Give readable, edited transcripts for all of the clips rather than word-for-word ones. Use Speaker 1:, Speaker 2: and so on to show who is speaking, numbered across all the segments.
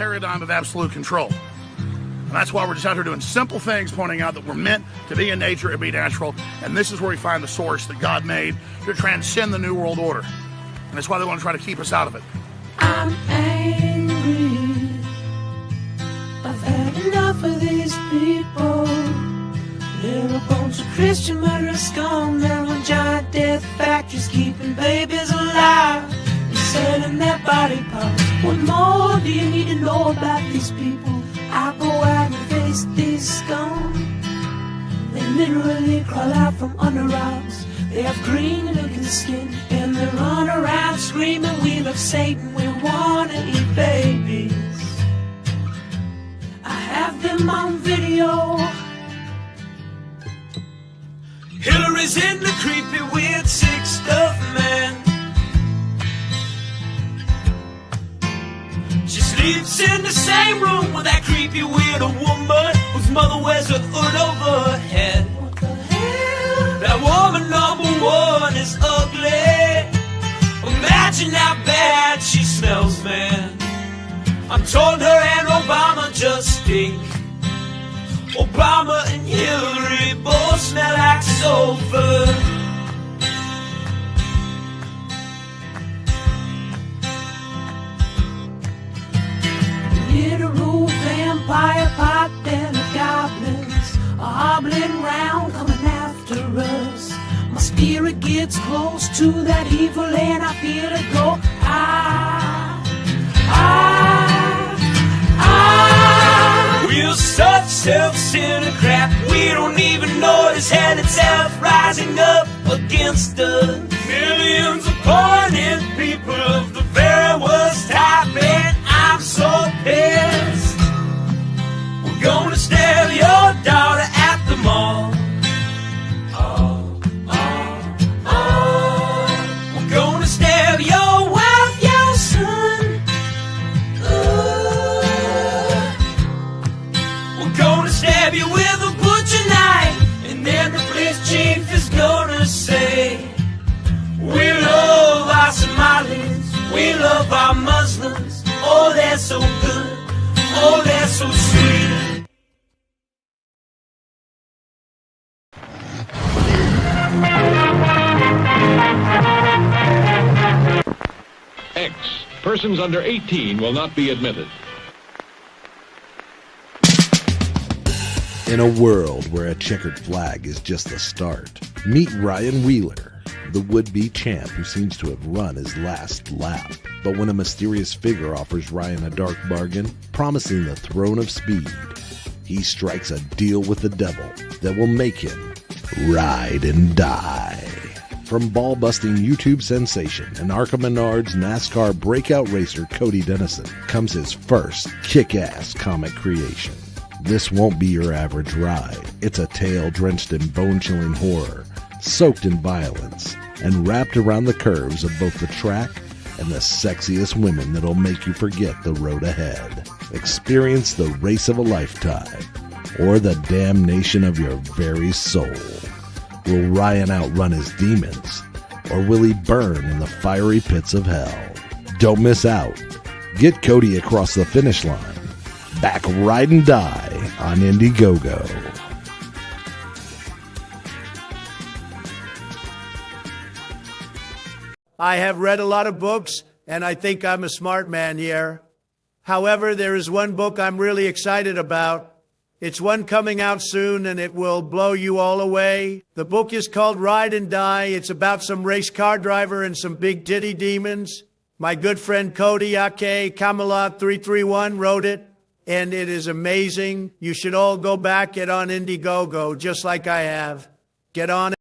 Speaker 1: paradigm of absolute control. And that's why we're just out here doing simple things, pointing out that we're meant to be in nature and be natural. And this is where we find the source that God made to transcend the New World Order. And that's why they want to try to keep us out of it.
Speaker 2: I'm angry. I've had enough of these people. They're a bunch of Christian murderers, scum. They're on giant death factories, keeping babies alive and selling their body parts. What more do you need to know about these people? I go out and face these scum. They literally crawl out from under rocks. They have green looking skin and they run around screaming, we love Satan, we wanna eat babies. I have them on video. Hillary's in the creepy weird sick stuff, man. She sleeps in the same room with that creepy weirdo woman whose mother wears a hood over her head. What the hell? That woman number one is ugly. Imagine how bad she smells, man. I'm told her and Obama just stink. Obama and Hillary both smell like sulfur. Literal vampire pot and the goblins are hobbling round coming after us. My spirit gets close to that evil and I feel it go. We're such self-centered crap, we don't even notice hell itself rising up against us. Millions of pointed people of the very worst type, and I'm so pissed. We're gonna stab your daughter at the mall. We're gonna stab your wife, your son. We're gonna stab you with a butcher knife, and then the police chief is gonna say, we love our Somalis, we love our Muslims. Oh, they're so good, oh, they're so sweet.
Speaker 3: X. Persons under 18 will not be admitted.
Speaker 4: In a world where a checkered flag is just the start, meet Ryan Wheeler, the would-be champ who seems to have run his last lap. But when a mysterious figure offers Ryan a dark bargain, promising the throne of speed, he strikes a deal with the devil that will make him ride and die. From ball-busting YouTube sensation and Arca Menard's NASCAR breakout racer Cody Dennison comes his first kick-ass comic creation. This won't be your average ride. It's a tale drenched in bone-chilling horror, soaked in violence, and wrapped around the curves of both the track and the sexiest women that'll make you forget the road ahead. Experience the race of a lifetime, or the damnation of your very soul. Will Ryan outrun his demons, or will he burn in the fiery pits of hell? Don't miss out. Get Cody across the finish line. Back Ride and Die on Indiegogo.
Speaker 5: I have read a lot of books, and I think I'm a smart man here. However, there is one book I'm really excited about. It's one coming out soon, and it will blow you all away. The book is called Ride and Die. It's about some race car driver and some big titty demons. My good friend Cody, aka Camelot 331, wrote it, and it is amazing. You should all go back, get on Indiegogo, just like I have. Get on it.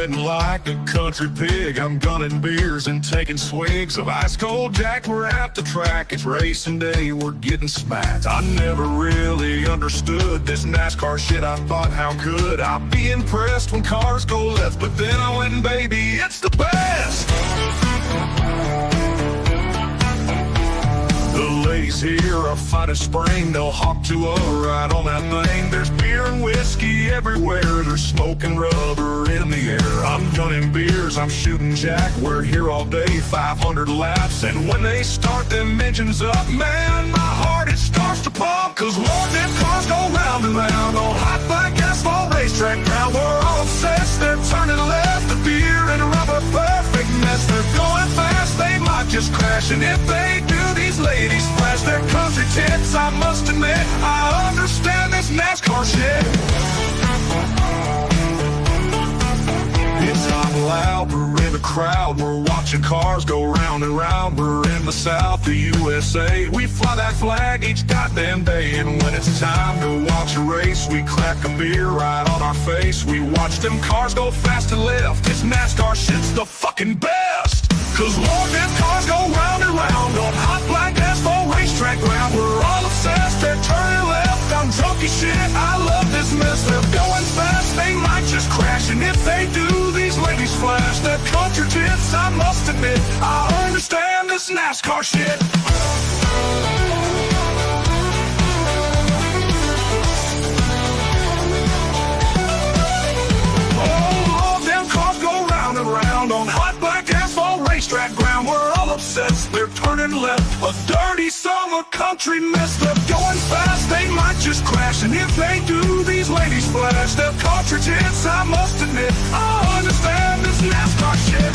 Speaker 6: sweating like a country pig. I'm gunning beers and taking swigs of ice cold Jack. We're at the track, it's racing day, we're getting smacked. I never really understood this NASCAR shit. I thought, how could I be impressed when cars go left? But then I went, and baby, it's the best. The ladies here are fine as spring. They'll hop to a ride on that thing. There's beer and whiskey everywhere. There's smoking rubber in the air. I'm gunning beers, I'm shooting Jack. We're here all day, 500 laps. And when they start them engines up, man, my heart, it starts to pump. Cause Lord, them cars go round and round on hot black asphalt racetrack ground. We're all obsessed, they're turning left. The beer and rubber, perfect mess. They're going fast, they might just crash. And if they do, these ladies flash their country tits. I must admit, I understand this NASCAR shit. It's hot and loud, we're in the crowd. We're watching cars go round and round. We're in the South, the USA. We fly that flag each goddamn day. And when it's time to watch a race, we crack a beer right on our face. We watch them cars go fast and left. This NASCAR shit's the fucking best. Cause Lord, them cars go round and round on hot black asphalt racetrack ground. We're all obsessed, they're turning left. I'm drunk as shit, I love this mess. They're going fast, they might just crash. And if they do, these ladies flash their country tits. I must admit, I understand this NASCAR shit. Oh, Lord, them cars go round and round on hot black asphalt racetrack ground. We're all obsessed, they're turning left. A dirty summer country mess. They're going fast, they might just crash. And if they do, these ladies flash their country tits. I must admit, I understand this NASCAR shit.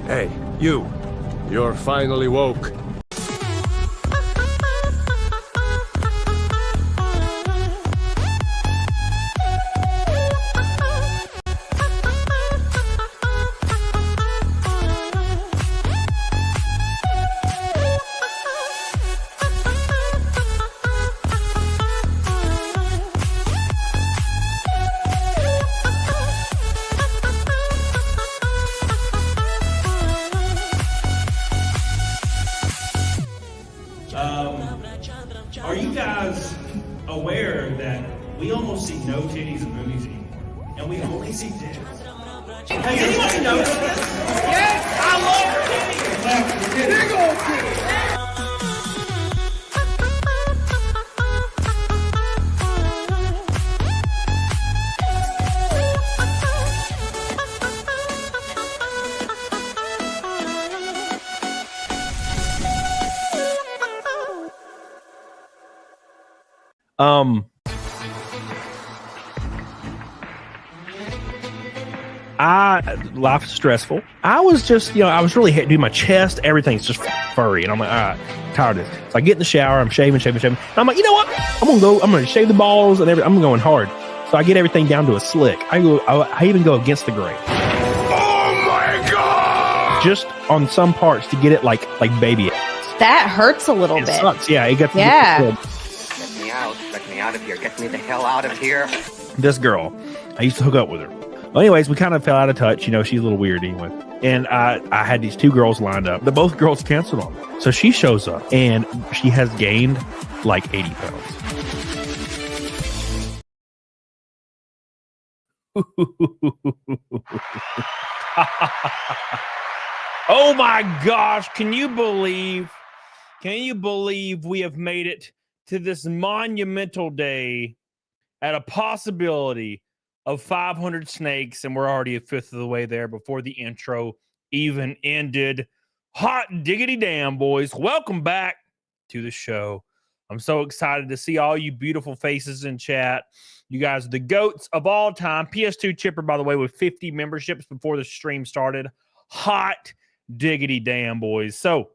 Speaker 7: Hey, you. You're finally woke.
Speaker 8: Are you guys aware that we almost see no titties in movies anymore? And we only see titties. Has anybody noticed this? Yes, I love titties! Big old titties!
Speaker 9: Life's stressful. I was just, I was really doing my chest. Everything's just furry. And I'm like, all right, tired of this. So I get in the shower. I'm shaving. And I'm like, you know what? I'm going to shave the balls and everything. I'm going hard. So I get everything down to a slick. I even go against the grain.
Speaker 6: Oh my God!
Speaker 9: Just on some parts to get it like baby ass.
Speaker 10: That hurts a little bit.
Speaker 9: It sucks. Yeah. It gets
Speaker 10: yeah.
Speaker 11: Get me out. Get me out of here. Get me the hell out of here.
Speaker 9: This girl, I used to hook up with her. Well, anyways, we kind of fell out of touch. She's a little weird anyway. And I had these two girls lined up. But both girls canceled on me. So she shows up, and she has gained like 80 pounds. Oh my gosh, can you believe we have made it to this monumental day at a possibility of 500 snakes, and we're already a fifth of the way there before the intro even ended. Hot diggity damn, boys. Welcome back to the show. I'm so excited to see all you beautiful faces in chat. You guys are the GOATs of all time. PS2 Chipper, by the way, with 50 memberships before the stream started. Hot diggity damn, boys. So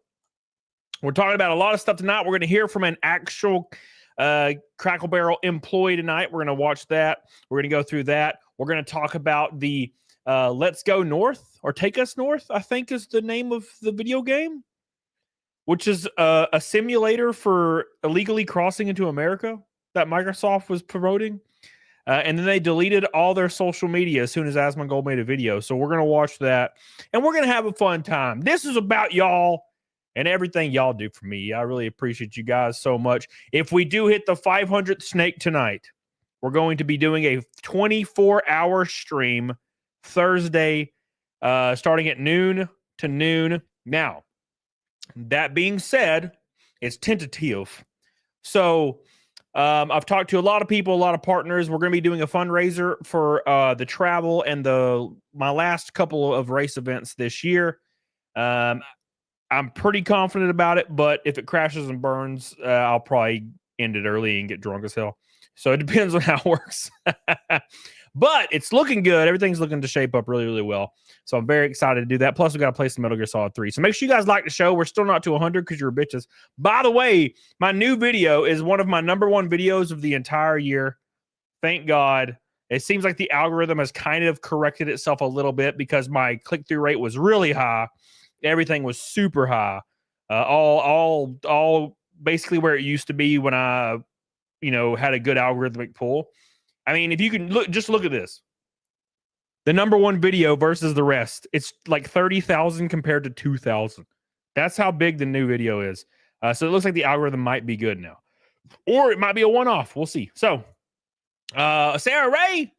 Speaker 9: we're talking about a lot of stuff tonight. We're going to hear from an actual Crackle Barrel employee tonight. We're going to watch that. We're going to go through that. We're going to talk about the Let's Go North, or Take Us North, I think is the name of the video game, which is a simulator for illegally crossing into America that Microsoft was promoting. And then they deleted all their social media as soon as Asmongold made a video. So we're going to watch that, and we're going to have a fun time. This is about y'all and everything y'all do for me. I really appreciate you guys so much. If we do hit the 500th snake tonight, we're going to be doing a 24-hour stream Thursday, starting at noon to noon. Now, that being said, it's tentative. So I've talked to a lot of people, a lot of partners. We're going to be doing a fundraiser for the travel and my last couple of race events this year. I'm pretty confident about it, but if it crashes and burns, I'll probably end it early and get drunk as hell. So it depends on how it works. But it's looking good. Everything's looking to shape up really, really well. So I'm very excited to do that. Plus, we got to play some Metal Gear Solid 3. So make sure you guys like the show. We're still not to 100 because you're bitches. By the way, my new video is one of my #1 videos of the entire year. Thank God. It seems like the algorithm has kind of corrected itself a little bit because my click-through rate was really high. Everything was super high. All basically where it used to be when I, had a good algorithmic pull. I mean, if you can look at this. The #1 video versus the rest. It's like 30,000 compared to 2,000. That's how big the new video is. So it looks like the algorithm might be good now. Or it might be a one-off. We'll see. So, Sarah Ray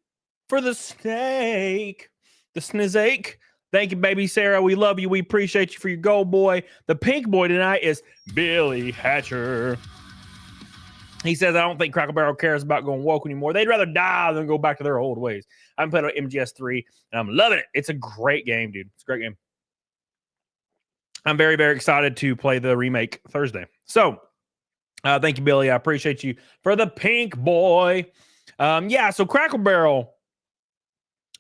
Speaker 9: for the snake. The snizake. Thank you, baby Sarah. We love you. We appreciate you for your gold boy. The pink boy tonight is Billy Hatcher. He says, I don't think Crackle Barrel cares about going woke anymore. They'd rather die than go back to their old ways. I'm playing on MGS3, and I'm loving it. It's a great game, dude. It's a great game. I'm very, very excited to play the remake Thursday. So, thank you, Billy. I appreciate you for the pink boy. So Crackle Barrel,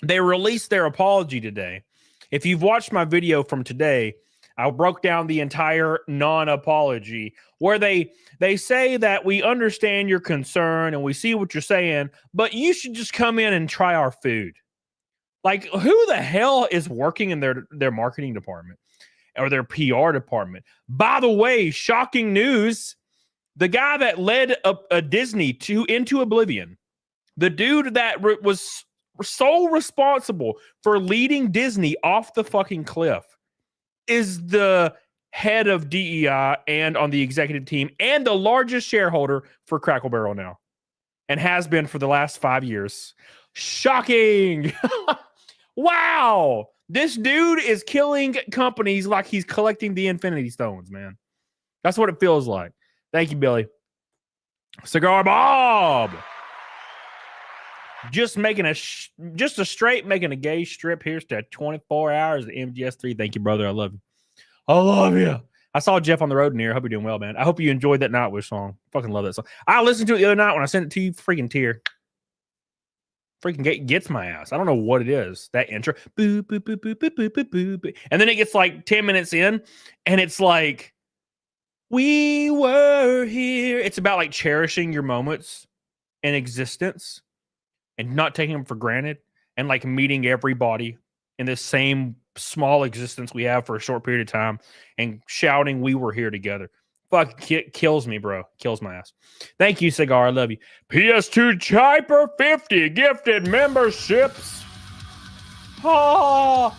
Speaker 9: they released their apology today. If you've watched my video from today, I broke down the entire non-apology where they say that we understand your concern and we see what you're saying, but you should just come in and try our food. Like, who the hell is working in their marketing department or their PR department? By the way, shocking news, the guy that led a Disney into oblivion, the dude that was so responsible for leading Disney off the fucking cliff, is the head of DEI and on the executive team and the largest shareholder for Crackle Barrel now, and has been for the last 5 years. Shocking. Wow. This dude is killing companies like he's collecting the Infinity Stones, man. That's what it feels like. Thank you, Billy. Cigar Bob. Just making a gay strip. Here's to 24 hours of MGS3. Thank you, brother. I love you. I love you. I saw Jeff on the road in here. I hope you're doing well, man. I hope you enjoyed that Nightwish song. Fucking love that song. I listened to it the other night when I sent it to you. Freaking tear. Freaking gets my ass. I don't know what it is. That intro. Boo, boo, boo, boo, boo, boo, boo, boo, boo. And then it gets like 10 minutes in, and it's like, we were here. It's about like cherishing your moments in existence and not taking them for granted, and like meeting everybody in this same small existence we have for a short period of time and shouting, we were here together. Fuck, kills me, bro. Kills my ass. Thank you, Cigar. I love you. PS2 Chiper 50 gifted memberships. Oh,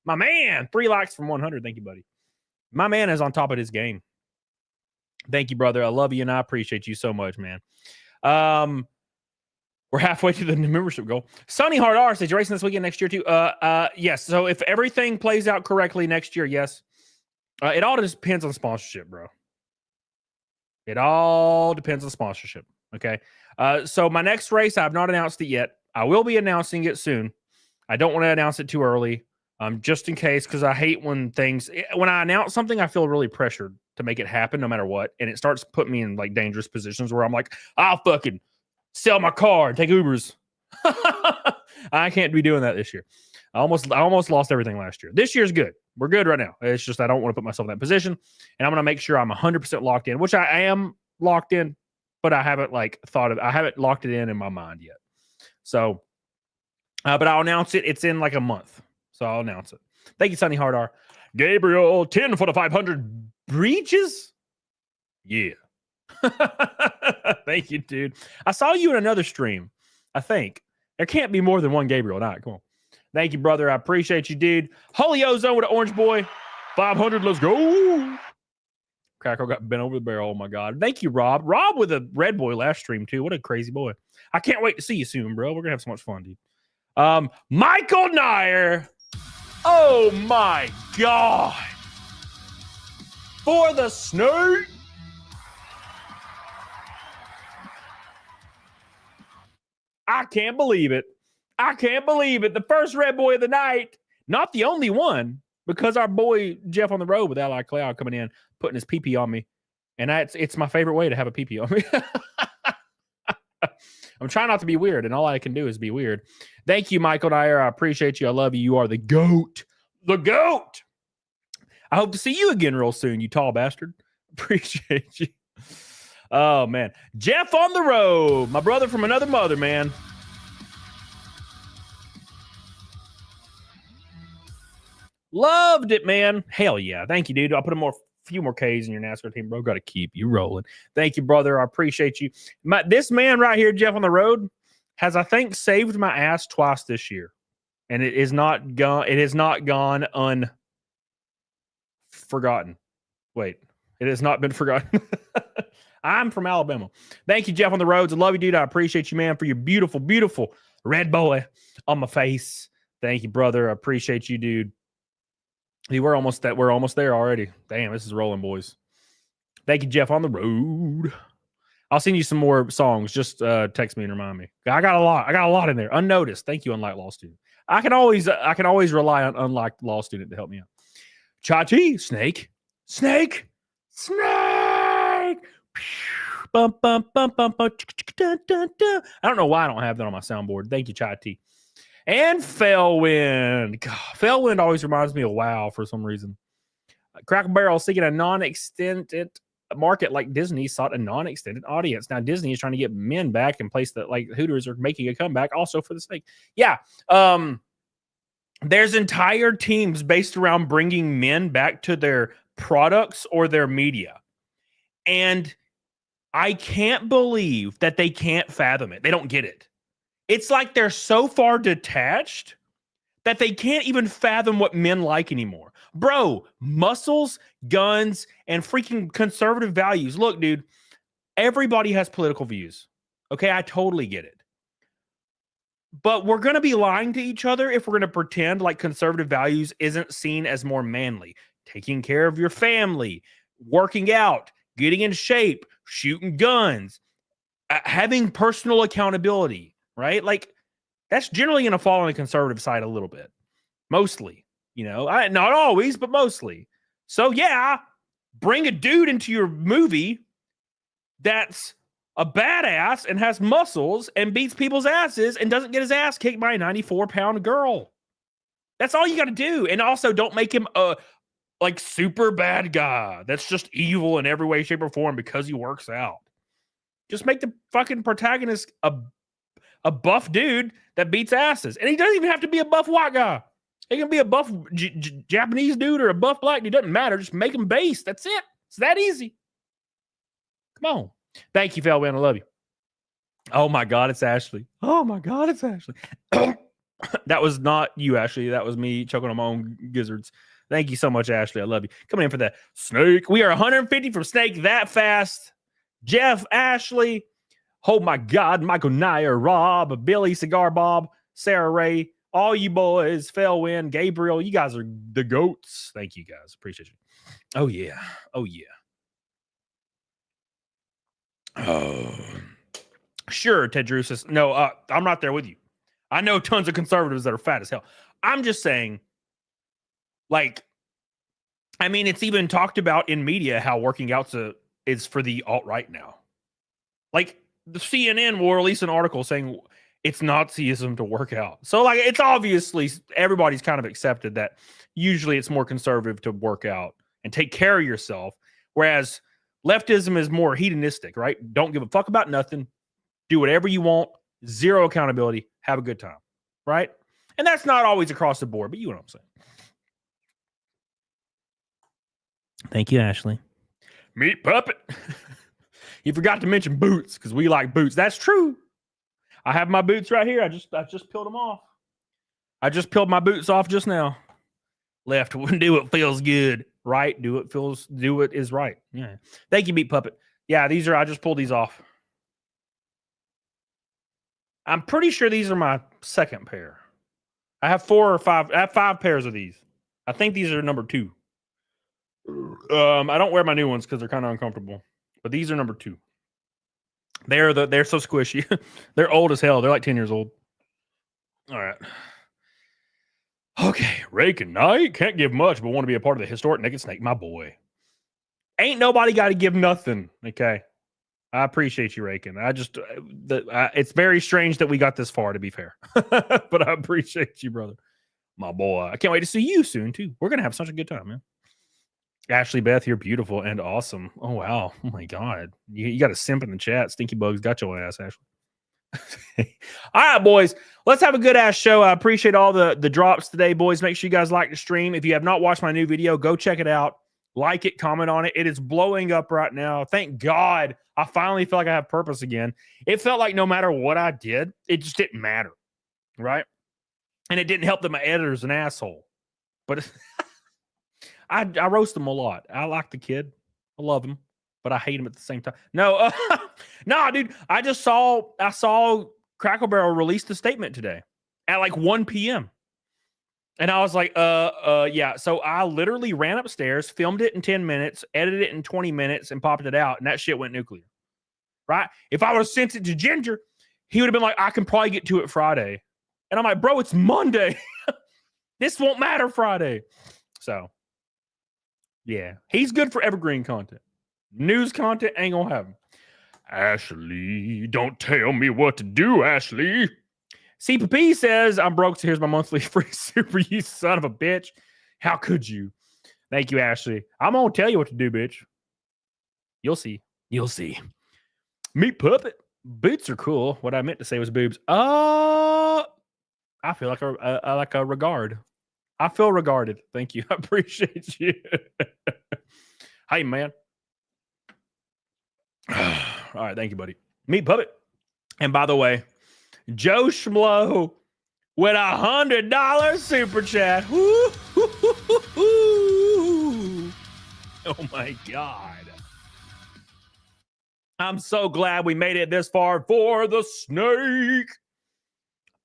Speaker 9: my man. 3 likes from 100. Thank you, buddy. My man is on top of his game. Thank you, brother. I love you, and I appreciate you so much, man. We're halfway to the membership goal. Sunny Hard R says, you're racing this weekend next year too? Yes. So if everything plays out correctly next year, yes. It all depends on sponsorship, bro. It all depends on sponsorship. Okay. So my next race, I have not announced it yet. I will be announcing it soon. I don't want to announce it too early. Just in case, because I hate when I announce something, I feel really pressured to make it happen no matter what. And it starts putting me in like dangerous positions where I'm like, I'll fucking sell my car and take Ubers. I can't be doing that this year. I almost lost everything last year. This year's good. We're good right now. It's just I don't want to put myself in that position. And I'm going to make sure I'm 100% locked in, which I am locked in, but I haven't I haven't locked it in my mind yet. So, but I'll announce it. It's in like a month. So I'll announce it. Thank you, Sunny Hardar. Gabriel, 10 for the 500 breaches. Yeah. Thank you, dude. I saw you in another stream, I think. There can't be more than one Gabriel tonight. Come on. Thank you, brother. I appreciate you, dude. Holy Ozone with an orange boy. 500. Let's go. Cracker got bent over the barrel. Oh, my God. Thank you, Rob. Rob with a red boy last stream, too. What a crazy boy. I can't wait to see you soon, bro. We're going to have so much fun, dude. Michael Nyer. Oh, my God. For the SNEK. I can't believe it. I can't believe it. The first red boy of the night. Not the only one, because our boy Jeff on the road with Ally Cloud coming in, putting his pee-pee on me. And it's my favorite way to have a pee-pee on me. I'm trying not to be weird, and all I can do is be weird. Thank you, Michael Nyer. I appreciate you. I love you. You are the GOAT. The GOAT. I hope to see you again real soon, you tall bastard. Appreciate you. Oh, man. Jeff on the road. My brother from another mother, man. Loved it, man. Hell yeah. Thank you, dude. I'll put a few more Ks in your NASCAR team, bro. Got to keep you rolling. Thank you, brother. I appreciate you. This man right here, Jeff on the road, has, I think, saved my ass twice this year. And it is not gone. It has not gone unforgotten. Wait, it has not been forgotten. I'm from Alabama. Thank you, Jeff on the roads. I love you, dude. I appreciate you, man, for your beautiful, beautiful red boy on my face. Thank you, brother. I appreciate you, dude. We're almost there already. Damn, this is rolling, boys. Thank you, Jeff on the road. I'll send you some more songs. Just text me and remind me. I got a lot in there. Unnoticed. Thank you, Unliked Law Student. I can always rely on Unliked Law Student to help me out. Chachi, snake. Bum, bum, bum, bum, bum. I don't know why I don't have that on my soundboard. Thank you, Chai T. And Fellwind. God, Fellwind always reminds me of WoW for some reason. Cracker Barrel seeking a non-extended market like Disney sought a non-extended audience. Now Disney is trying to get men back in place that like Hooters are making a comeback also for the SNEK. Yeah. There's entire teams based around bringing men back to their products or their media. And I can't believe that they can't fathom it. They don't get it. It's like they're so far detached that they can't even fathom what men like anymore. Bro, muscles, guns, and freaking conservative values. Look, dude, everybody has political views. Okay, I totally get it. But we're going to be lying to each other if we're going to pretend like conservative values isn't seen as more manly. Taking care of your family, working out, getting in shape, shooting guns, having personal accountability, right? Like, that's generally going to fall on the conservative side a little bit. Mostly, you know, not always, but mostly. So, yeah, bring a dude into your movie that's a badass and has muscles and beats people's asses and doesn't get his ass kicked by a 94-pound girl. That's all you got to do. And also don't make him a like super bad guy that's just evil in every way, shape, or form because he works out. Just make the fucking protagonist a buff dude that beats asses. And he doesn't even have to be a buff white guy. He can be a buff Japanese dude or a buff black dude. Doesn't matter. Just make him base. That's it. It's that easy. Come on. Thank you, Felwin. I love you. Oh, my God, it's Ashley. Oh, my God, it's Ashley. That was not you, Ashley. That was me choking on my own gizzards. Thank you so much, Ashley. I love you. Coming in for that SNEK. We are 150 from SNEK that fast. Jeff, Ashley. Oh, my God. Michael Nyer, Rob, Billy, Cigar Bob, Sarah Ray, all you boys, Felwin, Gabriel. You guys are the GOATs. Thank you, guys. Appreciate you. Oh, yeah. Oh, yeah. Oh, sure, Ted Drew says, no, I'm not there with you. I know tons of conservatives that are fat as hell. I'm just saying Like, I mean, it's even talked about in media how working out is for the alt-right now. Like, the CNN will release an article saying it's Nazism to work out. So, like, it's obviously everybody's kind of accepted that usually it's more conservative to work out and take care of yourself, whereas leftism is more hedonistic, right? Don't give a fuck about nothing. Do whatever you want. Zero accountability. Have a good time, right? And that's not always across the board, but you know what I'm saying. Thank you, Ashley. Meat puppet. You forgot to mention boots because we like boots. That's true. I have my boots right here. I just peeled them off. I just peeled my boots off just now. Left. Do what feels good. Right. Do what is right. Yeah. Thank you, Meat Puppet. Yeah, I just pulled these off. I'm pretty sure these are my second pair. I have 4 or 5. I have 5 pairs of these. I think these are number 2. I don't wear my new ones because they're kind of uncomfortable. But these are number 2. They're so squishy. They're old as hell. They're like 10 years old. All right. Okay, Rake and Knight can't give much, but want to be a part of the historic Naked Snake, my boy. Ain't nobody got to give nothing. Okay, I appreciate you, Raking. It's very strange that we got this far, to be fair, but I appreciate you, brother, my boy. I can't wait to see you soon too. We're gonna have such a good time, man. Ashley Beth, you're beautiful and awesome. Oh wow, oh my god, you got a simp in the chat. Stinky Bugs got your ass, Ashley. All right, boys, let's have a good ass show. I appreciate all the drops today, boys. Make sure you guys like the stream. If you have not watched my new video, go check it out. Like it, comment on it. It is blowing up right now. Thank God I finally feel like I have purpose again. It felt like no matter what I did, it just didn't matter, right? And it didn't help that my editor's an asshole. But I roast him a lot. I like the kid. I love him. But I hate him at the same time. No, no, dude. I saw Crackle Barrel release the statement today at like 1 p.m. And I was like, yeah. So I literally ran upstairs, filmed it in 10 minutes, edited it in 20 minutes, and popped it out. And that shit went nuclear. Right? If I would have sent it to Ginger, he would have been like, I can probably get to it Friday. And I'm like, bro, it's Monday. This won't matter Friday. So, yeah. He's good for evergreen content. News content ain't gonna happen. Ashley, don't tell me what to do, Ashley. CPP says, I'm broke, so here's my monthly free super, you son of a bitch. How could you? Thank you, Ashley. I'm gonna tell you what to do, bitch. You'll see. You'll see. Meat Puppet. Boots are cool. What I meant to say was boobs. I feel like I like a regard. I feel regarded. Thank you. I appreciate you. Hey, man. All right, thank you, buddy. Meat Puppet. And by the way, Joe Schmo with $100 super chat. Woo, hoo, hoo, hoo, hoo. Oh my God. I'm so glad we made it this far for the snake.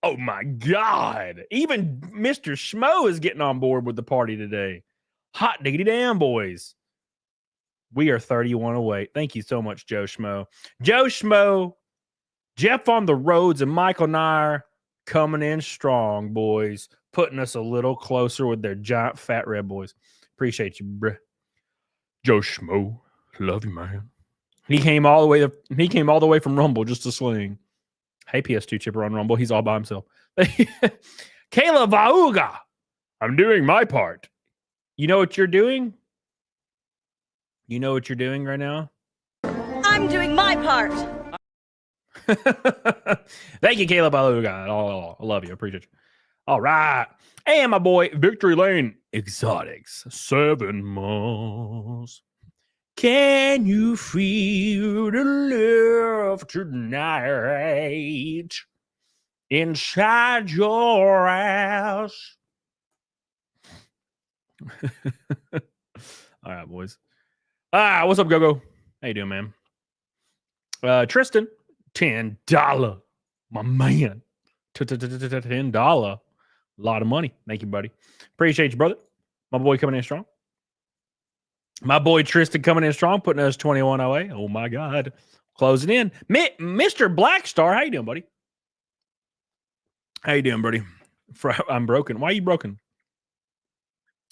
Speaker 9: Oh my God. Even Mr. Schmo is getting on board with the party today. Hot diggity damn, boys. We are 31 away. Thank you so much, Joe Schmo. Joe Schmo, Jeff on the roads, and Michael and I are coming in strong, boys. Putting us a little closer with their giant fat red boys. Appreciate you, bruh. Joe Schmo, love you, man. He came all the way from Rumble just to sling. Hey, PS2 Chipper on Rumble. He's all by himself. Kayla Vauga. I'm doing my part. You know what you're doing? You know what you're doing right now?
Speaker 10: I'm doing my part.
Speaker 9: Thank you, Caleb. I love you. I appreciate you. All right. And my boy, Victory Lane Exotics. 7 months. Can you feel the love tonight inside your ass? All right, boys. What's up, Go-Go? How you doing, man? Tristan, $10. My man. $10. A lot of money. Thank you, buddy. Appreciate you, brother. My boy coming in strong. My boy Tristan coming in strong, putting us 21 away. Oh, my God. Closing in. Mr. Blackstar, how you doing, buddy? How you doing, buddy? I'm broken. Why are you broken?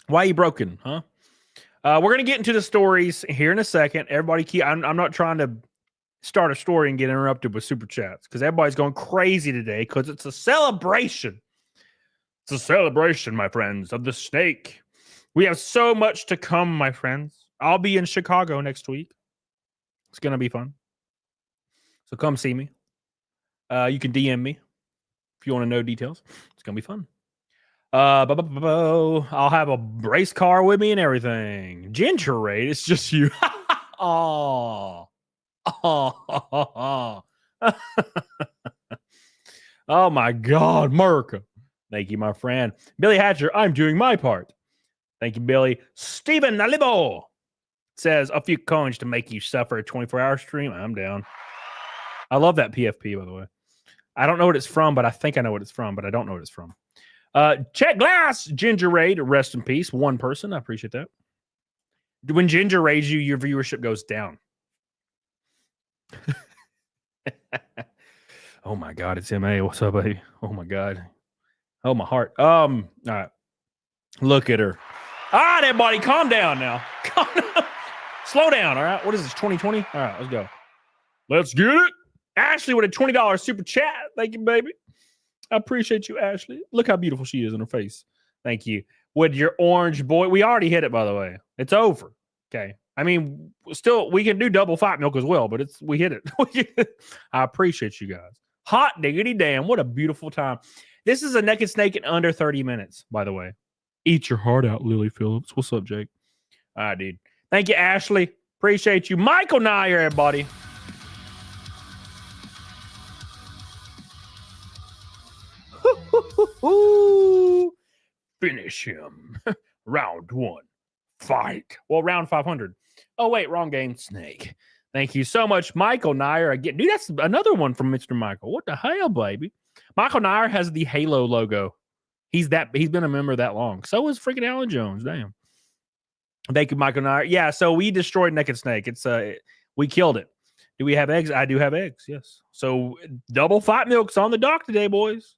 Speaker 9: Why you broken, huh? We're gonna get into the stories here in a second. Everybody, I'm not trying to start a story and get interrupted with super chats because everybody's going crazy today because it's a celebration. It's a celebration, my friends, of the snake. We have so much to come, my friends. I'll be in Chicago next week. It's gonna be fun. So come see me. You can DM me if you want to know details. It's gonna be fun. I'll have a race car with me and everything. Ginger Raid, it's just you. Oh. Oh my God, America. Thank you, my friend. Billy Hatcher, I'm doing my part. Thank you, Billy. Stephen Nalibo says a few coins to make you suffer a 24-hour stream. I'm down. I love that PFP, by the way. I don't know what it's from, but I think I know what it's from, but I don't know what it's from. Check Glass, Ginger Raid, rest in peace. One person. I appreciate that. When Ginger raids you, your viewership goes down. Oh my God, it's MA. What's up, baby? Oh my God. Oh, my heart. All right. Look at her. All right, everybody, calm down now. Calm down. Slow down, all right? What is this, 2020? All right, let's go. Let's get it. Ashley with a $20 super chat. Thank you, baby. I appreciate you, Ashley. Look how beautiful she is in her face. Thank you. With your orange boy. We already hit it, by the way. It's over. Okay. I mean, still, we can do double fight milk as well, but we hit it. I appreciate you guys. Hot diggity damn. What a beautiful time. This is a naked snake in under 30 minutes, by the way. Eat your heart out, Lily Phillips. What's up, Jake? All right, dude. Thank you, Ashley. Appreciate you. Michael Nyer, everybody. Finish him. Round 1. Fight. Well, round 500. Oh, wait, wrong game. Snake. Thank you so much, Michael Nyer. Again, dude, that's another one from Mr. Michael. What the hell, baby? Michael Nyer has the Halo logo. He's been a member that long. So is freaking Alan Jones. Damn. Thank you, Michael Nyer. Yeah, so we destroyed Naked Snake. We killed it. Do we have eggs? I do have eggs, yes. So double fight milk's on the dock today, boys.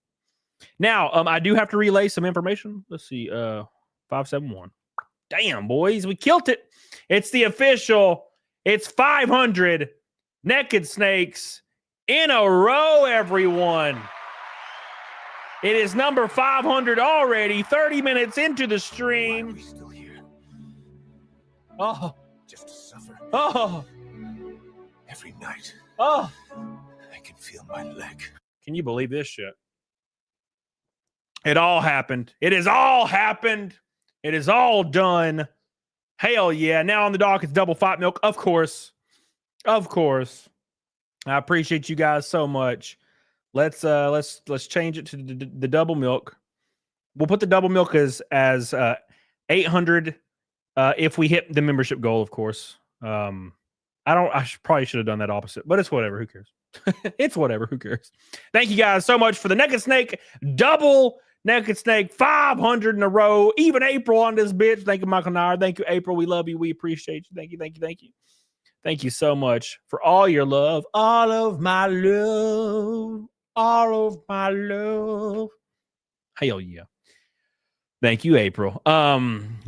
Speaker 9: Now, I do have to relay some information. Let's see. 571. Damn, boys, we killed it. It's the official. It's 500 naked snakes in a row, everyone. It is number 500 already, 30 minutes into the stream. Why are we still here? Oh.
Speaker 6: Just to suffer.
Speaker 9: Oh.
Speaker 6: Every night.
Speaker 9: Oh.
Speaker 6: I can feel my leg.
Speaker 9: Can you believe this shit? It all happened. It has all happened. It is all done. Hell yeah. Now on the dock, it's double fight milk. Of course. Of course. I appreciate you guys so much. Let's change it to the double milk. We'll put the double milk as 800 if we hit the membership goal, of course. Probably should have done that opposite, but it's whatever. Who cares? It's whatever. Who cares? Thank you guys so much for the Naked Snake double Naked Snake 500 in a row. Even April on this bitch. Thank you, Michael Nyer. Thank you, April. We love you. We appreciate you. Thank you. Thank you. Thank you. Thank you so much for all your love. All of my love. All of my love. Hell yeah. Thank you, April.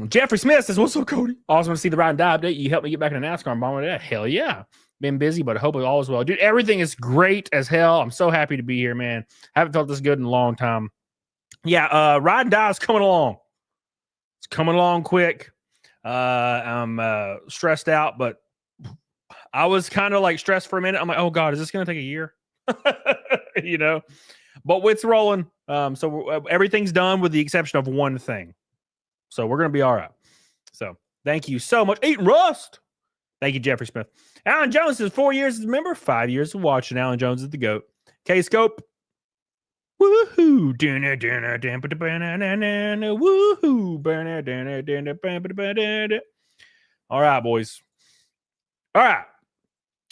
Speaker 9: Jeffrey Smith says, what's up, Cody? Awesome to see the ride and die update. You helped me get back into NASCAR and bomb that. Hell yeah. Been busy, but I hope all is well. Dude, everything is great as hell. I'm so happy to be here, man. Haven't felt this good in a long time. Yeah, ride and die is coming along. It's coming along quick. I'm stressed out, but I was kind of like stressed for a minute. I'm like, oh God, is this going to take a year? You know, but it's rolling. So everything's done with the exception of one thing. So we're going to be all right. So thank you so much. Eating Rust. Thank you, Jeffrey Smith. Alan Jones says 4 years as a member, 5 years of watching. Alan Jones is the GOAT. K-Scope. Woohoo. Woohoo. All right, boys. All right.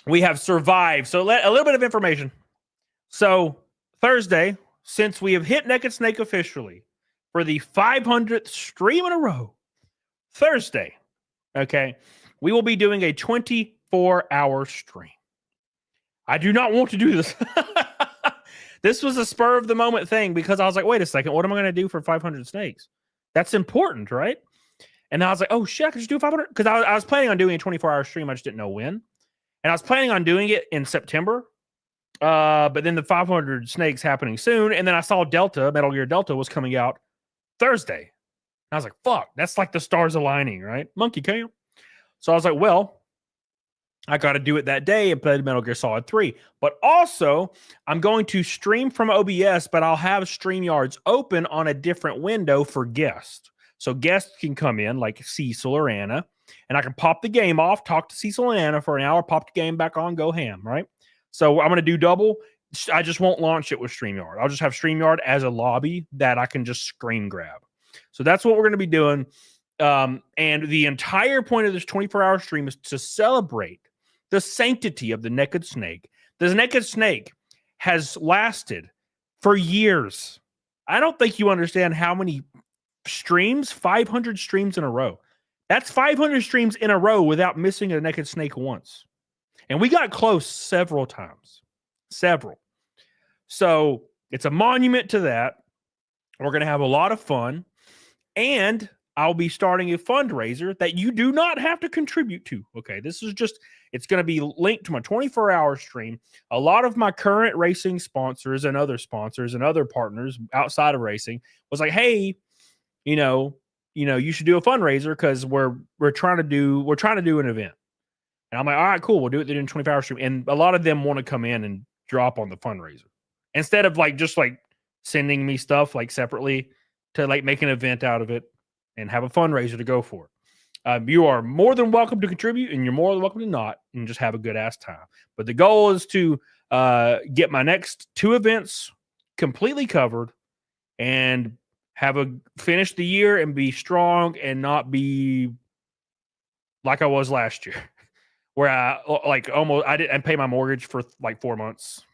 Speaker 9: We have survived. So a little bit of information. So Thursday, since we have hit Naked Snake officially for the 500th stream in a row, Thursday, okay, we will be doing a 24-hour stream. I do not want to do this. This was a spur of the moment thing because I was like, wait a second, what am I going to do for 500 snakes? That's important, right? And I was like, oh shit, I could just do 500 because I was planning on doing a 24-hour stream. I just didn't know when, and I was planning on doing it in September. But then the 500 snakes happening soon, and then I saw Metal Gear Delta was coming out Thursday. And I was like, fuck, that's like the stars aligning, right? Monkey Cam. So I was like, well, I got to do it that day and play Metal Gear Solid 3. But also, I'm going to stream from OBS, but I'll have StreamYards open on a different window for guests. So guests can come in, like Cecil or Anna, and I can pop the game off, talk to Cecil and Anna for an hour, pop the game back on, go ham, right? So I'm going to do double. I just won't launch it with StreamYard. I'll just have StreamYard as a lobby that I can just screen grab. So that's what we're going to be doing. And the entire point of this 24-hour stream is to celebrate the sanctity of the Naked Snake. The Naked Snake has lasted for years. I don't think you understand how many streams, 500 streams in a row. That's 500 streams in a row without missing a Naked Snake once. And we got close several times. Several. So it's a monument to that. We're going to have a lot of fun. And I'll be starting a fundraiser that you do not have to contribute to. Okay, this is just, it's going to be linked to my 24-hour stream. A lot of my current racing sponsors and other partners outside of racing was like, hey, you should do a fundraiser because we're trying to do an event. And I'm like, all right, cool. We'll do it in 24-hour stream. And a lot of them want to come in and drop on the fundraiser instead of just sending me stuff separately to make an event out of it and have a fundraiser to go for. You are more than welcome to contribute, and you're more than welcome to not, and just have a good ass time. But the goal is to get my next 2 events completely covered and finish the year and be strong and not be like I was last year. Where I didn't pay my mortgage for 4 months.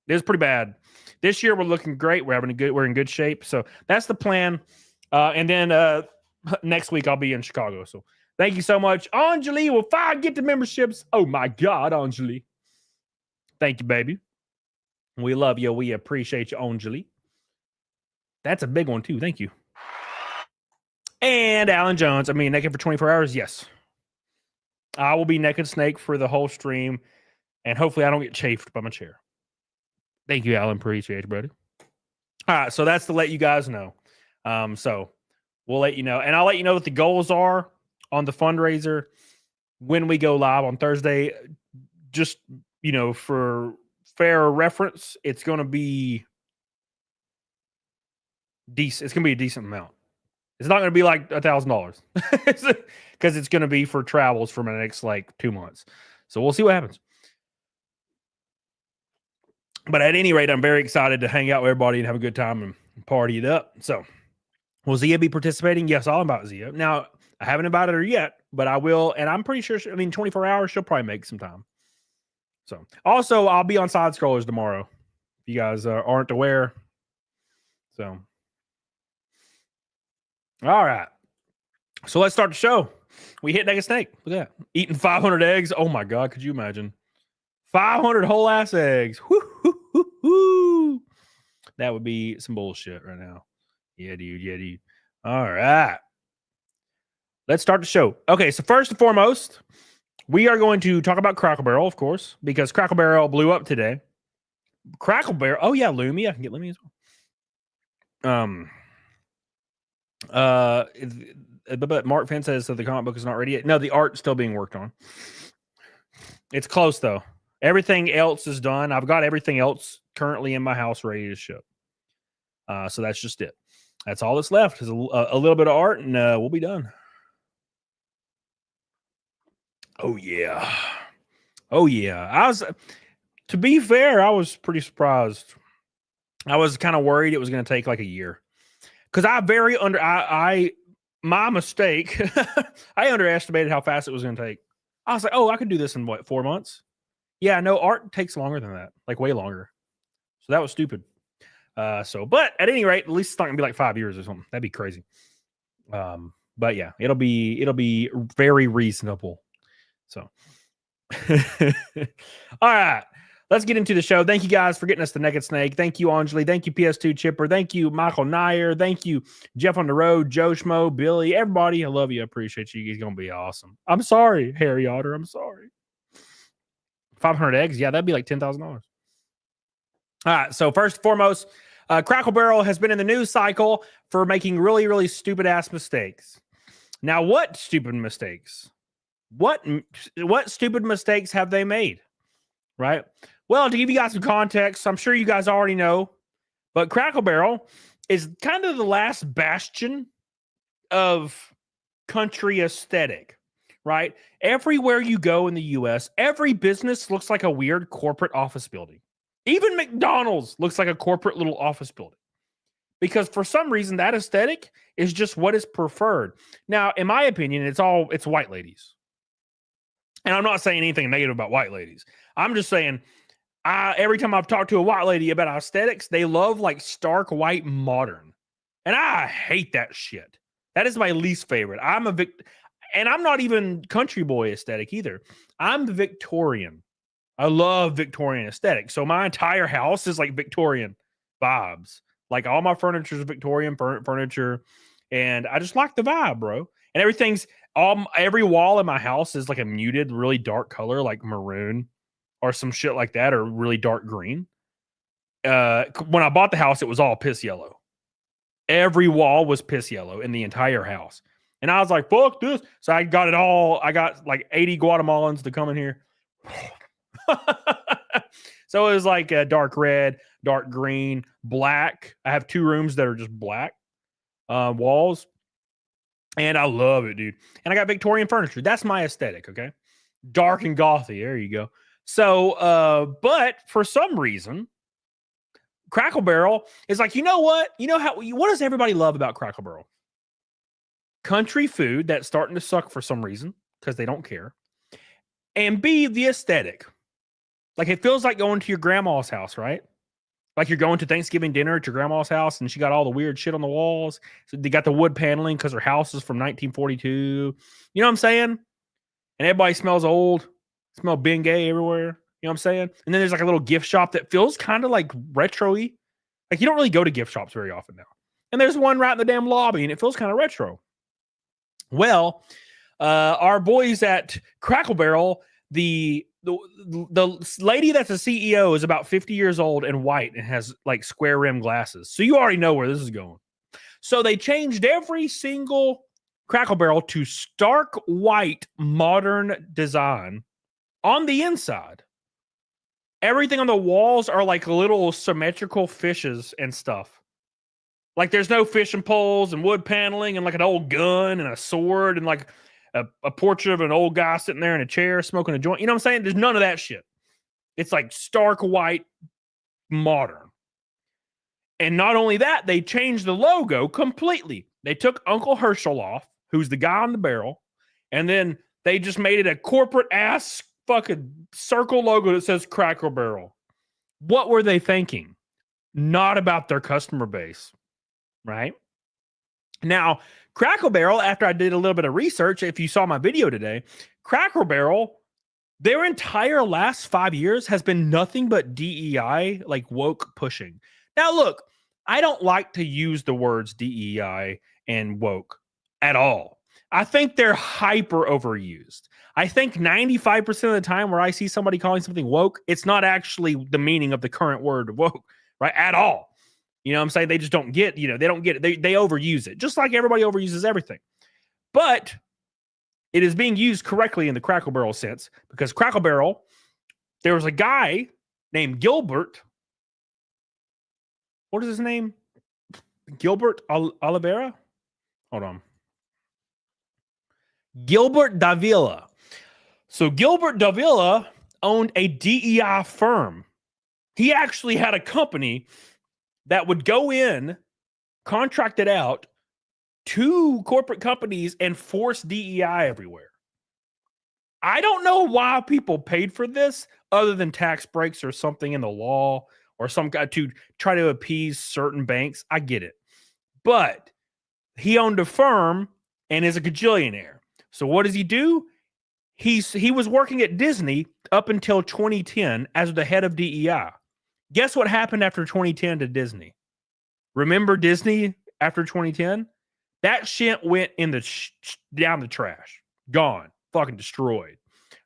Speaker 9: It was pretty bad. This year we're looking great. We're in good shape. So that's the plan. And then next week I'll be in Chicago. So thank you so much, Anjali. Will 5 get the memberships? Oh my God, Anjali. Thank you, baby. We love you. We appreciate you, Anjali. That's a big one too. Thank you. And Alan Jones. Naked for 24 hours. Yes. I will be Naked Snake for the whole stream, and hopefully I don't get chafed by my chair. Thank you, Alan. Appreciate it, buddy. All right, so that's to let you guys know. So we'll let you know, and I'll let you know what the goals are on the fundraiser when we go live on Thursday. Just, for fair reference, it's going to be decent. It's going to be a decent amount. It's not going to be like $1,000 because it's going to be for travels for my next 2 months. So we'll see what happens. But at any rate, I'm very excited to hang out with everybody and have a good time and party it up. So will Zia be participating? Yes, I'll invite Zia. Now, I haven't invited her yet, but I will. And I'm pretty sure, 24 hours, she'll probably make some time. So also, I'll be on Side Scrollers tomorrow. If you guys aren't aware. So. All right. So let's start the show. We hit Naked Snake. Look at that. Eating 500 eggs. Oh my God. Could you imagine? 500 whole ass eggs. Woo. That would be some bullshit right now. Yeah, dude. All right. Let's start the show. Okay. So first and foremost, we are going to talk about Cracker Barrel, of course, because Cracker Barrel blew up today. Cracker Barrel. Oh yeah. Lumi. I can get Lumi as well. But Mark Finn says that the comic book is not ready yet. No, the art's still being worked on. It's close though. Everything else is done. I've got everything else currently in my house ready to ship. So that's just it. That's all that's left is a little bit of art, and we'll be done. Oh yeah. To be fair, I was pretty surprised. I was kind of worried it was going to take a year. Because my mistake, I underestimated how fast it was going to take. I was like, I could do this in 4 months? Yeah, no, art takes longer than that, way longer. So that was stupid. But at any rate, at least it's not going to be 5 years or something. That'd be crazy. But yeah, it'll be very reasonable. So, all right, let's get into the show. Thank you guys for getting us the Naked Snake. Thank you, Anjali. Thank you, PS2 Chipper. Thank you, Michael Nyer. Thank you, Jeff on the Road, Joe Schmo, Billy, everybody. I love you. I appreciate you. You're going to be awesome. I'm sorry, Harry Otter. I'm sorry. 500 eggs. Yeah, that'd be like $10,000. All right. So first and foremost, Crackle Barrel has been in the news cycle for making really, really stupid ass mistakes. Now, what stupid mistakes? What stupid mistakes have they made? Right? Well, to give you guys some context, I'm sure you guys already know, but Crackle Barrel is kind of the last bastion of country aesthetic, right? Everywhere you go in the US, every business looks like a weird corporate office building. Even McDonald's looks like a corporate little office building. Because for some reason, that aesthetic is just what is preferred. Now, in my opinion, it's white ladies. And I'm not saying anything negative about white ladies. I'm just saying, every time I've talked to a white lady about aesthetics, they love like stark white modern. And I hate that shit. That is my least favorite. And I'm not even country boy aesthetic either. I'm the Victorian. I love Victorian aesthetic. So my entire house is like Victorian vibes. Like all my furniture is Victorian furniture. And I just like the vibe, bro. And every wall in my house is like a muted, really dark color, like maroon or some shit like that, or really dark green. When I bought the house, it was all piss yellow. Every wall was piss yellow in the entire house. And I was like, fuck this. So I got it all. I got like 80 Guatemalans to come in here. So it was like a dark red, dark green, black. I have 2 rooms that are just black walls. And I love it, dude. And I got Victorian furniture. That's my aesthetic, okay? Dark and gothy. There you go. So, but for some reason, Crackle Barrel is like, you know what? What does everybody love about Crackle Barrel? Country food that's starting to suck for some reason because they don't care. And B, the aesthetic. Like it feels like going to your grandma's house, right? Like you're going to Thanksgiving dinner at your grandma's house and she got all the weird shit on the walls. So they got the wood paneling because her house is from 1942. You know what I'm saying? And everybody smells old. Smell Bengay everywhere. You know what I'm saying? And then there's like a little gift shop that feels kind of like retro-y. Like you don't really go to gift shops very often now. And there's one right in the damn lobby and it feels kind of retro. Well, our boys at Crackle Barrel, the lady that's the CEO is about 50 years old and white and has like square rim glasses. So you already know where this is going. So they changed every single Crackle Barrel to stark white modern design on the inside. Everything on the walls are like little symmetrical fishes and stuff. Like there's no fishing poles and wood paneling and like an old gun and a sword and like a portrait of an old guy sitting there in a chair smoking a joint. You know what I'm saying? There's none of that shit. It's like stark white modern. And not only that, they changed the logo completely. They took Uncle Herschel off, who's the guy on the barrel, and then they just made it a corporate ass fucking circle logo that says Crackle Barrel. What were they thinking? Not about their customer base, right? Now, Crackle Barrel, after I did a little bit of research, if you saw my video today, Crackle Barrel, their entire last 5 years has been nothing but DEI, like woke pushing. Now, look, I don't like to use the words DEI and woke at all. I think they're hyper overused. I think 95% of the time where I see somebody calling something woke, it's not actually the meaning of the current word woke, right? At all. You know what I'm saying? They just don't get, they don't get it. They overuse it, just like everybody overuses everything. But it is being used correctly in the Crackle Barrel sense, because Crackle Barrel, there was a guy named Gilbert. What is his name? Gilbert Oliveira? Hold on. Gilbert Davila. So Gilbert Davila owned a DEI firm. He actually had a company that would go in, contract it out to corporate companies and force DEI everywhere. I don't know why people paid for this other than tax breaks or something in the law or some guy to try to appease certain banks. I get it. But he owned a firm and is a gajillionaire. So what does he do? he was working at Disney up until 2010 as the head of DEI. Guess what happened after 2010 to Disney? Remember Disney after 2010? That shit went in the down the trash. Gone. Fucking destroyed.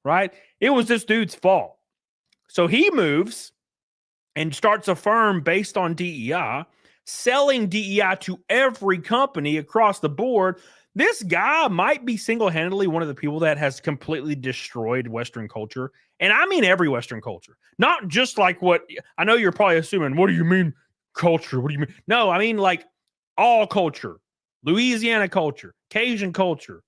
Speaker 9: Right? It was this dude's fault. So he moves and starts a firm based on DEI, selling DEI to every company across the board. This guy might be single-handedly one of the people that has completely destroyed Western culture. And I mean every Western culture. Not just like what, I know you're probably assuming, what do you mean culture? What do you mean? No, I mean like all culture. Louisiana culture, Cajun culture,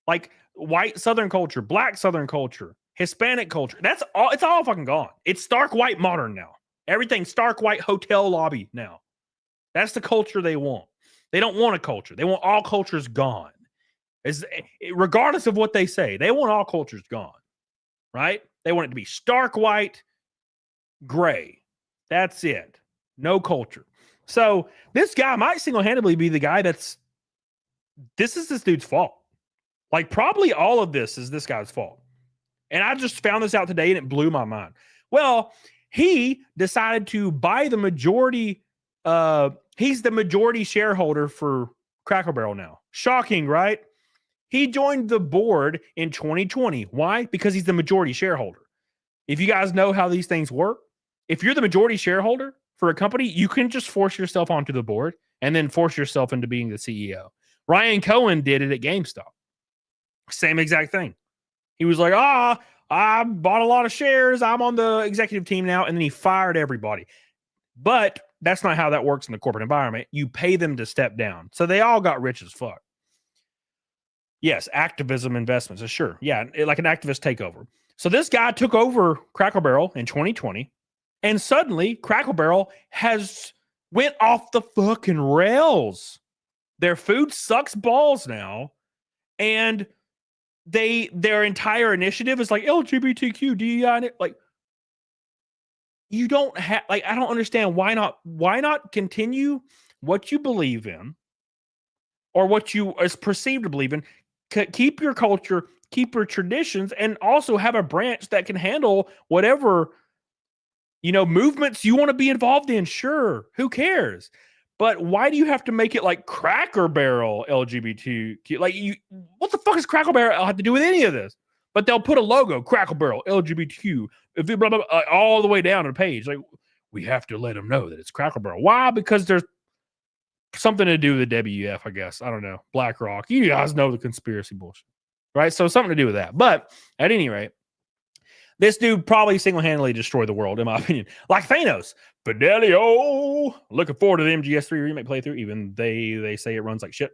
Speaker 9: like white Southern culture, black Southern culture, Hispanic culture. That's all. It's all fucking gone. It's stark white modern now. Everything's stark white hotel lobby now. That's the culture they want. They don't want a culture. They want all cultures gone. Regardless of what they say, they want all cultures gone, right? They want it to be stark white, gray. That's it. No culture. So this guy might single-handedly be the guy this is this dude's fault. Like probably all of this is this guy's fault. And I just found this out today and it blew my mind. Well, he decided to buy the majority. He's the majority shareholder for Cracker Barrel now. Shocking, right? He joined the board in 2020. Why? Because he's the majority shareholder. If you guys know how these things work, if you're the majority shareholder for a company, you can just force yourself onto the board and then force yourself into being the CEO. Ryan Cohen did it at GameStop. Same exact thing. He was like, I bought a lot of shares. I'm on the executive team now. And then he fired everybody. But that's not how that works in the corporate environment. You pay them to step down. So they all got rich as fuck. Yes, activism investments. Sure. Yeah, like an activist takeover. So this guy took over Cracker Barrel in 2020. And suddenly Cracker Barrel has went off the fucking rails. Their food sucks balls now. And their entire initiative is like LGBTQ, DEI, like you don't have, like, I don't understand why not continue what you believe in or what you is perceived to believe in. Keep your culture, keep your traditions, and also have a branch that can handle whatever, movements you want to be involved in. Sure. Who cares? But why do you have to make it like Cracker Barrel LGBTQ? Like, what the fuck does Cracker Barrel have to do with any of this? But they'll put a logo, Cracker Barrel LGBTQ, blah, blah, blah, all the way down to the page. Like, we have to let them know that it's Cracker Barrel. Why? Because there's something to do with the WF, I guess. I don't know. BlackRock. You guys know the conspiracy bullshit, right? So something to do with that. But at any rate, this dude probably single-handedly destroyed the world, in my opinion. Like Thanos. Fidelio. Looking forward to the MGS3 remake playthrough, even they say it runs like shit.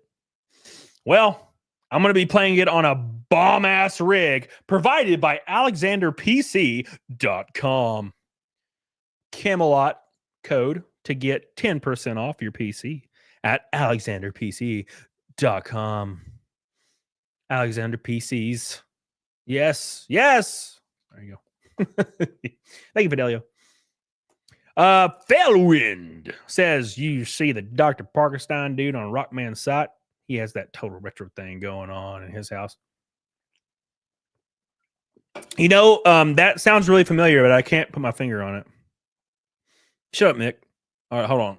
Speaker 9: Well, I'm going to be playing it on a bomb-ass rig provided by AlexanderPC.com. Camelot code to get 10% off your PC at AlexanderPC.com. Alexander PCs. Yes. There you go. Thank you, Fidelio. Fellwind says, you see the Dr. Parkerstein dude on Rockman's site? He has that total retro thing going on in his house. That sounds really familiar, but I can't put my finger on it. Shut up, Mick. All right, hold on.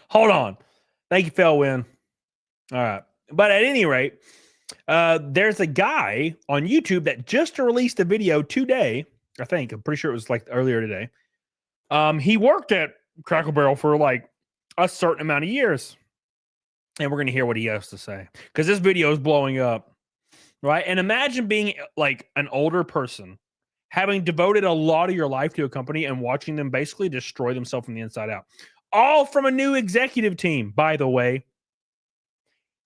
Speaker 9: Hold on. Thank you, Fellwind. All right. But at any rate, there's a guy on YouTube that just released a video today. I think. I'm pretty sure it was like earlier today. He worked at Cracker Barrel for like a certain amount of years. And we're going to hear what he has to say. Because this video is blowing up. Right? And imagine being like an older person, having devoted a lot of your life to a company and watching them basically destroy themselves from the inside out. All from a new executive team, by the way.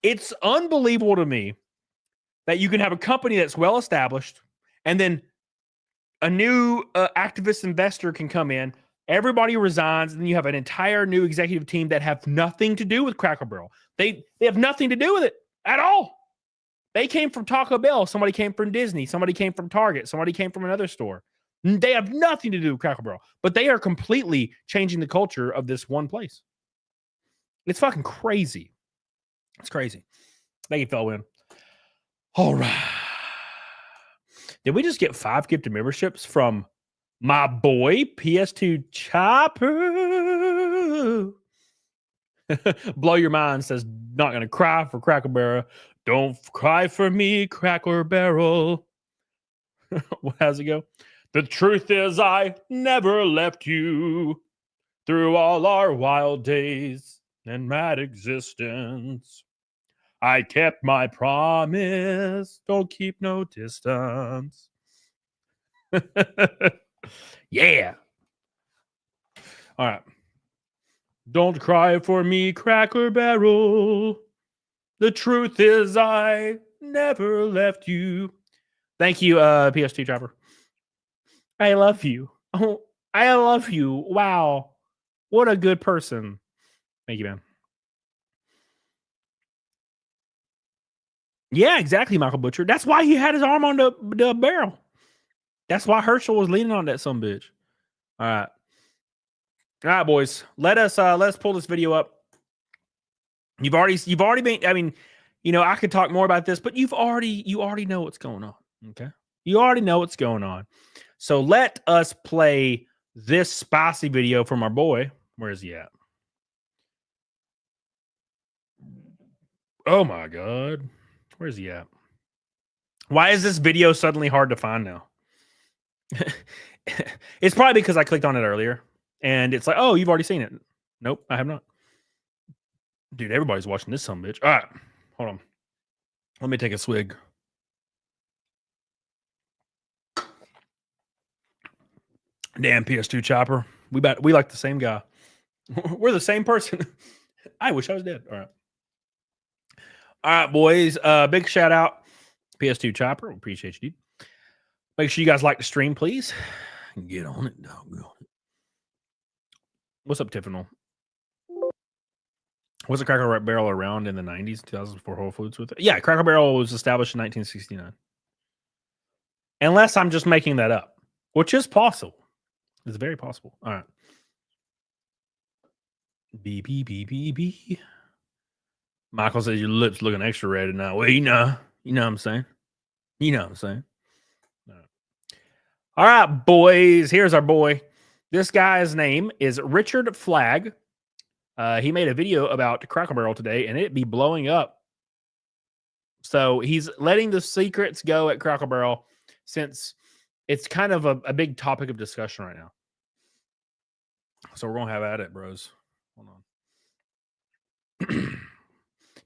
Speaker 9: It's unbelievable to me that you can have a company that's well established and then a new activist investor can come in, everybody resigns, and then you have an entire new executive team that have nothing to do with Cracker Barrel. They have nothing to do with it at all. They came from Taco Bell. Somebody came from Disney. Somebody came from Target. Somebody came from another store. They have nothing to do with Cracker Barrel, but they are completely changing the culture of this one place. It's fucking crazy. It's crazy. Thank you, Fellwin. All right. Did we just get 5 gifted memberships from my boy PS2 Chopper? Blow Your Mind says, not going to cry for Cracker Barrel. Don't cry for me, Cracker Barrel. How's it go? The truth is I never left you through all our wild days and mad existence. I kept my promise. Don't keep no distance. Yeah. All right. Don't cry for me, Cracker Barrel. The truth is I never left you. Thank you, PS2 Chopper. I love you. Oh, I love you. Wow. What a good person. Thank you, man. Yeah, exactly, Michael Butcher. That's why he had his arm on the barrel. That's why Herschel was leaning on that son bitch. All right. All right, boys. Let's pull this video up. You've already been, I mean, you know, I could talk more about this, but you already know what's going on. Okay. You already know what's going on. So let us play this spicy video from our boy. Where is he at? Oh my God. Where's he at? Why is this video suddenly hard to find now? It's probably because I clicked on it earlier and it's like, oh, you've already seen it. Nope, I have not. Dude, everybody's watching this son bitch. All right, hold on. Let me take a swig. Damn, PS2 Chopper. We like the same guy. We're the same person. I wish I was dead. All right. All right, boys. Big shout out, PS2 Chopper. Appreciate you, dude. Make sure you guys like the stream, please. Get on it, dog. What's up, Tiffany? Was a Cracker Barrel around in the 90s, 2004 Whole Foods with it? Yeah, Cracker Barrel was established in 1969. Unless I'm just making that up, which is possible. It's very possible. All right. Beep, beep, beep, beep, beep. Michael says your lips looking extra red tonight. Well, you know what I'm saying. You know what I'm saying. All right, boys. Here's our boy. This guy's name is Richard Flagg. He made a video about Cracker Barrel today, and it'd be blowing up. So he's letting the secrets go at Cracker Barrel since it's kind of a big topic of discussion right now. So we're going to have at it, bros. Hold on.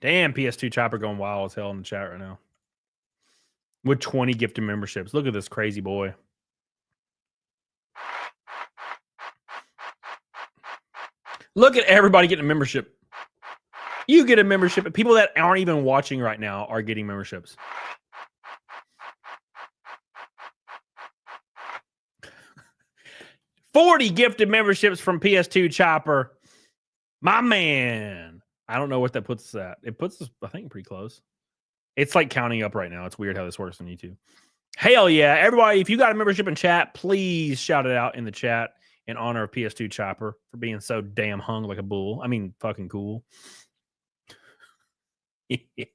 Speaker 9: Damn, PS2 Chopper going wild as hell in the chat right now. With 20 gifted memberships. Look at this crazy boy. Look at everybody getting a membership. You get a membership. And people that aren't even watching right now are getting memberships. $40 gifted memberships from PS2 Chopper. My man. I don't know what that puts us at. It puts us, I think, pretty close. It's like counting up right now. It's weird how this works on YouTube. Hell yeah. Everybody, if you got a membership in chat, please shout it out in the chat in honor of PS2 Chopper for being so damn hung like a bull. I mean, fucking cool. Yeah.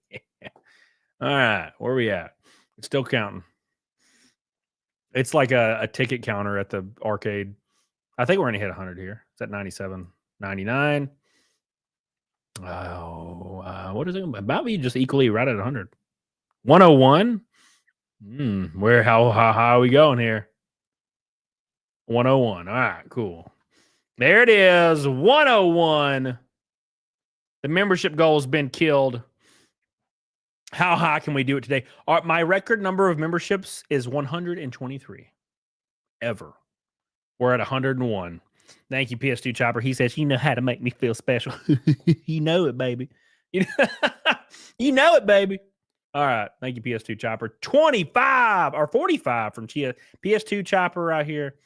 Speaker 9: All right. Where are we at? It's still counting. It's like a ticket counter at the arcade. I think we're going to hit 100 here. It's at 97, 99. Oh, what is it about? Me just equally right at 100. 101. Where? How are we going here? 101. All right, cool. There it is. 101. The membership goal has been killed. How high can we do it today? My record number of memberships is 123. Ever. We're at 101. Thank you, PS2 Chopper. He says, you know how to make me feel special. You know it, baby. You know it, baby. All right. Thank you, PS2 Chopper. 25 or 45 from PS2 Chopper right here.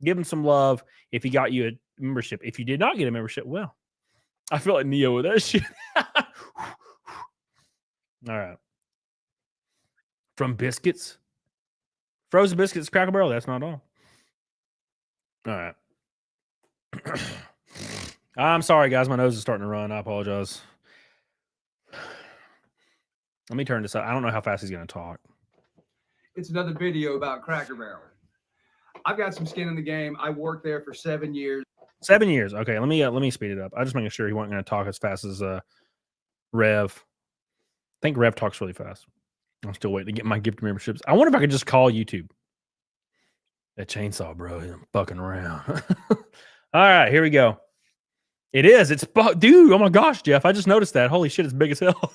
Speaker 9: Give him some love if he got you a membership. If you did not get a membership, well, I feel like Neo with that shit. All right. From biscuits. Frozen biscuits, Cracker Barrel. That's not all. All right. I'm sorry, guys. My nose is starting to run. I apologize. Let me turn this up. I don't know how fast he's going to talk.
Speaker 12: It's another video about Cracker Barrel. I've got some skin in the game. I worked there for 7 years.
Speaker 9: 7 years. Okay, let me speed it up. I just making sure he wasn't going to talk as fast as Rev. I think Rev talks really fast. I'm still waiting to get my gift memberships. I wonder if I could just call YouTube. That chainsaw, bro. I'm fucking around. All right, here we go. It is. It's dude. Oh my gosh, Jeff. I just noticed that. Holy shit, it's big as hell.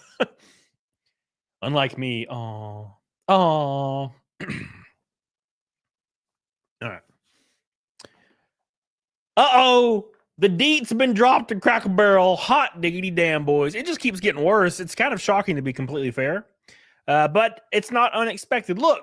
Speaker 9: Unlike me. Oh. All right. Uh-oh. The deet's been dropped in Cracker Barrel. Hot diggity damn, boys. It just keeps getting worse. It's kind of shocking, to be completely fair. But it's not unexpected. Look,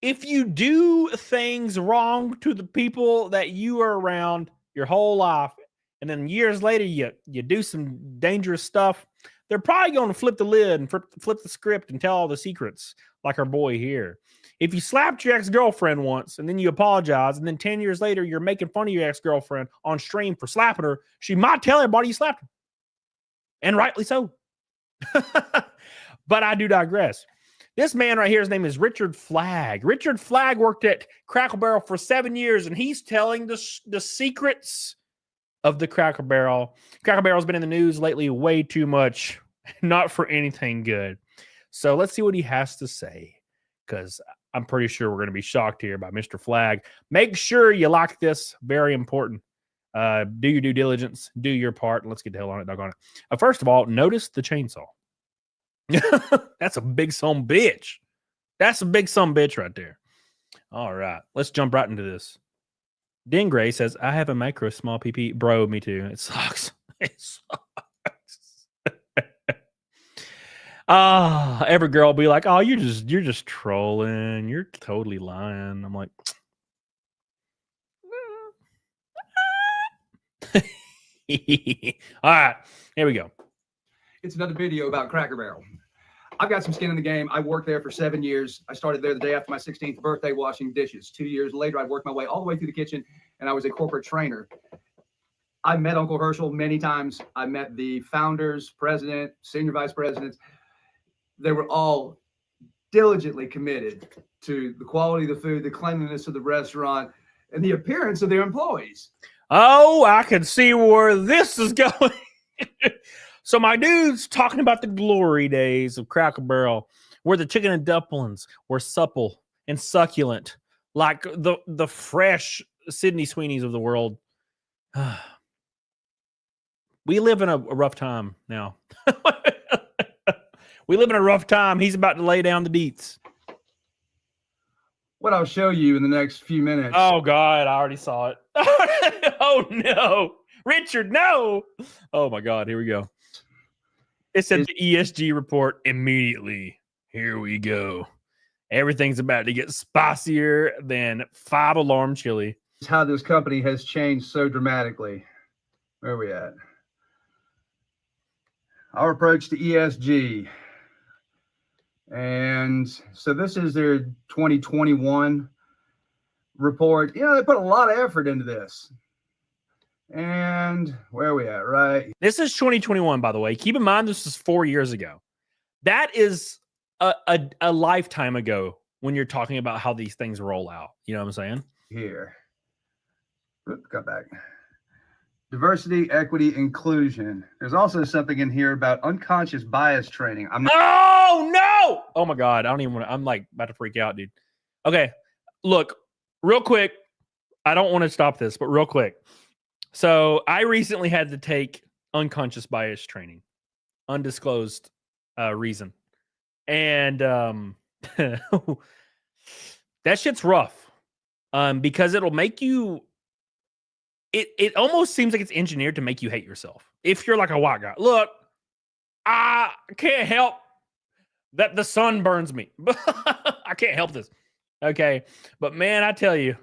Speaker 9: if you do things wrong to the people that you are around your whole life, and then years later you do some dangerous stuff, they're probably going to flip the lid and flip the script and tell all the secrets, like our boy here. If you slapped your ex-girlfriend once and then you apologize, and then 10 years later you're making fun of your ex-girlfriend on stream for slapping her, she might tell everybody you slapped her. And rightly so. But I do digress. This man right here, his name is Richard Flagg. Richard Flagg worked at Cracker Barrel for 7 years, and he's telling the secrets of the Cracker Barrel. Cracker Barrel's been in the news lately way too much, not for anything good. So let's see what he has to say, because I'm pretty sure we're going to be shocked here by Mr. Flagg. Make sure you like this. Very important. Do your due diligence. Do your part. Let's get the hell on it, doggone it. First of all, notice the chainsaw. That's a big son bitch. That's a big son bitch right there. All right. Let's jump right into this. Dingray says, I have a micro small PP. Bro, me too. It sucks. It sucks. Every girl will be like, oh, you're just trolling. You're totally lying. I'm like, all right, here we go.
Speaker 12: It's another video about Cracker Barrel. I've got some skin in the game. I worked there for 7 years. I started there the day after my 16th birthday washing dishes. 2 years later, I worked my way all the way through the kitchen, and I was a corporate trainer. I met Uncle Herschel many times. I met the founders, president, senior vice presidents. They were all diligently committed to the quality of the food, the cleanliness of the restaurant, and the appearance of their employees.
Speaker 9: Oh, I can see where this is going. So my dude's talking about the glory days of Cracker Barrel, where the chicken and dumplings were supple and succulent, like the fresh Sydney Sweeneys of the world. We live in a rough time now. We live in a rough time. He's about to lay down the deets.
Speaker 12: What I'll show you in the next few minutes.
Speaker 9: Oh, God, I already saw it. Oh, no. Richard, no. Oh, my God, here we go. It said the ESG report immediately. Here we go. Everything's about to get spicier than 5-alarm chili.
Speaker 12: It's how this company has changed so dramatically. Where are we at? Our approach to ESG. And so this is their 2021 report. You know, they put a lot of effort into this. And where are we at, right?
Speaker 9: This is 2021, by the way. Keep in mind, this is 4 years ago. That is a lifetime ago when you're talking about how these things roll out. You know what I'm saying?
Speaker 12: Here. Oops, got back. Diversity, equity, inclusion. There's also something in here about unconscious bias training.
Speaker 9: Oh, no! Oh, my God. I don't even want to. I'm like about to freak out, dude. Okay. Look, real quick. I don't want to stop this, but real quick. So I recently had to take unconscious bias training, undisclosed reason. And that shit's rough because it'll make you, it almost seems like it's engineered to make you hate yourself. If you're like a white guy, look, I can't help that the sun burns me. I can't help this. Okay. But man, I tell you,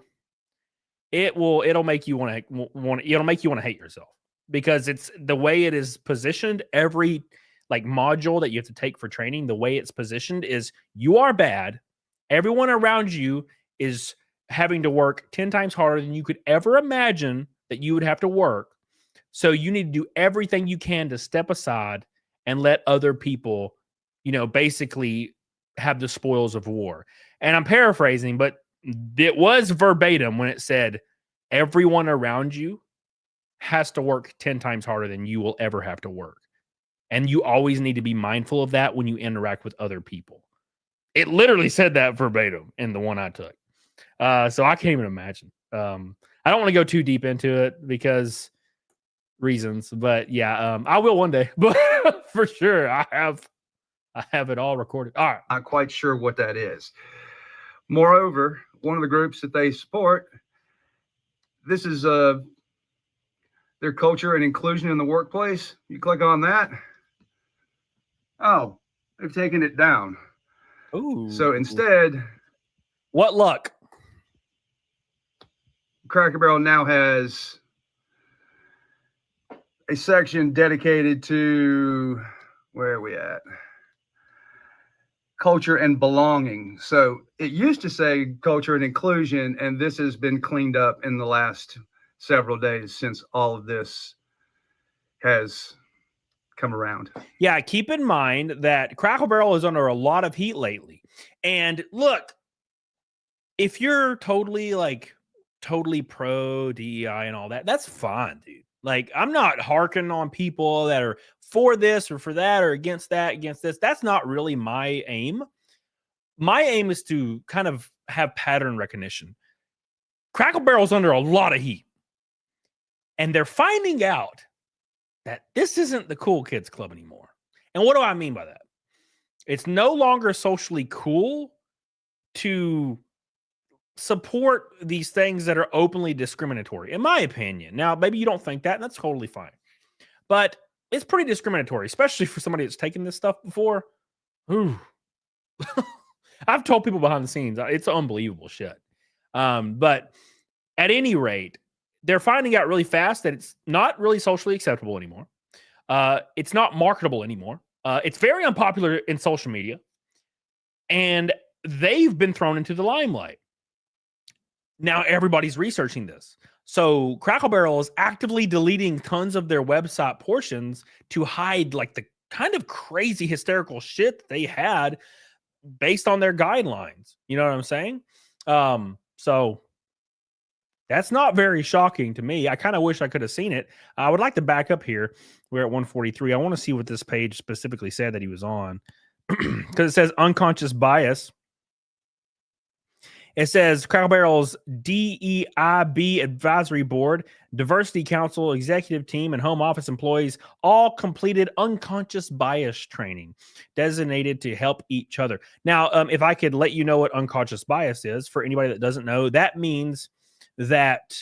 Speaker 9: it'll make you want to hate yourself because it's the way it is positioned. Every like module that you have to take for training, the way it's positioned is you are bad. Everyone around you is having to work 10 times harder than you could ever imagine that you would have to work. So you need to do everything you can to step aside and let other people, basically have the spoils of war. And I'm paraphrasing, but it was verbatim when it said, everyone around you has to work 10 times harder than you will ever have to work. And you always need to be mindful of that when you interact with other people. It literally said that verbatim in the one I took. So I can't even imagine. I don't want to go too deep into it because reasons, but yeah, I will one day. But for sure, I have it all recorded. All right.
Speaker 12: Not quite sure what that is. Moreover, one of the groups that they support, this is their culture and inclusion in the workplace. You click on that. Oh, they've taken it down.
Speaker 9: Ooh.
Speaker 12: So instead,
Speaker 9: what luck?
Speaker 12: Cracker Barrel now has a section dedicated to, where are we at? Culture and belonging. So it used to say culture and inclusion, and this has been cleaned up in the last several days since all of this has come around.
Speaker 9: Yeah, keep in mind that Cracker Barrel is under a lot of heat lately. And look, if you're totally pro DEI and all that, that's fine, dude. Like, I'm not harking on people that are for this or for that or against that, against this. That's not really my aim. My aim is to kind of have pattern recognition. Cracker Barrel's under a lot of heat. And they're finding out that this isn't the cool kids club anymore. And what do I mean by that? It's no longer socially cool to support these things that are openly discriminatory, in my opinion. Now, maybe you don't think that, and that's totally fine. But it's pretty discriminatory, especially for somebody that's taken this stuff before. Ooh. I've told people behind the scenes, it's unbelievable shit. But at any rate, they're finding out really fast that it's not really socially acceptable anymore. It's not marketable anymore. It's very unpopular in social media. And they've been thrown into the limelight. Now everybody's researching this. So Cracker Barrel is actively deleting tons of their website portions to hide like the kind of crazy hysterical shit that they had based on their guidelines. You know what I'm saying? So that's not very shocking to me. I kind of wish I could have seen it. I would like to back up here. We're at 143. I want to see what this page specifically said that he was on. Because it says unconscious bias. It says Cracker Barrel's DEIB Advisory Board, Diversity Council, Executive Team, and Home Office employees all completed unconscious bias training designated to help each other. Now, if I could let you know what unconscious bias is, for anybody that doesn't know, that means that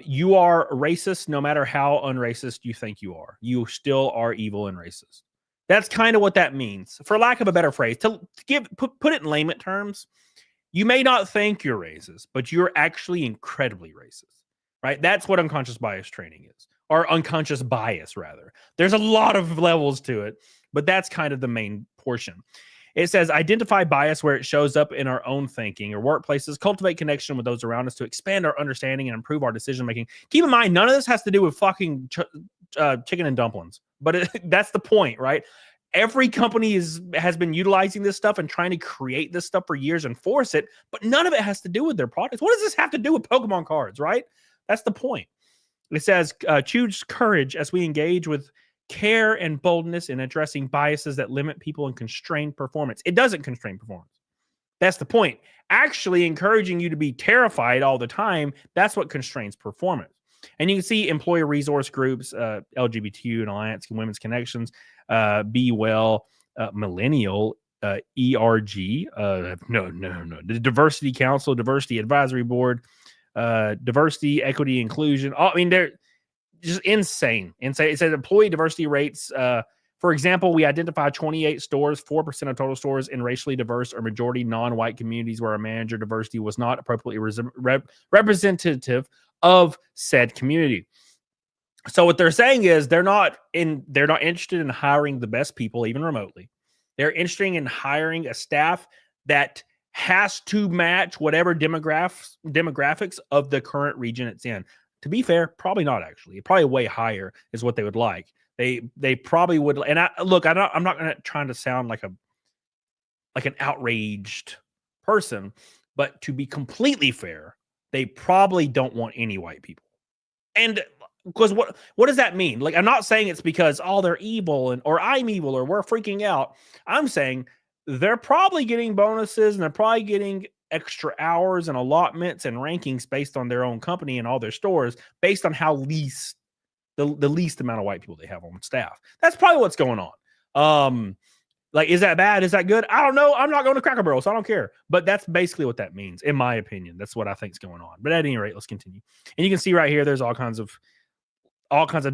Speaker 9: you are racist no matter how unracist you think you are. You still are evil and racist. That's kind of what that means. For lack of a better phrase, to put it in layman terms, you may not think you're racist, but you're actually incredibly racist, right? That's what unconscious bias training is, or unconscious bias, rather. There's a lot of levels to it, but that's kind of the main portion. It says, identify bias where it shows up in our own thinking or workplaces, cultivate connection with those around us to expand our understanding and improve our decision-making. Keep in mind, none of this has to do with fucking chicken and dumplings, but that's the point, right? Every company has been utilizing this stuff and trying to create this stuff for years and force it, but none of it has to do with their products. What does this have to do with Pokemon cards, right? That's the point. It says, choose courage as we engage with care and boldness in addressing biases that limit people and constrain performance. It doesn't constrain performance. That's the point. Actually encouraging you to be terrified all the time, that's what constrains performance. And you can see employee resource groups, LGBTQ and Alliance and Women's Connections, Be Well, Millennial, ERG, the Diversity Council, Diversity Advisory Board, Diversity, Equity, Inclusion. I mean, they're just insane. It says employee diversity rates. For example, we identified 28 stores, 4% of total stores in racially diverse or majority non-white communities where our manager diversity was not appropriately representative of said community. So what they're saying is they're not interested in hiring the best people, even remotely. They're interested in hiring a staff that has to match whatever demographics of the current region it's in. To be fair, probably not actually. Probably way higher is what they would like. They probably would. And I'm not trying to sound like an outraged person. But to be completely fair, they probably don't want any white people. And because what does that mean? Like, I'm not saying it's because, oh, they're evil or I'm evil or we're freaking out. I'm saying they're probably getting bonuses and they're probably getting extra hours and allotments and rankings based on their own company and all their stores based on how the least amount of white people they have on staff. That's probably what's going on. Like, is that bad? Is that good? I don't know. I'm not going to Cracker Barrel, so I don't care. But that's basically what that means, in my opinion. That's what I think is going on. But at any rate, let's continue. And you can see right here, there's all kinds of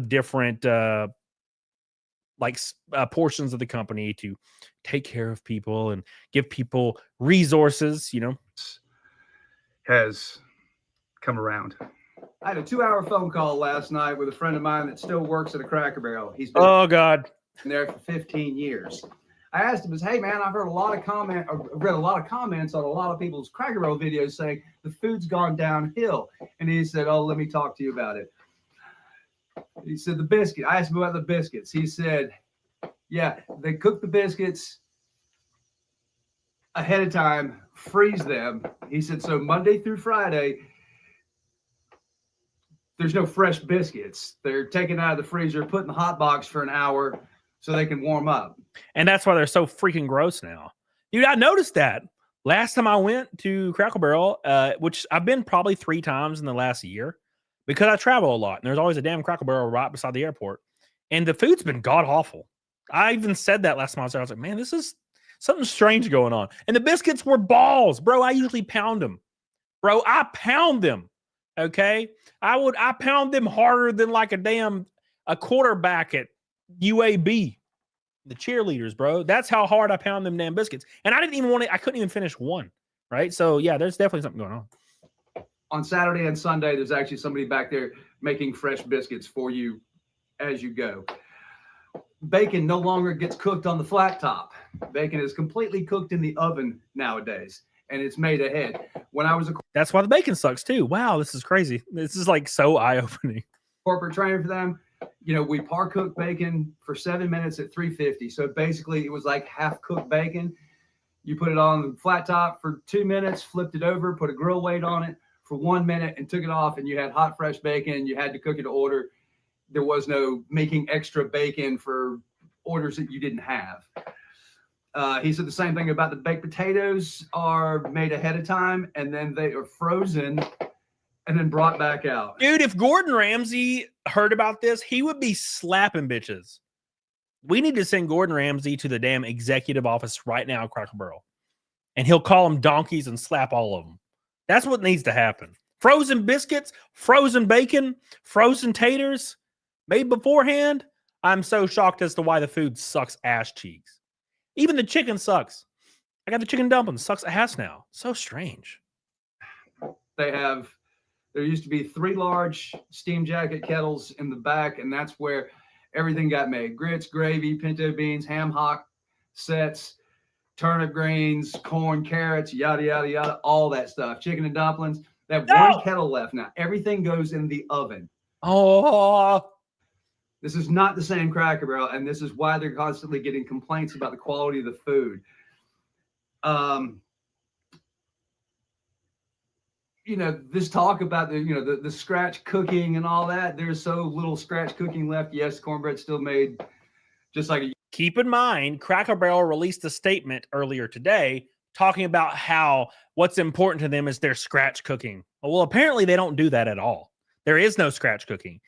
Speaker 9: different portions of the company to take care of people and give people resources,
Speaker 12: has come around. I had a 2-hour phone call last night with a friend of mine that still works at a Cracker Barrel. He's been there for 15 years. I asked him, hey man, I've read a lot of comments on a lot of people's Cracker Barrel videos saying the food's gone downhill. And he said, oh, let me talk to you about it. He said the biscuit. I asked him about the biscuits. He said, yeah, they cook the biscuits ahead of time, freeze them. He said, so Monday through Friday, there's no fresh biscuits. They're taken out of the freezer, put in the hot box for an hour so they can warm up.
Speaker 9: And that's why they're so freaking gross now. Dude, I noticed that last time I went to Cracker Barrel, which I've been probably 3 times in the last year because I travel a lot. And there's always a damn Cracker Barrel right beside the airport. And the food's been god-awful. I even said that last time I was there. I was like, man, this is something strange going on. And the biscuits were balls. Bro, I usually pound them. Bro, I pound them. Okay? I pound them harder than like a quarterback at UAB. The cheerleaders, bro. That's how hard I pound them damn biscuits. And I couldn't even finish one. Right? So yeah, there's definitely something going on.
Speaker 12: On Saturday and Sunday, there's actually somebody back there making fresh biscuits for you as you go. Bacon no longer gets cooked on the flat top. Bacon is completely cooked in the oven nowadays, and it's made ahead. When I was
Speaker 9: that's why the bacon sucks too. Wow, this is crazy. This is like so eye-opening.
Speaker 12: Corporate trainer for them, we par cooked bacon for 7 minutes at 350. So basically, it was like half cooked bacon. You put it on the flat top for 2 minutes, flipped it over, put a grill weight on it for 1 minute, and took it off. And you had hot, fresh bacon. You had to cook it to order. There was no making extra bacon for orders that you didn't have. He said the same thing about the baked potatoes are made ahead of time, and then they are frozen and then brought back out.
Speaker 9: Dude, if Gordon Ramsay heard about this, he would be slapping bitches. We need to send Gordon Ramsay to the damn executive office right now at Cracker Barrel, and he'll call them donkeys and slap all of them. That's what needs to happen. Frozen biscuits, frozen bacon, frozen taters made beforehand. I'm so shocked as to why the food sucks ass cheeks. Even the chicken sucks. I got the chicken dumplings. Sucks ass now. So strange.
Speaker 12: There used to be 3 large steam jacket kettles in the back, and that's where everything got made. Grits, gravy, pinto beans, ham hock sets, turnip greens, corn, carrots, yada, yada, yada, all that stuff. Chicken and dumplings. They have one kettle left now. Everything goes in the oven.
Speaker 9: Oh,
Speaker 12: this is not the same Cracker Barrel, and this is why they're constantly getting complaints about the quality of the food. This talk about the scratch cooking and all that. There's so little scratch cooking left. Yes, cornbread's still made just like
Speaker 9: Keep in mind, Cracker Barrel released a statement earlier today talking about how what's important to them is their scratch cooking. Well, apparently they don't do that at all. There is no scratch cooking,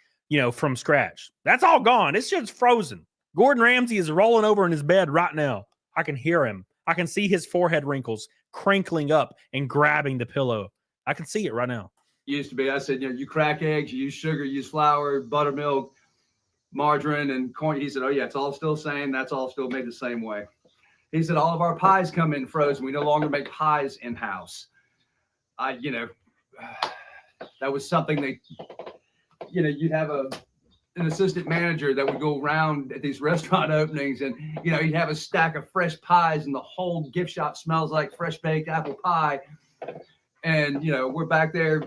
Speaker 9: from scratch. That's all gone. It's just frozen. Gordon Ramsay is rolling over in his bed right now. I can hear him. I can see his forehead wrinkles crinkling up and grabbing the pillow. I can see it right now.
Speaker 12: Used to be, I said, you crack eggs, you use sugar, you use flour, buttermilk, margarine, and corn. He said, oh yeah, it's all still the same. That's all still made the same way. He said, all of our pies come in frozen. We no longer make pies in-house. That was something that, you'd have an assistant manager that would go around at these restaurant openings, and, you'd have a stack of fresh pies, and the whole gift shop smells like fresh baked apple pie. And, we're back there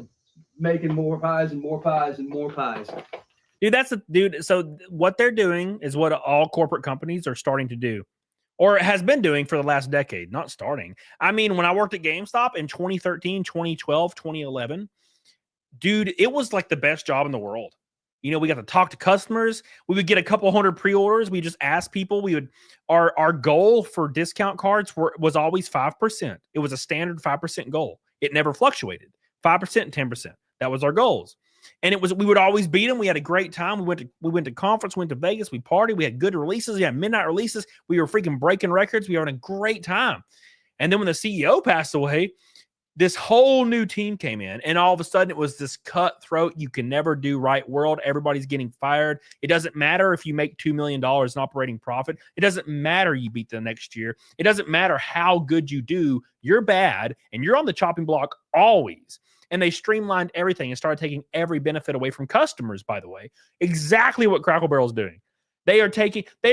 Speaker 12: making more pies and more pies and more pies.
Speaker 9: Dude, So what they're doing is what all corporate companies are starting to do. or it has been doing for the last decade, not starting. I mean, when I worked at GameStop in 2013, 2012, 2011, dude, it was like the best job in the world. You know, we got to talk to customers. We would get a couple hundred pre-orders. We just ask people. We would our goal for discount cards was always 5%. It was a standard 5% goal. It never fluctuated. 5% and 10%. That was our goals. And we would always beat them. We had a great time. We went to conference, went to Vegas, we partied, we had good releases, we had midnight releases. We were freaking breaking records. We were having a great time. And then when the CEO passed away, this whole new team came in, and all of a sudden it was this cutthroat, you can never do right world. Everybody's getting fired. It doesn't matter if you make $2 million in operating profit. It doesn't matter you beat the next year. It doesn't matter how good you do. You're bad, and you're on the chopping block always. And they streamlined everything and started taking every benefit away from customers, by the way. Exactly what Cracker Barrel's doing. They're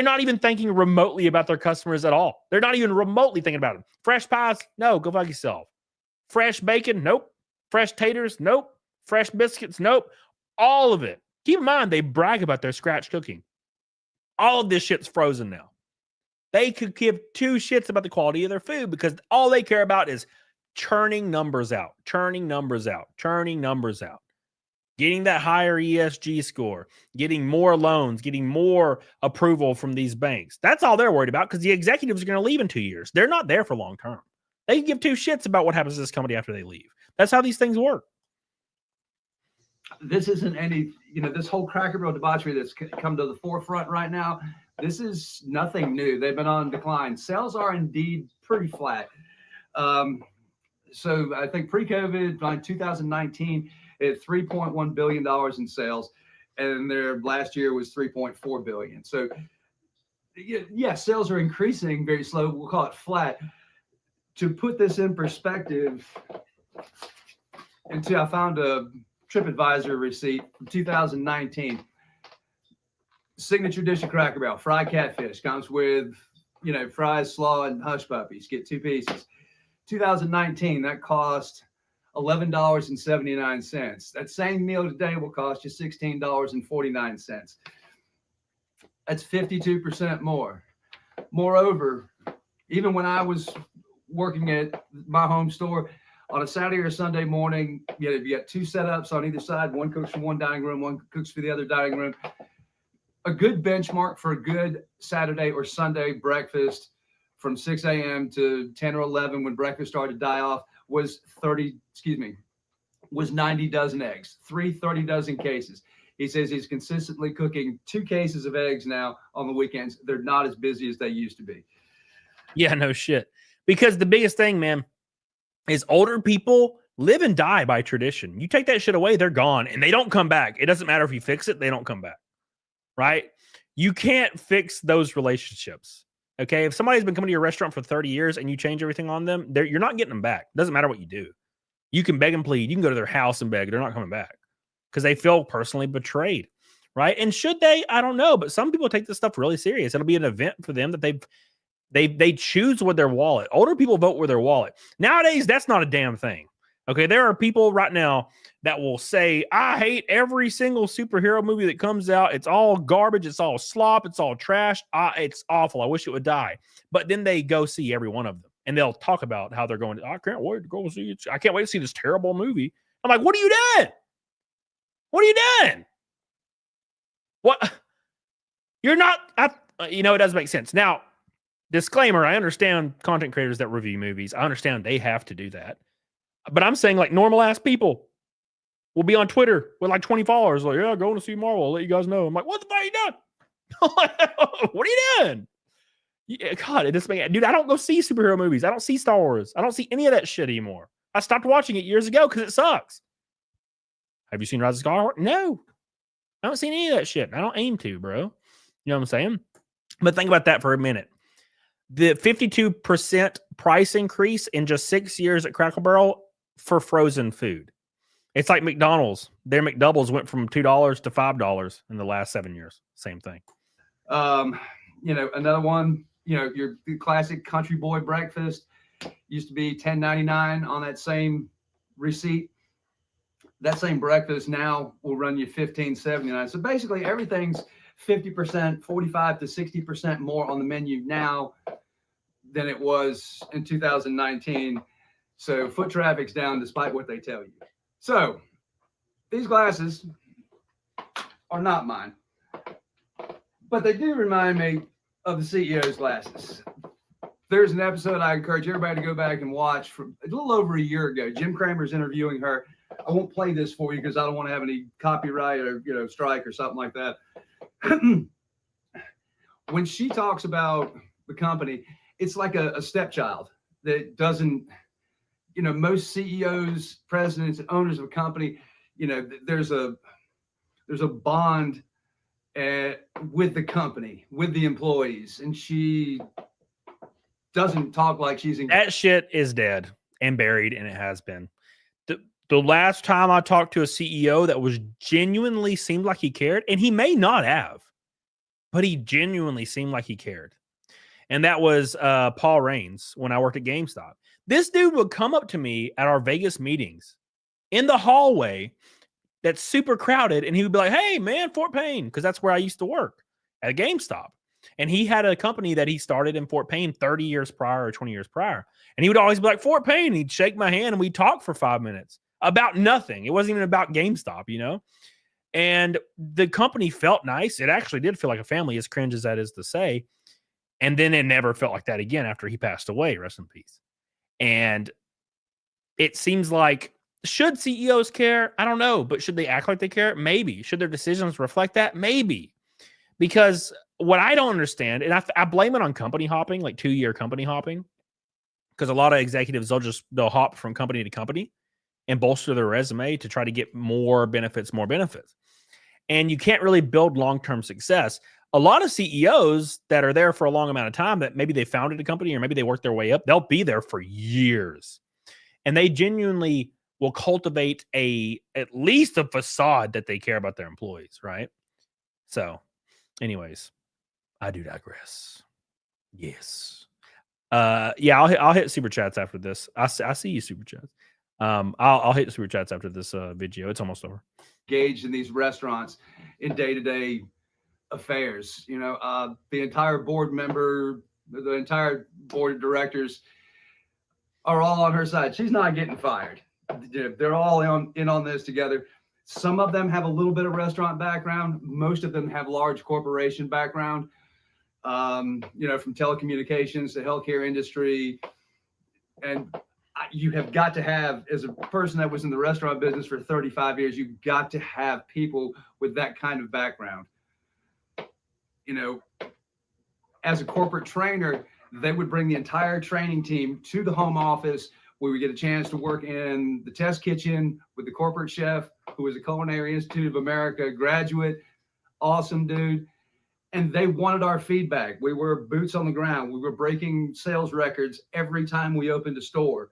Speaker 9: not even thinking remotely about their customers at all. They're not even remotely thinking about them. Fresh pies? No, go fuck yourself. Fresh bacon? Nope. Fresh taters? Nope. Fresh biscuits? Nope. All of it. Keep in mind, they brag about their scratch cooking. All of this shit's frozen now. They could give two shits about the quality of their food because all they care about is churning numbers out, getting that higher ESG score, getting more loans, getting more approval from these banks. That's all they're worried about because the executives are going to leave in 2 years. They're not there for long term. They give two shits about what happens to this company after they leave. That's how these things work.
Speaker 12: This isn't any, this whole Cracker Barrel debauchery that's come to the forefront right now. This is nothing new. They've been on decline. Sales are indeed pretty flat. So I think pre-COVID, like 2019, it had $3.1 billion in sales, and their last year was $3.4 billion. So yeah, sales are increasing very slow. We'll call it flat. To put this in perspective, I found a TripAdvisor receipt from 2019. Signature dish of Cracker Barrel, fried catfish, comes with, fries, slaw, and hush puppies. Get 2 pieces. 2019, that cost $11.79. That same meal today will cost you $16.49. That's 52% more. Moreover, even when I was working at my home store on a Saturday or Sunday morning, you got 2 setups on either side. One cooks for one dining room, one cooks for the other dining room. A good benchmark for a good Saturday or Sunday breakfast from 6 a.m. to 10 or 11 when breakfast started to die off was 90 dozen eggs, 30 dozen cases. He says he's consistently cooking 2 cases of eggs now on the weekends. They're not as busy as they used to be.
Speaker 9: Yeah, no shit. Because the biggest thing, man, is older people live and die by tradition. You take that shit away, they're gone, and they don't come back. It doesn't matter if you fix it, they don't come back, right? You can't fix those relationships, okay? If somebody's been coming to your restaurant for 30 years and you change everything on them, you're not getting them back. It doesn't matter what you do. You can beg and plead. You can go to their house and beg. They're not coming back because they feel personally betrayed, right? And should they? I don't know, but some people take this stuff really serious. It'll be an event for them that they choose with their wallet. Older people vote with their wallet. Nowadays, that's not a damn thing. Okay, there are people right now that will say, I hate every single superhero movie that comes out. It's all garbage. It's all slop. It's all trash. It's awful. I wish it would die. But then they go see every one of them. And they'll talk about how they're going, I can't wait to go see it. I can't wait to see this terrible movie. I'm like, what are you doing? What are you doing? What? You're not, it doesn't make sense. Now, disclaimer, I understand content creators that review movies. I understand they have to do that. But I'm saying like normal ass people will be on Twitter with like 20 followers. Like, yeah, going to see Marvel. I'll let you guys know. I'm like, what the fuck are you doing? What are you doing? Yeah, God, it just dude, I don't go see superhero movies. I don't see Star Wars. I don't see any of that shit anymore. I stopped watching it years ago because it sucks. Have you seen Rise of Skywalker? No. I don't see any of that shit. I don't aim to, bro. You know what I'm saying? But think about that for a minute. The 52% price increase in just 6 years at Cracker Barrel for frozen food. It's like McDonald's. Their McDoubles went from $2 to $5 in the last 7 years. Same thing.
Speaker 12: Another one, your classic country boy breakfast used to be $10.99 on that same receipt. That same breakfast now will run you $15.79. So basically everything's 50%, 45 to 60% more on the menu now than it was in 2019. So foot traffic's down despite what they tell you. So these glasses are not mine, but they do remind me of the CEO's glasses. There's an episode I encourage everybody to go back and watch from a little over a year ago. Jim Cramer's interviewing her. I won't play this for you because I don't want to have any copyright or strike or something like that. When she talks about the company, it's like a stepchild that doesn't, most CEOs, presidents, and owners of a company, there's a bond with the company, with the employees, and she doesn't talk like she's in.
Speaker 9: That shit is dead and buried, and it has been. The last time I talked to a CEO that was genuinely seemed like he cared, and he may not have, but he genuinely seemed like he cared. And that was Paul Raines when I worked at GameStop. This dude would come up to me at our Vegas meetings in the hallway that's super crowded, and he would be like, "Hey, man, Fort Payne," because that's where I used to work at GameStop. And he had a company that he started in Fort Payne 30 years prior or 20 years prior. And he would always be like, "Fort Payne." He'd shake my hand and we'd talk for 5 minutes about nothing. It wasn't even about GameStop, And the company felt nice. It actually did feel like a family, as cringe as that is to say. And then it never felt like that again after he passed away. Rest in peace. And it seems like, should CEOs care? I don't know. But should they act like they care? Maybe. Should their decisions reflect that? Maybe. Because what I don't understand, and I blame it on company hopping, like 2-year company hopping, because a lot of executives, they'll hop from company to company and bolster their resume to try to get more benefits. And you can't really build long-term success. A lot of CEOs that are there for a long amount of time, that maybe they founded a company or maybe they worked their way up, they'll be there for years. And they genuinely will cultivate at least a facade that they care about their employees, right? So, anyways, I do digress. Yes. I'll hit super chats after this. I see you, super chats. I'll hit super chats after this video. It's almost over.
Speaker 12: Engaged in these restaurants in day-to-day affairs. The entire board member, the entire board of directors are all on her side. She's not getting fired. They're all in on this together. Some of them have a little bit of restaurant background. Most of them have large corporation background. From telecommunications to healthcare industry. And you have got to have, as a person that was in the restaurant business for 35 years, you've got to have people with that kind of background. As a corporate trainer, they would bring the entire training team to the home office, where we get a chance to work in the test kitchen with the corporate chef, who is a Culinary Institute of America graduate. Awesome dude. And they wanted our feedback. We were boots on the ground. We were breaking sales records every time we opened a store.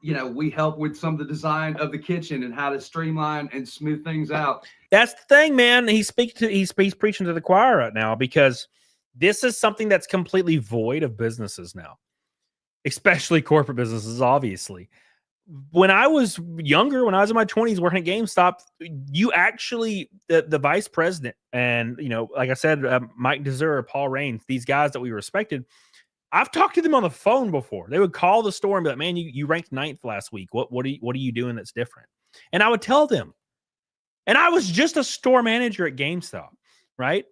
Speaker 12: We help with some of the design of the kitchen and how to streamline and smooth things out.
Speaker 9: That's the thing, man. He's preaching to the choir right now, because this is something that's completely void of businesses now, especially corporate businesses, obviously. When I was younger, when I was in my 20s working at GameStop, you actually, the vice president and, like I said, Mike DeZer, Paul Raines, these guys that we respected, I've talked to them on the phone before. They would call the store and be like, "Man, you ranked 9th last week. What are you doing that's different?" And I would tell them. And I was just a store manager at GameStop, right?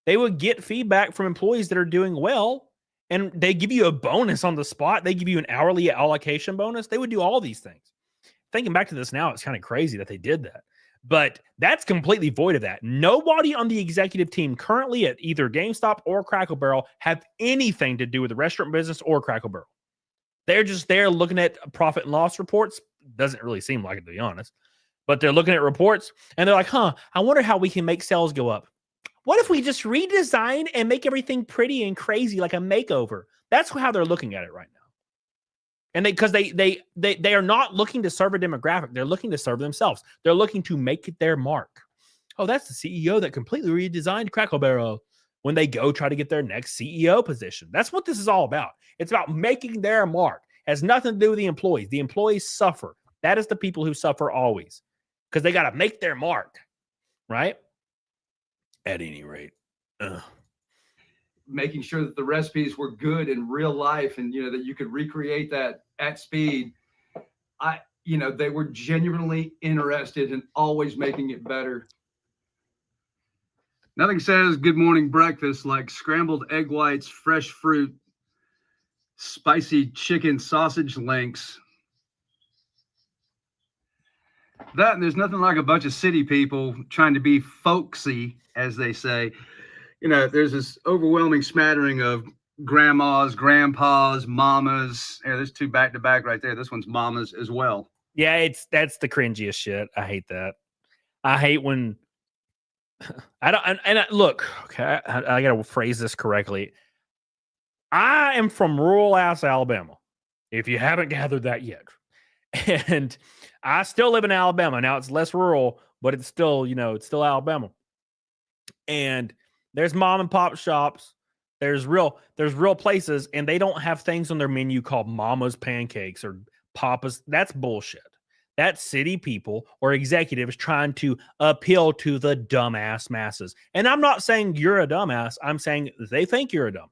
Speaker 9: They would get feedback from employees that are doing well, and they give you a bonus on the spot. They give you an hourly allocation bonus. They would do all these things. Thinking back to this now, it's kind of crazy that they did that. But that's completely void of that. Nobody on the executive team currently at either GameStop or Cracker Barrel have anything to do with the restaurant business or Cracker Barrel. They're just there looking at profit and loss reports. Doesn't really seem like it, to be honest. But they're looking at reports, and they're like, I wonder how we can make sales go up. What if we just redesign and make everything pretty and crazy, like a makeover? That's how they're looking at it right now. And because they are not looking to serve a demographic. They're looking to serve themselves. They're looking to make their mark. Oh, that's the CEO that completely redesigned Cracker Barrel, when they go try to get their next CEO position. That's what this is all about. It's about making their mark. It has nothing to do with the employees. The employees suffer. That is the people who suffer always, because they got to make their mark, right? At any rate.
Speaker 12: making sure that the recipes were good in real life and, that you could recreate that at speed. They were genuinely interested in always making it better. Nothing says good morning breakfast like scrambled egg whites, fresh fruit, spicy chicken sausage links. That, and there's nothing like a bunch of city people trying to be folksy, as they say. There's this overwhelming smattering of grandmas, grandpas, mamas. There's two back to back right there. This one's mamas as well.
Speaker 9: Yeah, that's the cringiest shit. I hate that. I hate when look, okay, I got to phrase this correctly. I am from rural ass Alabama, if you haven't gathered that yet. And I still live in Alabama. Now it's less rural, but it's still, it's still Alabama. And there's mom and pop shops. There's real places, and they don't have things on their menu called Mama's Pancakes or Papa's. That's bullshit. That's city people or executives trying to appeal to the dumbass masses. And I'm not saying you're a dumbass. I'm saying they think you're a dumbass.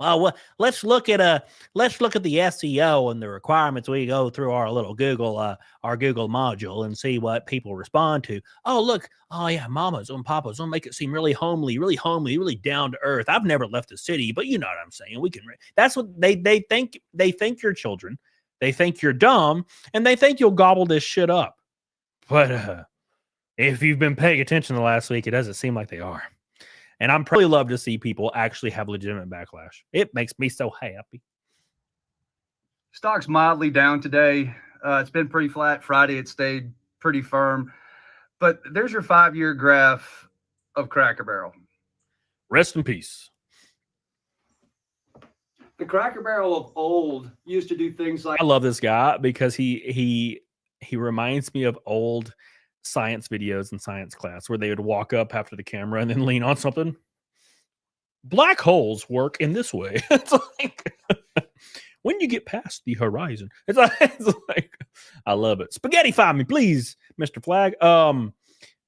Speaker 9: Well, let's look at the SEO and the requirements. We go through our little Google module and see what people respond to. Oh, look. Oh, yeah. Mamas and papas will make it seem really homely, really down to earth. I've never left the city, but you know what I'm saying. That's what they think. They think you're children. They think you're dumb, and they think you'll gobble this shit up. But if you've been paying attention the last week, it doesn't seem like they are. And I'm probably love to see people actually have legitimate backlash. It makes me so happy.
Speaker 12: Stock's mildly down today. It's been pretty flat. Friday, it stayed pretty firm. But there's your 5-year graph of Cracker Barrel.
Speaker 9: Rest in peace.
Speaker 12: The Cracker Barrel of old used to do things like...
Speaker 9: I love this guy because he reminds me of old science videos in science class where they would walk up after the camera and then lean on something. Black holes work in this way. It's like when you get past the horizon. It's like I love it. Spaghettify me, please, Mr. Flag.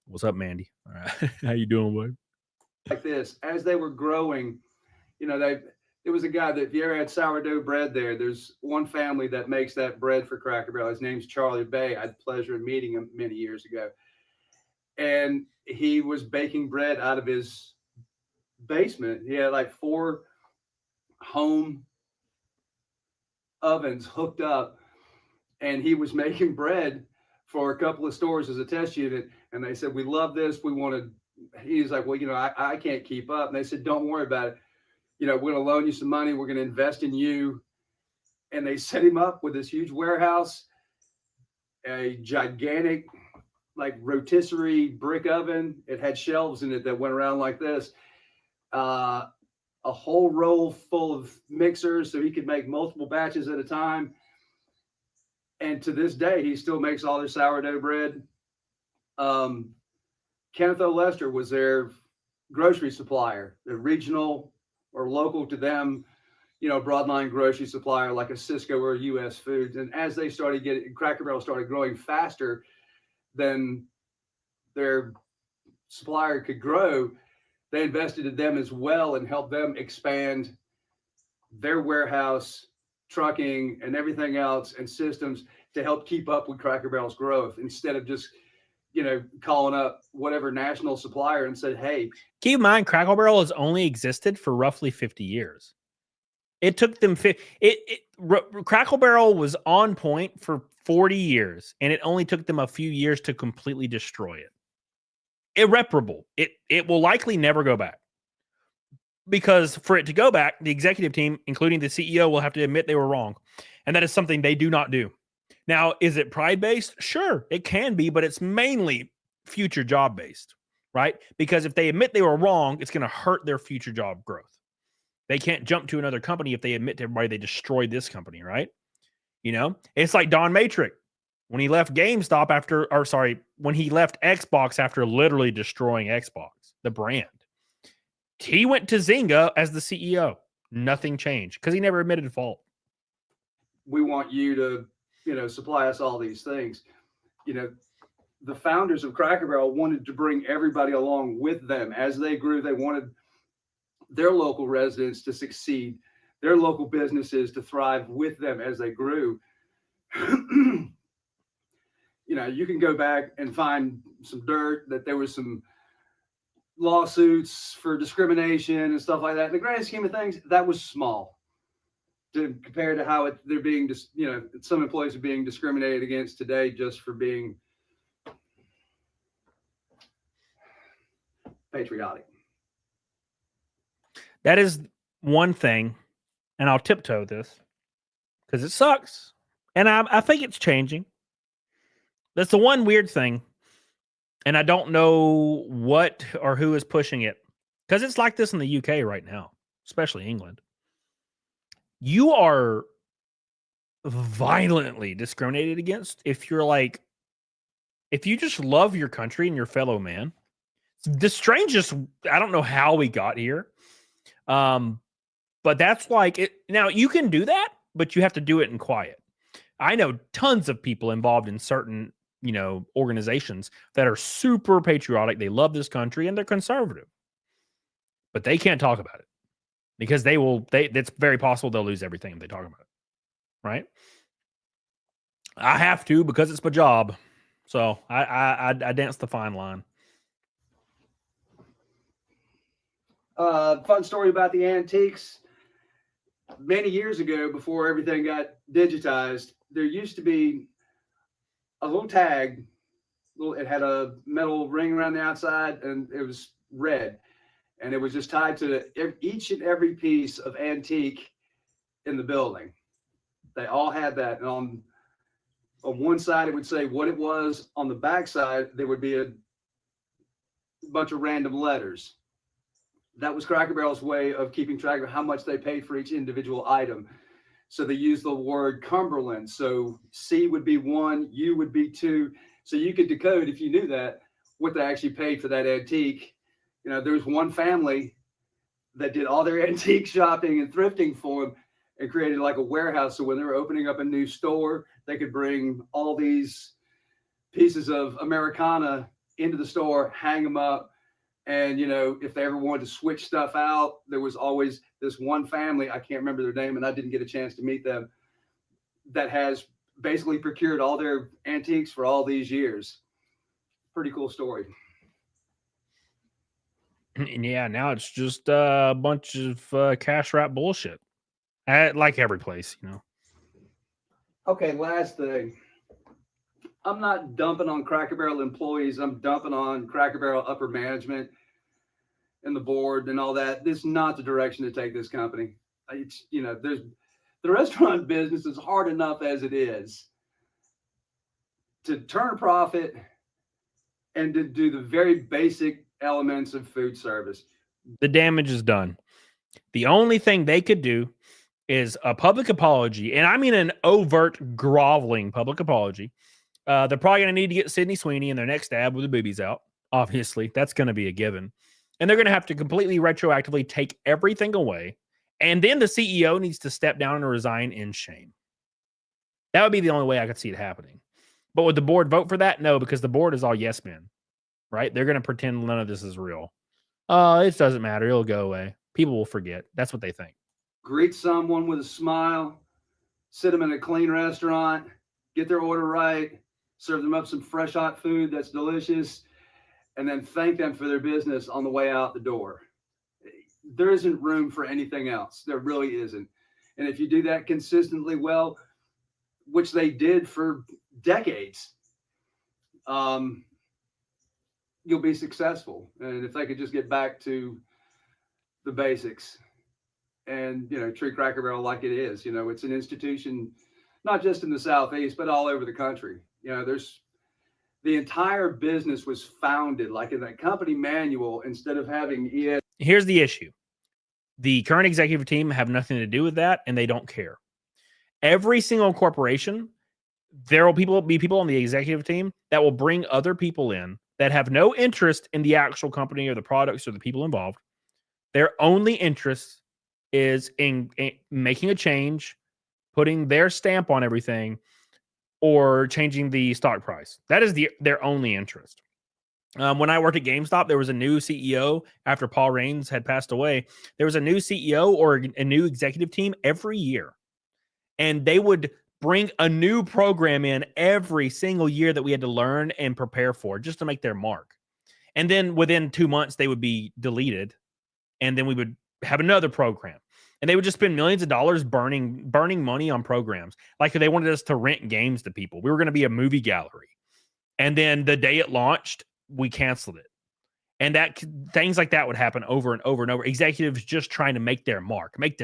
Speaker 9: What's up, Mandy? All right. How you doing, boy?
Speaker 12: Like this, as they were growing, there was a guy that, if you ever had sourdough bread there's one family that makes that bread for Cracker Barrel. His name's Charlie Bay. I had the pleasure of meeting him many years ago. And he was baking bread out of his basement. He had like 4 home ovens hooked up, and he was making bread for a couple of stores as a test unit. And they said, we love this. He's like, well, I can't keep up. And they said, don't worry about it. We're going to loan you some money. We're going to invest in you. And they set him up with this huge warehouse, a gigantic, like, rotisserie brick oven. It had shelves in it that went around like this. A whole roll full of mixers so he could make multiple batches at a time. And to this day, he still makes all their sourdough bread. Kenneth O. Lester was their grocery supplier, the regional or local to them, broadline grocery supplier like a Cisco or U.S. Foods. And as they started Cracker Barrel started growing faster than their supplier could grow, they invested in them as well and helped them expand their warehouse, trucking, and everything else, and systems to help keep up with Cracker Barrel's growth instead of just, calling up whatever national supplier and said, hey.
Speaker 9: Keep in mind, Cracker Barrel has only existed for roughly 50 years. It took them, Cracker Barrel was on point for 40 years, and it only took them a few years to completely destroy it. Irreparable. It will likely never go back. Because for it to go back, the executive team, including the CEO, will have to admit they were wrong. And that is something they do not do. Now, is it pride-based? Sure, it can be, but it's mainly future job-based, right? Because if they admit they were wrong, it's going to hurt their future job growth. They can't jump to another company if they admit to everybody they destroyed this company, right? It's like Don Matrick when he left when he left Xbox after literally destroying Xbox, the brand. He went to Zynga as the CEO. Nothing changed because he never admitted fault.
Speaker 12: We want you to, supply us all these things. The founders of Cracker Barrel wanted to bring everybody along with them as they grew. They wanted their local residents to succeed, their local businesses to thrive with them as they grew. You know, you can go back and find some dirt that there was some lawsuits for discrimination and stuff like that. In the grand scheme of things, that was small compared to how they're being, you know, some employees are being discriminated against today just for being patriotic.
Speaker 9: That is one thing, and I'll tiptoe this because it sucks, and I think it's changing. That's the one weird thing, and I don't know what or who is pushing it because it's like this in the UK right now, especially England. You are violently discriminated against if you're like, if you just love your country and your fellow man. The strangest, I don't know how we got here. But that's like it. Now you can do that, but you have to do it in quiet. I know tons of people involved in certain, you know, organizations that are super patriotic. They love this country and they're conservative, but they can't talk about it because it's very possible they'll lose everything if they talk about it. Right. I have to because it's my job. So I dance the fine line.
Speaker 12: Fun story about the antiques. Many years ago, before everything got digitized, there used to be a little tag. It had a metal ring around the outside, and it was red. And it was just tied to each and every piece of antique in the building. They all had that. And on one side, it would say what it was. On the back side, there would be a bunch of random letters. That was Cracker Barrel's way of keeping track of how much they paid for each individual item. So they used the word Cumberland. So C would be 1, U would be 2. So you could decode, if you knew that, what they actually paid for that antique. You know, there was one family that did all their antique shopping and thrifting for them and created like a warehouse. So when they were opening up a new store, they could bring all these pieces of Americana into the store, hang them up. And, you know, if they ever wanted to switch stuff out, there was always this one family, I can't remember their name, and I didn't get a chance to meet them, that has basically procured all their antiques for all these years. Pretty cool story.
Speaker 9: Yeah, now it's just a bunch of cash wrap bullshit. Like every place, you know.
Speaker 12: Okay, last thing. I'm not dumping on Cracker Barrel employees. I'm dumping on Cracker Barrel upper management and the board and all that. This is not the direction to take this company. It's, you know, the restaurant business is hard enough as it is. To turn a profit and to do the very basic elements of food service.
Speaker 9: The damage is done. The only thing they could do is a public apology, and I mean an overt groveling public apology. They're probably going to need to get Sydney Sweeney in their next stab with the boobies out. Obviously, that's going to be a given. And they're going to have to completely retroactively take everything away. And then the CEO needs to step down and resign in shame. That would be the only way I could see it happening. But would the board vote for that? No, because the board is all yes men, right? They're going to pretend none of this is real. It doesn't matter. It'll go away. People will forget. That's what they think.
Speaker 12: Greet someone with a smile, sit them in a clean restaurant, get their order right, serve them up some fresh hot food that's delicious, and then thank them for their business on the way out the door. There isn't room for anything else. There really isn't. And if you do that consistently well, which they did for decades, you'll be successful. And if they could just get back to the basics and, you know, treat Cracker Barrel like it is, you know, it's an institution, not just in the Southeast, but all over the country. You know, the entire business was founded like in that company manual instead of having ES.
Speaker 9: Here's the issue. The current executive team have nothing to do with that, and they don't care. Every single corporation, there will be people on the executive team that will bring other people in that have no interest in the actual company or the products or the people involved. Their only interest is in making a change, putting their stamp on everything, or changing the stock price. That is their only interest. When I worked at GameStop, there was a new CEO after Paul Raines had passed away. There was a new CEO or a new executive team every year. And they would bring a new program in every single year that we had to learn and prepare for just to make their mark. And then within 2 months, they would be deleted. And then we would have another program. And they would just spend millions of dollars burning money on programs. Like they wanted us to rent games to people. We were going to be a movie gallery. And then the day it launched, we canceled it. And that things like that would happen over and over and over. Executives just trying to make their mark. It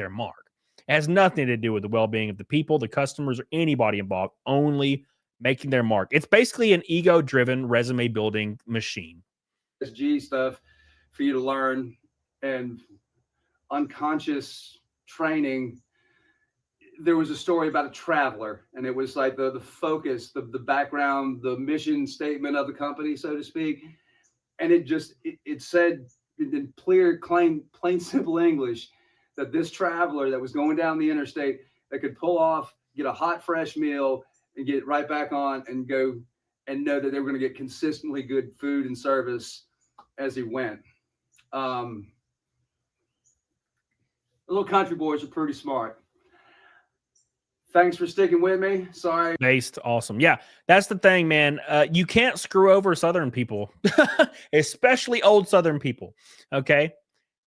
Speaker 9: has nothing to do with the well-being of the people, the customers, or anybody involved, only making their mark. It's basically an ego-driven resume-building machine.
Speaker 12: G stuff for you to learn and unconscious training. There was a story about a traveler, and it was like the focus, the background, the mission statement of the company, so to speak. And it said in plain simple English that this traveler that was going down the interstate that could pull off, get a hot, fresh meal and get right back on and go and know that they were going to get consistently good food and service as he went. The little country boys are pretty smart. Thanks for sticking with me. Sorry.
Speaker 9: Based. Awesome. Yeah, that's the thing, man. You can't screw over Southern people, especially old Southern people. Okay.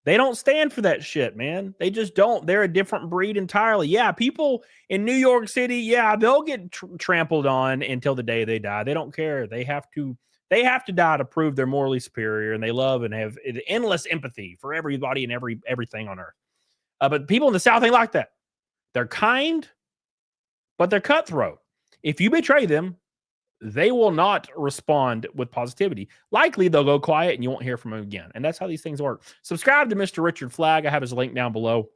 Speaker 9: They don't stand for that shit, man. They just don't. They're a different breed entirely. Yeah, people in New York City, yeah, they'll get trampled on until the day they die. They don't care. They have to die to prove they're morally superior, and they love and have endless empathy for everybody and everything on earth. But people in the South ain't like that. They're kind, but they're cutthroat. If you betray them, they will not respond with positivity. Likely, they'll go quiet and you won't hear from them again. And that's how these things work. Subscribe to Mr. Richard Flagg. I have his link down below.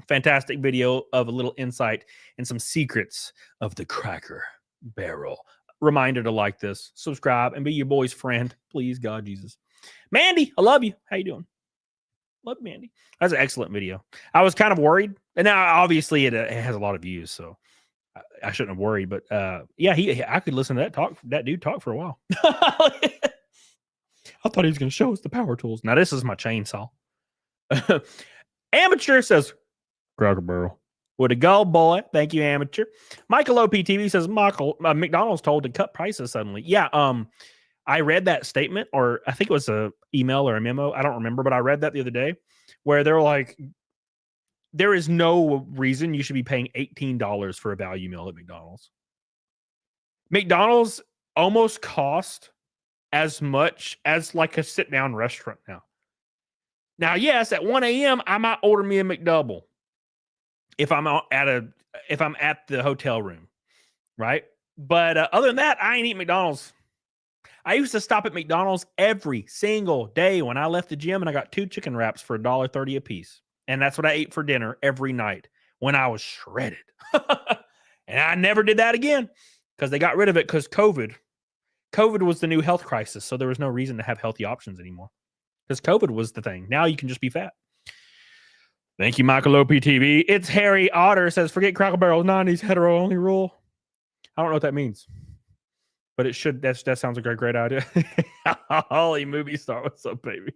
Speaker 9: Fantastic video of a little insight and some secrets of the Cracker Barrel. Reminder to like this, subscribe, and be your boy's friend. Please, God, Jesus. Mandy, I love you. How you doing? Love Mandy. That's an excellent video. I was kind of worried. And now, obviously, it has a lot of views, so I shouldn't have worried, but yeah, I could listen to that dude talk for a while. I thought he was going to show us the power tools. Now this is my chainsaw. Amateur says, Cracker Barrel. With a gold boy. Thank you, Amateur. Michael OPTV says, McDonald's told to cut prices suddenly. Yeah, I read that statement, or I think it was a email or a memo. I don't remember, but I read that the other day where they're like, there is no reason you should be paying $18 for a value meal at McDonald's. McDonald's almost cost as much as like a sit-down restaurant now. Now, yes, at 1 a.m., I might order me a McDouble if I'm at the hotel room, right? But other than that, I ain't eating McDonald's. I used to stop at McDonald's every single day when I left the gym, and I got 2 chicken wraps for $1.30 a piece. And that's what I ate for dinner every night when I was shredded. And I never did that again because they got rid of it because COVID was the new health crisis. So there was no reason to have healthy options anymore because COVID was the thing. Now you can just be fat. Thank you, Michael OPTV. It's Harry Otter says, forget Cracker Barrel's 90s hetero only rule. I don't know what that means, but it should. That sounds like a great idea. Holly movie star. What's up, baby?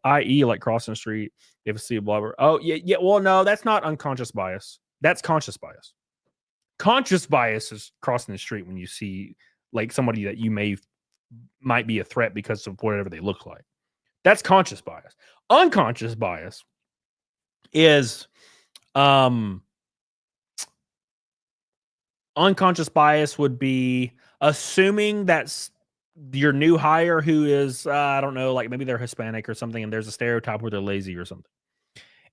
Speaker 9: I.e. like crossing the street. If you see a blubber. Oh, yeah. Well, no, that's not unconscious bias. That's conscious bias. Conscious bias is crossing the street when you see like somebody that you might be a threat because of whatever they look like. That's conscious bias. Unconscious bias is unconscious bias would be assuming that's your new hire who is, I don't know, like maybe they're Hispanic or something, and there's a stereotype where they're lazy or something.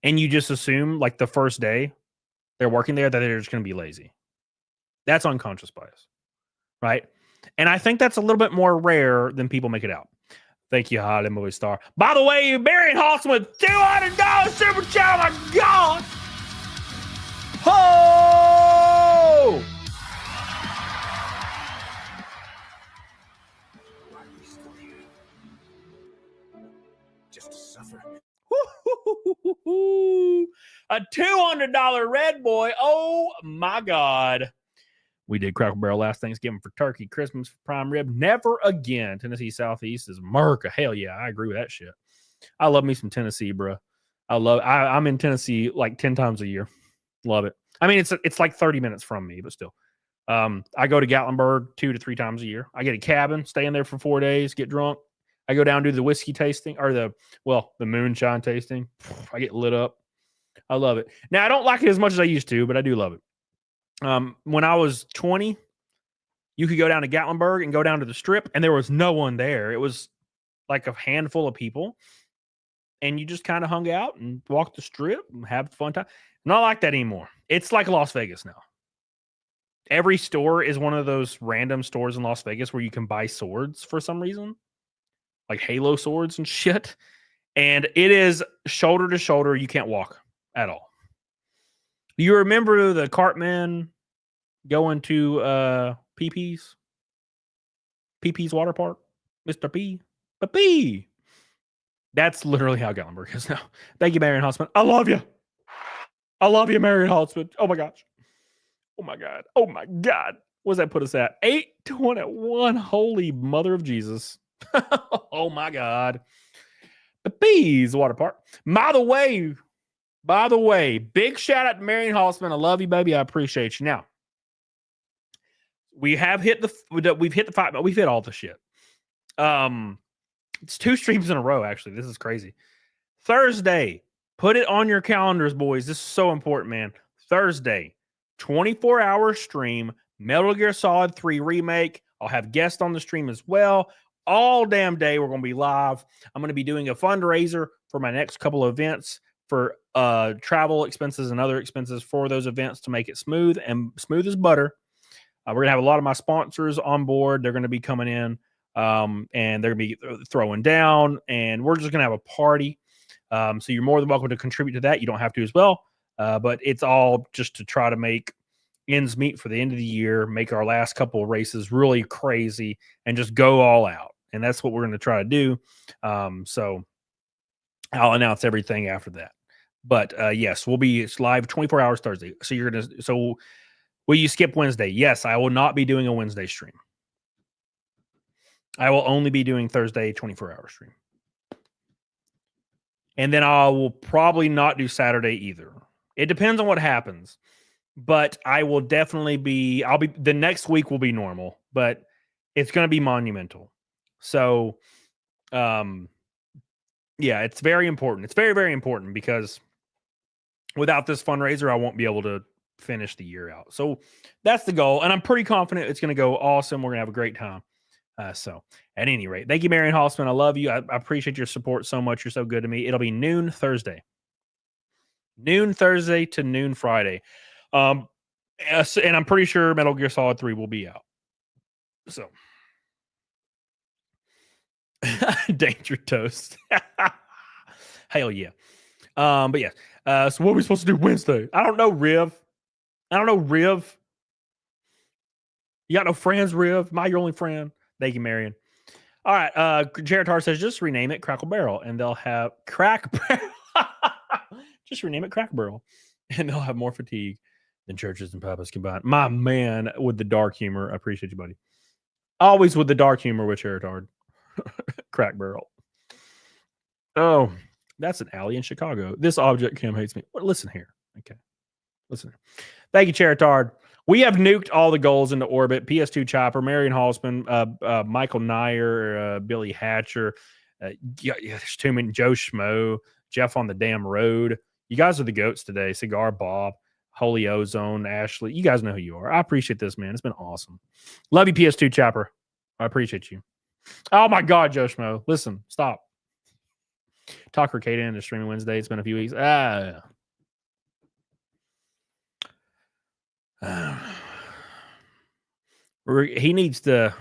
Speaker 9: And you just assume, like the first day they're working there, that they're just going to be lazy. That's unconscious bias, right? And I think that's a little bit more rare than people make it out. Thank you, Holly movie star. By the way, Barry Halson with $200 super chat. Oh my God! Ho! A $200 red boy. Oh my God. We did Cracker Barrel last Thanksgiving for turkey, Christmas for prime rib. Never again. Tennessee Southeast is America. Hell yeah, I agree with that shit. I love me some Tennessee, bro. I'm in Tennessee like 10 times a year. Love it. I mean, it's like 30 minutes from me, but still. I go to Gatlinburg 2 to 3 times a year. I get a cabin, stay in there for 4 days, get drunk. I go down, do the whiskey tasting or the moonshine tasting. I get lit up. I love it. Now, I don't like it as much as I used to, but I do love it. When I was 20, you could go down to Gatlinburg and go down to the strip, and there was no one there. It was like a handful of people, and you just kind of hung out and walked the strip and have a fun time. Not like that anymore. It's like Las Vegas now. Every store is one of those random stores in Las Vegas where you can buy swords for some reason, like Halo swords and shit. And it is shoulder to shoulder. You can't walk at all. You remember the Cartman going to PP's water park? Mr. P. That's literally how Gatlinburg is now. Thank you, Marion Holtzman. I love you. I love you, Marion Holtzman. Oh my gosh. Oh my God. Oh my God. What does that put us at? 821. Holy mother of Jesus. Oh my God. The Bees Water Park. By the way, big shout out to Marion Holtzman. I love you, baby. I appreciate you. Now, we've hit the 5, but we've hit all the shit. It's 2 streams in a row, actually. This is crazy. Thursday, put it on your calendars, boys. This is so important, man. Thursday, 24-hour stream, Metal Gear Solid 3 Remake. I'll have guests on the stream as well. All damn day, we're going to be live. I'm going to be doing a fundraiser for my next couple of events for travel expenses and other expenses for those events to make it smooth as butter. We're going to have a lot of my sponsors on board. They're going to be coming in, and they're going to be throwing down, and we're just going to have a party. So you're more than welcome to contribute to that. You don't have to as well. But it's all just to try to make ends meet for the end of the year, make our last couple of races really crazy, and just go all out. And that's what we're going to try to do. So I'll announce everything after that. But yes, it's live 24 hours Thursday. So will you skip Wednesday? Yes, I will not be doing a Wednesday stream. I will only be doing Thursday 24-hour stream. And then I will probably not do Saturday either. It depends on what happens, but I will definitely the next week will be normal, but it's going to be monumental. So, yeah, it's very important. It's very, very important because without this fundraiser, I won't be able to finish the year out. So that's the goal. And I'm pretty confident it's going to go awesome. We're going to have a great time. So at any rate, thank you, Marion Holtzman. I love you. I appreciate your support so much. You're so good to me. It'll be noon Thursday to noon Friday. And I'm pretty sure Metal Gear Solid 3 will be out. So Danger Toast. Hell yeah. But yeah. So what are we supposed to do Wednesday? I don't know, Riv. You got no friends, Riv? Am I your only friend? Thank you, Marion. All right. Jared Tar says just rename it Crackle Barrel and they'll have Crack Barrel. Just rename it Crack Barrel and they'll have more fatigue than churches and pubs combined. My man with the dark humor. I appreciate you, buddy. Always with the dark humor with Jared Tar. Crack Barrel. Oh, that's an alley in Chicago. This object cam hates me. Well, listen here. Okay. Listen. Thank you, Charitard. We have nuked all the goals into orbit. PS2 Chopper, Marion Holtzman, Michael Nyer, Billy Hatcher. There's too many. Joe Schmo, Jeff on the damn road. You guys are the goats today. Cigar Bob, Holy Ozone, Ashley. You guys know who you are. I appreciate this, man. It's been awesome. Love you, PS2 Chopper. I appreciate you. Oh my God, Joe Schmo. Listen, stop. Talk Kate into streaming Wednesday. It's been a few weeks. He needs to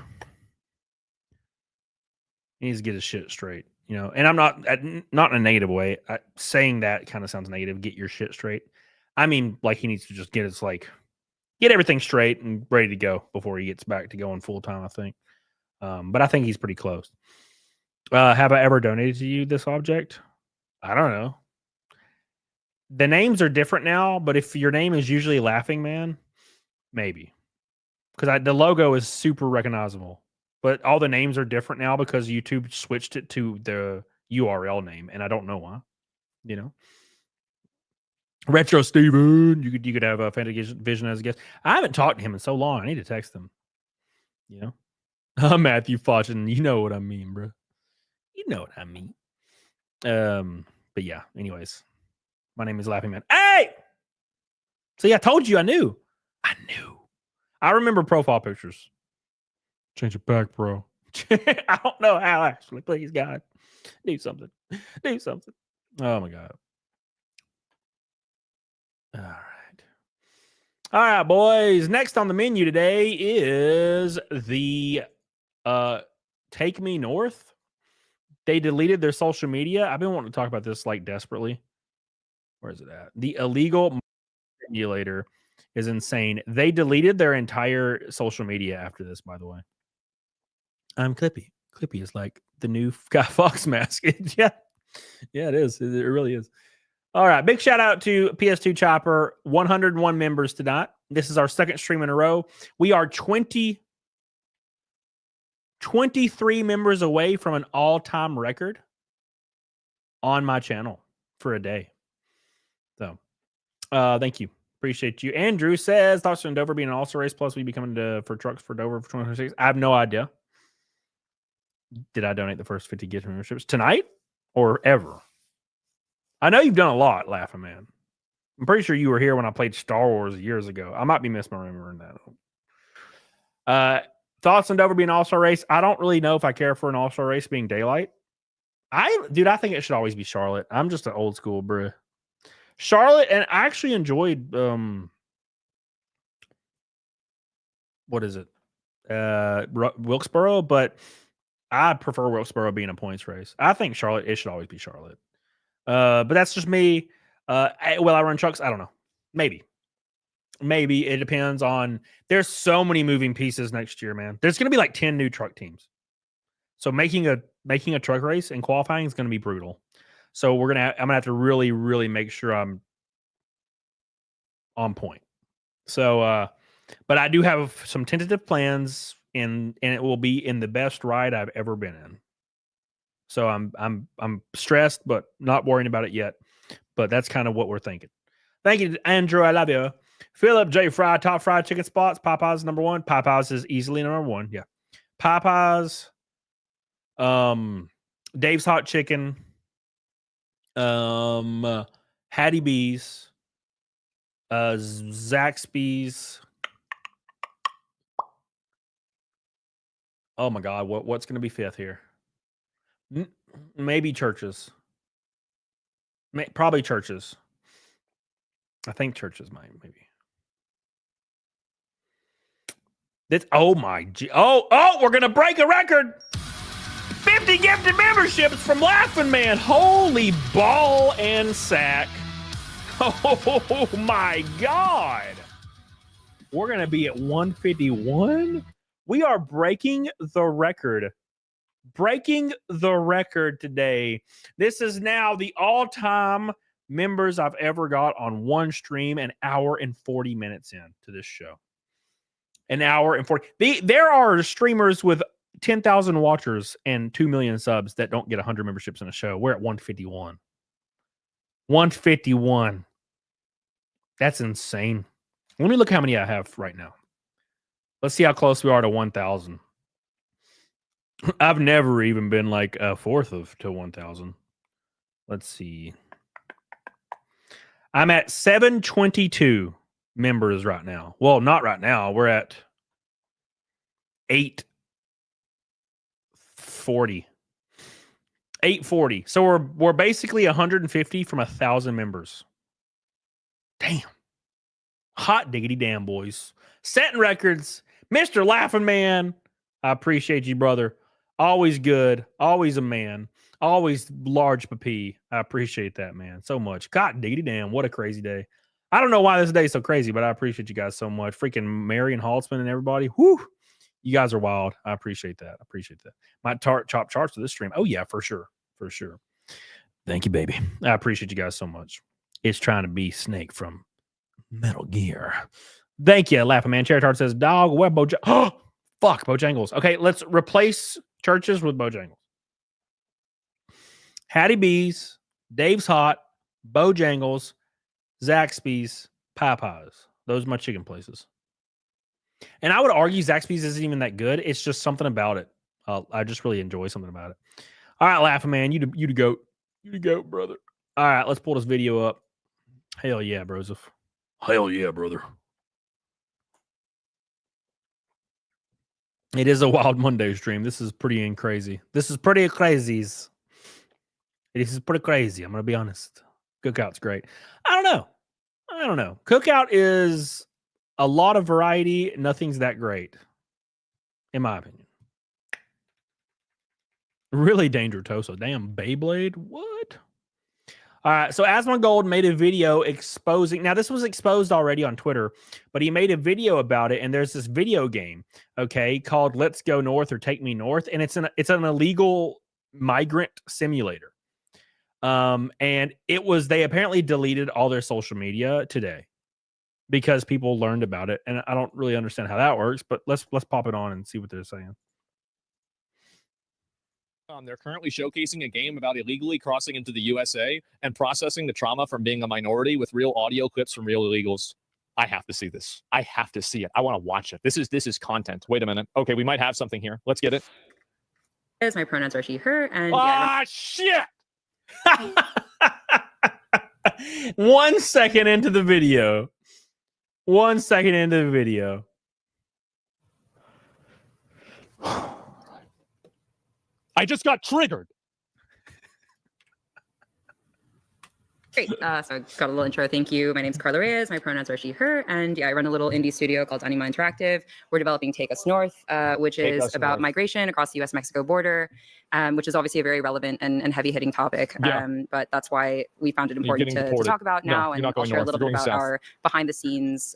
Speaker 9: get his shit straight, and I'm not in a negative way. Saying that kind of sounds negative. Get your shit straight. I mean, like he needs to just get everything straight and ready to go before he gets back to going full time, I think. But I think he's pretty close. Have I ever donated to you this object? I don't know. The names are different now, but if your name is usually Laughing Man, maybe. because the logo is super recognizable, but all the names are different now because YouTube switched it to the URL name, and I don't know why. You know, Retro Steven, you could have a Fantasy Vision as a guest. I haven't talked to him in so long. I need to text him. You know, Matthew Fauchin, you know what I mean, bro. You know what I mean. But yeah. Anyways, my name is Laughing Man. Hey, see, I told you, I knew. I remember profile pictures. Change it back, bro. I don't know how, actually. Please, God. Do something. Do something. Oh, my God. All right. All right, boys. Next on the menu today is the Take Me North. They deleted their social media. I've been wanting to talk about this like desperately. Where is it at? The illegal emulator is insane. They deleted their entire social media after this, by the way. I'm Clippy. Clippy is like the new Guy Fawkes mask. Yeah, it is. It really is. All right. Big shout out to PS2 Chopper. 101 members tonight. This is our second stream in a row. We are 23 members away from an all-time record on my channel for a day. So, thank you. Appreciate you. Andrew says, thoughts on Dover being an all-star race, plus we be coming for trucks for Dover for 2026. I have no idea. Did I donate the first 50 gift memberships tonight or ever? I know you've done a lot, Laughing Man. I'm pretty sure you were here when I played Star Wars years ago. I might be misremembering that. Thoughts on Dover being an all-star race? I don't really know if I care for an all-star race being daylight. I think it should always be Charlotte. I'm just an old school, bruh. Charlotte, and I actually enjoyed what is it? Wilkesboro, but I prefer Wilkesboro being a points race. I think Charlotte, it should always be Charlotte. But that's just me. Will I run trucks? I don't know. Maybe it depends on. There's so many moving pieces next year, man. There's going to be like 10 new truck teams. So making a truck race and qualifying is going to be brutal. So I'm gonna have to really, really make sure I'm on point. So, but I do have some tentative plans, and it will be in the best ride I've ever been in. So I'm stressed, but not worrying about it yet. But that's kind of what we're thinking. Thank you, Andrew. I love you. Philip J. Fry, top fried chicken spots. Popeyes number one. Popeyes is easily number one. Yeah. Popeyes. Dave's Hot Chicken. Hattie B's. Zaxby's. Oh my God, what's going to be fifth here? Maybe Churches. Probably Churches. I think Churches might, maybe. Oh, we're going to break a record. 50 gifted memberships from Laughing Man. Holy ball and sack. Oh, my God. We're going to be at 151. We are breaking the record. Breaking the record today. This is now the all-time members I've ever got on one stream, an hour and 40 minutes into this show. An hour and 40. There are streamers with 10,000 watchers and 2 million subs that don't get 100 memberships in a show. We're at 151. 151. That's insane. Let me look how many I have right now. Let's see how close we are to 1,000. I've never even been like a fourth to 1,000. Let's see. I'm at 722 members right now. Well, not right now. We're at 840. 840. So we're basically 150 from 1,000 members. Damn. Hot diggity damn, boys. Setting records. Mr. Laughing Man. I appreciate you, brother. Always good. Always a man. Always large papee. I appreciate that, man, so much. God diggity damn. What a crazy day. I don't know why this day is so crazy, but I appreciate you guys so much. Freaking Marion Haltzman and everybody. Whoo. You guys are wild. I appreciate that. Might chop charts to this stream. Oh, yeah, for sure. For sure. Thank you, baby. I appreciate you guys so much. It's trying to be Snake from Metal Gear. Thank you, Laughing Man. Charitard says, dog, where Oh, fuck, Bojangles. Okay, let's replace churches with Bojangles. Hattie B's, Dave's Hot, Bojangles, Zaxby's, Popeyes. Those are my chicken places. And I would argue Zaxby's isn't even that good. It's just something about it. I just really enjoy something about it. All right, Laughing Man, you the goat. You the goat, brother. All right, let's pull this video up. Hell yeah, Broseph. Hell yeah, brother. It is a Wild Monday stream. This is pretty crazy. This is pretty crazy. This is pretty crazy. I'm going to be honest. Cookout's great. I don't know. Cookout is a lot of variety. Nothing's that great, in my opinion. Really Danger Toso. Damn, Beyblade? What? All right, so Asmongold made a video exposing. Now, this was exposed already on Twitter, but he made a video about it, and there's this video game, okay, called Let's Go North or Take Me North, and it's an illegal migrant simulator. And they apparently deleted all their social media today because people learned about it, and I don't really understand how that works, but let's pop it on and see what they're saying.
Speaker 13: They're currently showcasing a game about illegally crossing into the USA and processing the trauma from being a minority with real audio clips from real illegals. I have to see this. I have to see it. I want to watch it. This is content. Wait a minute. Okay, we might have something here. Let's get it.
Speaker 14: As my pronouns are she, her, and
Speaker 13: shit!
Speaker 9: 1 second into the video. 1 second into the video.
Speaker 13: I just got triggered.
Speaker 14: Great. So I got a little intro. Thank you. My name's Carla Reyes. My pronouns are she, her. And yeah, I run a little indie studio called Anima Interactive. We're developing Take Us North, which is about migration across the US-Mexico border, which is obviously a very relevant and heavy-hitting topic.
Speaker 13: Yeah.
Speaker 14: But that's why we found it important to talk about now. And I'll share a little bit about our behind-the-scenes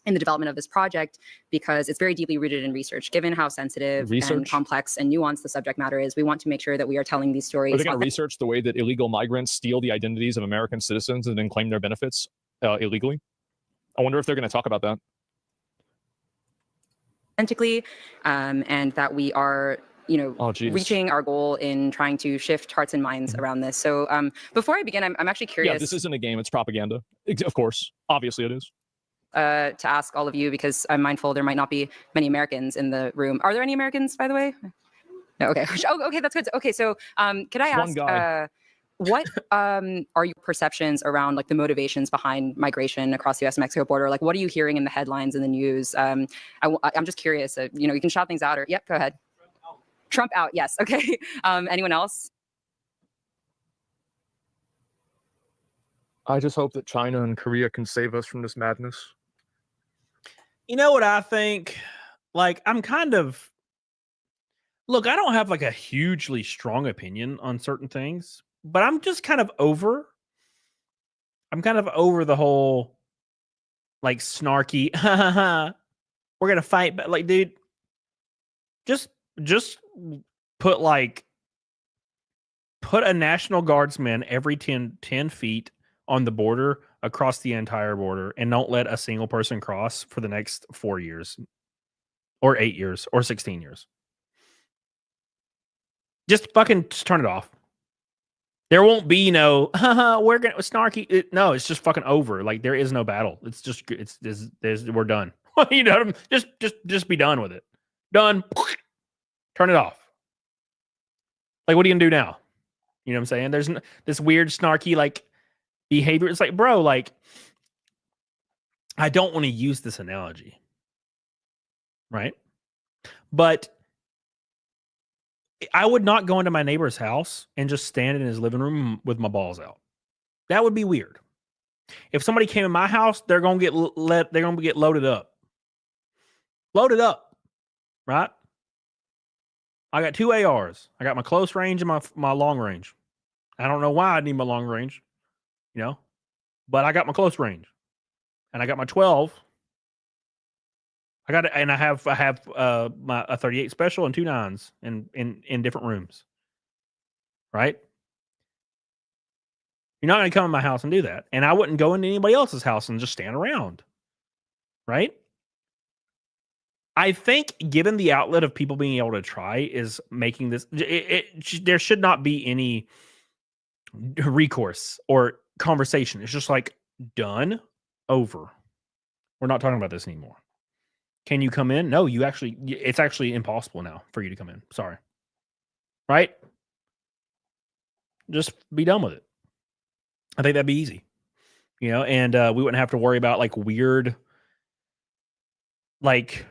Speaker 14: in the development of this project, because it's very deeply rooted in research. Given how sensitive and complex and nuanced the subject matter is, we want to make sure that we are telling these stories.
Speaker 13: Are they going to research the way that illegal migrants steal the identities of American citizens and then claim their benefits illegally? I wonder if they're going to talk about that.
Speaker 14: Authentically, and that we are reaching our goal in trying to shift hearts and minds around this. So before I begin, I'm actually curious.
Speaker 13: Yeah, this isn't a game, it's propaganda. Of course, obviously it is.
Speaker 14: To ask all of you, because I'm mindful there might not be many Americans in the room. Are there any Americans, by the way? No, okay. Oh, okay, that's good. Okay, so could I ask, what are your perceptions around like the motivations behind migration across the US-Mexico border? Like, what are you hearing in the headlines in the news? I'm just curious. You can shout things out, or yep, go ahead. Trump out, yes. Okay. Anyone else?
Speaker 13: I just hope that China and Korea can save us from this madness.
Speaker 9: You know what I think? Like, I don't have like a hugely strong opinion on certain things, but I'm just kind of over the whole like snarky, we're going to fight. But like, dude, just put a National Guardsman every 10 feet on the border across the entire border, and don't let a single person cross for the next 4 years or 8 years or 16 years. Just turn it off. There won't be no, we're going to snarky. No, it's just fucking over. Like, there is no battle. It's just, we're done. You know, just be done with it. Done. Turn it off. Like, what are you going to do now? You know what I'm saying? There's this weird snarky, like, behavior. It's like, bro, like, I don't want to use this analogy, right? But I would not go into my neighbor's house and just stand in his living room with my balls out. That would be weird. If somebody came in my house, they're gonna get loaded up. Loaded up, right? I got 2 ARs. I got my close range and my long range. I don't know why I need my long range. You know, but I got my close range, and I got my 12. I have a 38 special and 2 9s in different rooms. Right? You're not going to come in my house and do that, and I wouldn't go into anybody else's house and just stand around. right? I think given the outlet of people being able to try is making this, there should not be any recourse or conversation. It's just like done, over. We're not talking about this anymore. Can you come in? No, it's actually impossible now for you to come in. Sorry. Right? Just be done with it. I think that'd be easy, and we wouldn't have to worry about like weird, like,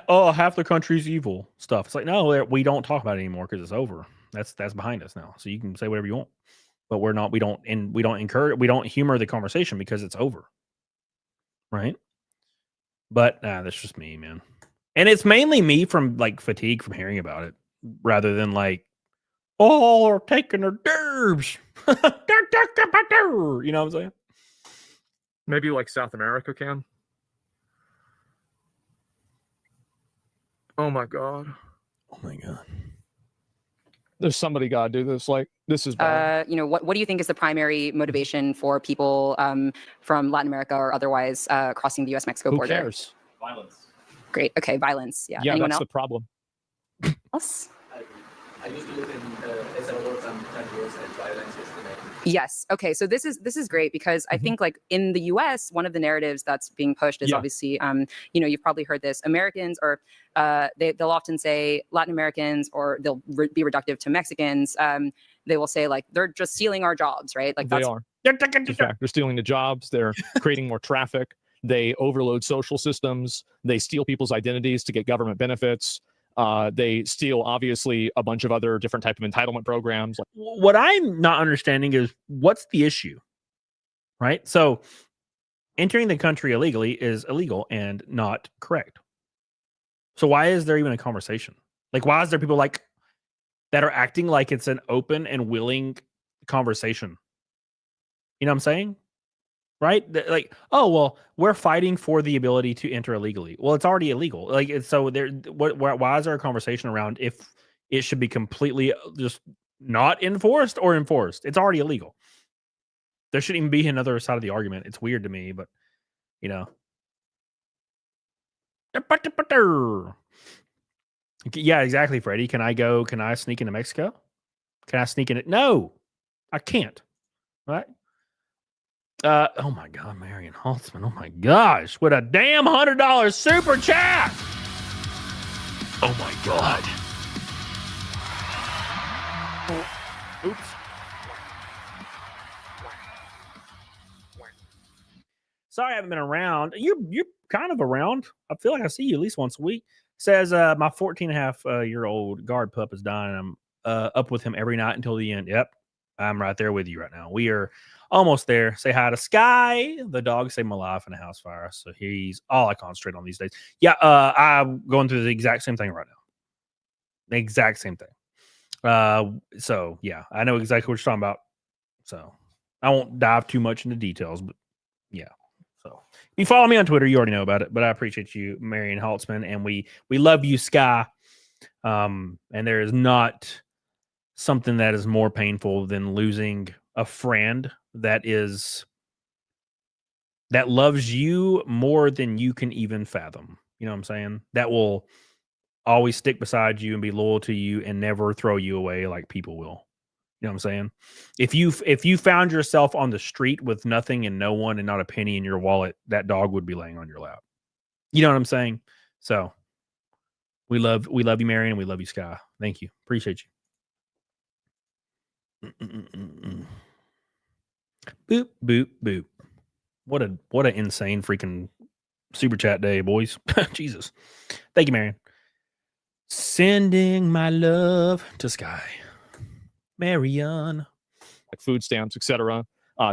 Speaker 9: oh, half the country's evil stuff. It's like, no, we don't talk about it anymore because it's over. That's behind us now. So you can say whatever you want, but we don't humor the conversation because it's over. Right. But that's just me, man. And it's mainly me from like fatigue from hearing about it rather than like, oh, they're taking their derbs. You know what I'm saying?
Speaker 13: Maybe like South America can. Oh my God.
Speaker 9: Oh my God.
Speaker 13: There's somebody got to do this. Like, this is bad.
Speaker 14: What do you think is the primary motivation for people from Latin America or otherwise crossing the U.S.-Mexico border?
Speaker 13: Who cares?
Speaker 8: Violence.
Speaker 14: Great. Okay, violence. Yeah.
Speaker 13: Yeah,
Speaker 14: Anyone
Speaker 13: that's
Speaker 14: else?
Speaker 13: the problem.
Speaker 14: Else?
Speaker 15: I used to live in El Salvador some 10 years, and violence is the main.
Speaker 14: Yes. Okay. So this is great because I think like in the U.S., one of the narratives that's being pushed is obviously, you've probably heard this. Americans or they'll often say Latin Americans, or they'll be reductive to Mexicans. They will say like they're just stealing our jobs, right? Like
Speaker 13: they are. In fact, they're stealing the jobs. They're creating more traffic. They overload social systems. They steal people's identities to get government benefits. They steal, obviously, a bunch of other different type of entitlement programs.
Speaker 9: What I'm not understanding is what's the issue, right? So entering the country illegally is illegal and not correct. So why is there even a conversation? Like, why is there people like that are acting like it's an open and willing conversation? You know what I'm saying? Right? Like, oh, well, we're fighting for the ability to enter illegally. Well, it's already illegal. Like, it's so there. Why is there a conversation around if it should be completely just not enforced or enforced? It's already illegal. There shouldn't even be another side of the argument. It's weird to me, but yeah, exactly, Freddie. Can I sneak into Mexico? Can I sneak in it? No, I can't. Right? Oh my God, Marion Holtzman. Oh my gosh, what a damn $100 super chat. Oh my God. Oops. Sorry I haven't been around. You're kind of around. I feel like I see you at least once a week. Says my 14.5-year-old guard pup is dying. I'm up with him every night until the end. Yep. I'm right there with you right now. We are almost there. Say hi to Sky. The dog saved my life in a house fire. So he's all I concentrate on these days. Yeah, I'm going through the exact same thing right now. The exact same thing. So yeah, I know exactly what you're talking about. So I won't dive too much into details, but yeah. So if you follow me on Twitter, you already know about it. But I appreciate you, Marion Holtzman, and we love you, Sky. And there is not something that is more painful than losing a friend that loves you more than you can even fathom. You know what I'm saying? That will always stick beside you and be loyal to you and never throw you away like people will. You know what I'm saying? If you found yourself on the street with nothing and no one and not a penny in your wallet, that dog would be laying on your lap. You know what I'm saying? So we love you, Marion, and we love you, Sky. Thank you. Appreciate you. Boop, boop, boop. What an insane freaking super chat day, boys. Jesus. Thank you, Marion. Sending my love to Sky. Marion.
Speaker 13: Like food stamps, etc.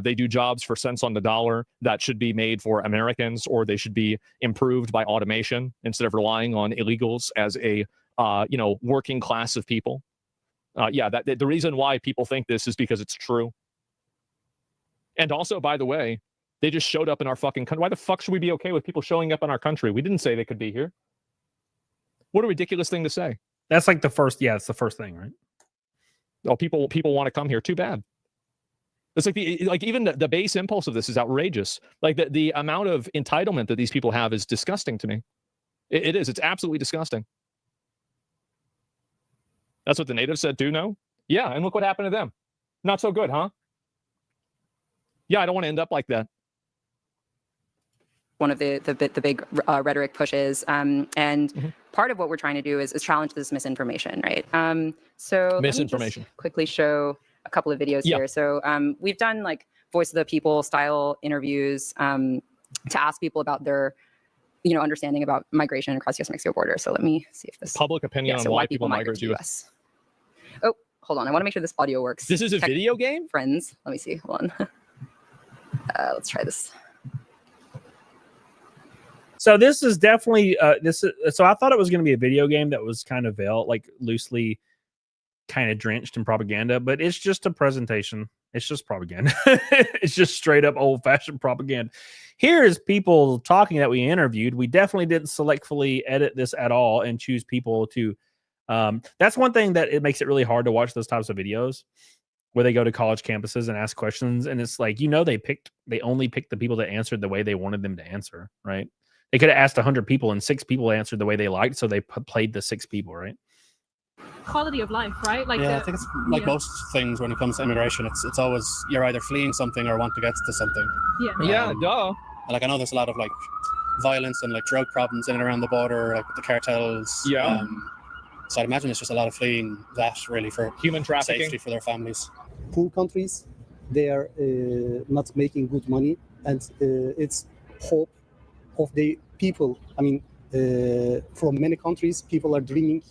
Speaker 13: They do jobs for cents on the dollar that should be made for Americans, or they should be improved by automation instead of relying on illegals as a working class of people. The reason why people think this is because it's true. And also, by the way, they just showed up in our fucking country. Why the fuck should we be okay with people showing up in our country? We didn't say they could be here. What a ridiculous thing to say.
Speaker 9: That's like the first, it's the first thing, right?
Speaker 13: Oh, people want to come here. Too bad. It's like even the base impulse of this is outrageous. Like the amount of entitlement that these people have is disgusting to me. It is. It's absolutely disgusting. That's what the natives said too, no? Yeah, and look what happened to them. Not so good, huh? Yeah, I don't want to end up like that.
Speaker 14: One of the big rhetoric pushes, and part of what we're trying to do is challenge this misinformation, right? So
Speaker 13: misinformation.
Speaker 14: Let me just quickly show a couple of videos here. So we've done like voice of the people style interviews to ask people about their understanding about migration across the U.S.-Mexico border. So let me see if this
Speaker 13: public opinion on why people migrate to the U.S.
Speaker 14: Oh, hold on. I want to make sure this audio works.
Speaker 13: This is a video game?
Speaker 14: Friends. Let me see. Hold on. Let's try this.
Speaker 9: So this is definitely so I thought it was going to be a video game that was kind of veiled, like loosely kind of drenched in propaganda, but it's just a presentation. It's just propaganda. It's just straight up old-fashioned propaganda. Here's people talking that we interviewed. We definitely didn't selectively edit this at all and choose people to that's one thing that it makes it really hard to watch those types of videos where they go to college campuses and ask questions, and it's like, they only picked the people that answered the way they wanted them to answer, right? They could have asked 100 people and 6 people answered the way they liked, so they played the 6 people, right?
Speaker 16: Quality of life, right? Like
Speaker 17: I think it's like most things when it comes to immigration, it's always you're either fleeing something or want to get to something.
Speaker 13: Duh.
Speaker 17: Like I know there's a lot of like violence and like drug problems in and around the border, like with the cartels. So I'd imagine it's just a lot of fleeing that really for
Speaker 13: human trafficking,
Speaker 17: safety for their families.
Speaker 18: Poor countries, they are not making good money, and it's hope of the people. I mean, from many countries, people are dreaming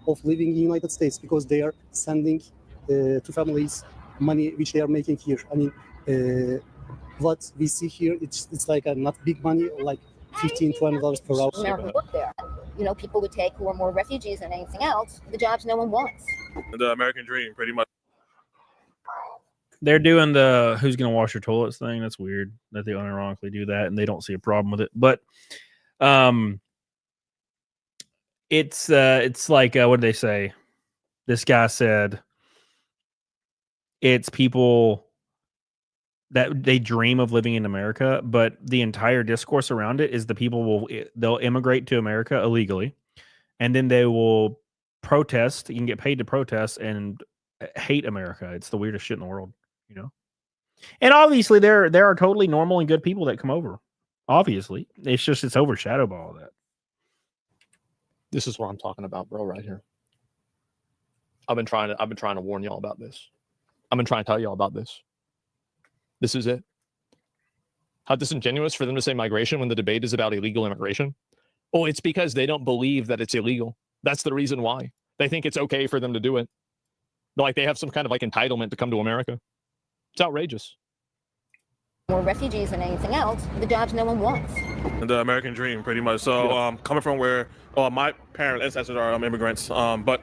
Speaker 18: of living in the United States because they are sending to families money which they are making here. I mean, what we see here, it's like not big money, like $15, $20 per hour.
Speaker 19: American work there. People would take who are more refugees than anything else, the jobs no one wants.
Speaker 20: The American dream, pretty much.
Speaker 9: They're doing the who's going to wash your toilets thing. That's weird that they unironically do that and they don't see a problem with it. But it's like what did they say? This guy said it's people that they dream of living in America, but the entire discourse around it is the people they'll immigrate to America illegally, and then they will protest. You can get paid to protest and hate America. It's the weirdest shit in the world, And obviously, there are totally normal and good people that come over. Obviously, it's overshadowed by all that.
Speaker 13: This is what I'm talking about, bro, right here. I've been trying to warn y'all about this. I've been trying to tell y'all about this. This is it. How disingenuous for them to say migration when the debate is about illegal immigration. Oh, it's because they don't believe that it's illegal. That's the reason why. They think it's okay for them to do it. Like they have some kind of like entitlement to come to America. It's outrageous.
Speaker 19: More refugees than anything else, the jobs no one wants.
Speaker 20: The American dream, pretty much. So coming from where my parents, ancestors are immigrants, but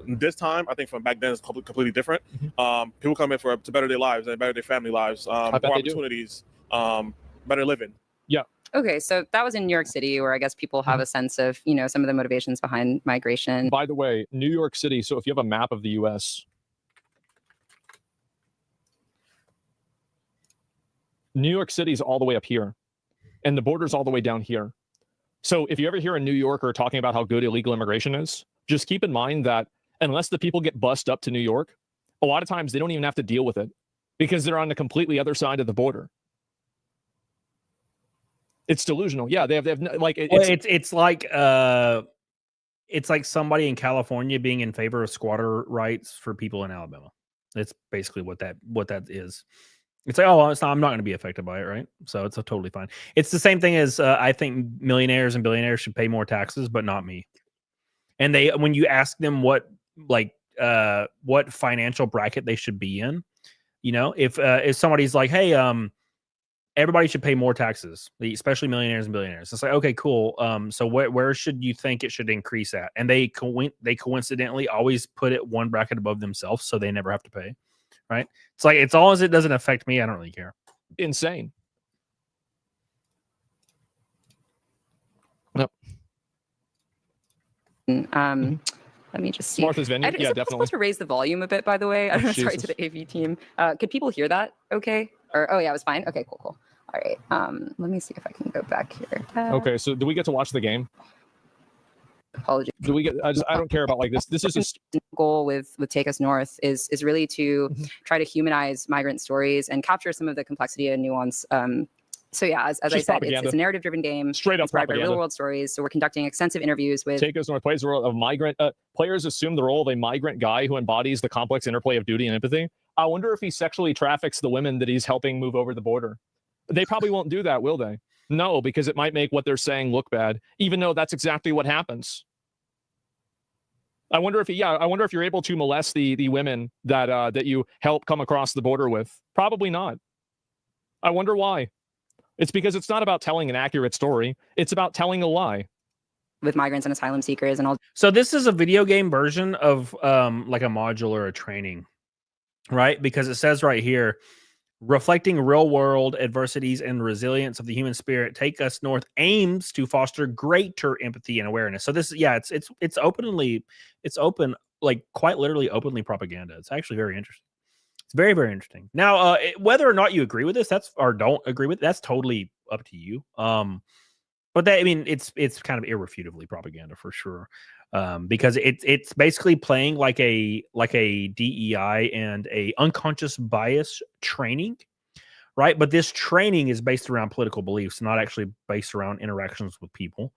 Speaker 20: this time, I think from back then, it's completely different. People come in to better their lives and better their family lives, more opportunities, better living.
Speaker 13: Yeah.
Speaker 14: Okay, so that was in New York City, where I guess people have a sense of, some of the motivations behind migration.
Speaker 13: By the way, New York City, so if you have a map of the U.S., New York City is all the way up here, and the border's all the way down here. So if you ever hear a New Yorker talking about how good illegal immigration is, just keep in mind that unless the people get bussed up to New York, a lot of times they don't even have to deal with it because they're on the completely other side of the border. It's delusional. Yeah, they have like
Speaker 9: it's like somebody in California being in favor of squatter rights for people in Alabama. It's basically what that is. It's like, I'm not going to be affected by it, right? So it's totally fine. It's the same thing as I think millionaires and billionaires should pay more taxes, but not me. And when you ask them what financial bracket they should be in, if somebody's like, hey, everybody should pay more taxes, especially millionaires and billionaires. It's like, okay, cool. So where should you think it should increase at? And they coincidentally always put it one bracket above themselves, so they never have to pay. Right? It's like, it's all as it doesn't affect me. I don't really care.
Speaker 13: Insane. No.
Speaker 14: Let me just see.
Speaker 13: Martha's Vineyard,
Speaker 14: Is
Speaker 13: yeah,
Speaker 14: it
Speaker 13: definitely.
Speaker 14: possible to raise the volume a bit, by the way? I'm sorry to the AV team. Could people hear that okay? Or, oh yeah, it was fine. Okay, cool. All right. Let me see if I can go back here.
Speaker 13: Okay, so do we get to watch the game?
Speaker 14: Apologies.
Speaker 13: Do we get? I don't care about like this. This is just
Speaker 14: goal with Take Us North is really to try to humanize migrant stories and capture some of the complexity and nuance. So yeah, as I said, it's a narrative-driven game.
Speaker 13: Straight up
Speaker 14: inspired by
Speaker 13: propaganda.
Speaker 14: real-world stories. So we're conducting extensive interviews with.
Speaker 13: Take Us North plays the role of migrant. Players assume the role of a migrant guy who embodies the complex interplay of duty and empathy. I wonder if he sexually traffics the women that he's helping move over the border. They probably won't do that, will they? No, because it might make what they're saying look bad, even though that's exactly what happens. I wonder if you're able to molest the women that you help come across the border with. Probably not. I wonder why. It's because it's not about telling an accurate story. It's about telling a lie.
Speaker 14: With migrants and asylum seekers and all.
Speaker 9: So this is a video game version of like a module or a training, right? Because it says right here, reflecting real world adversities and resilience of the human spirit, Take Us North aims to foster greater empathy and awareness. So this, yeah, it's open, like quite literally openly propaganda. It's actually very interesting. It's very, very interesting. Now, whether or not you agree with this, or don't agree with, that's totally up to you. But that, I mean, it's kind of irrefutably propaganda for sure. Because it's basically playing like a DEI and a unconscious bias training, right? But this training is based around political beliefs, not actually based around interactions with people.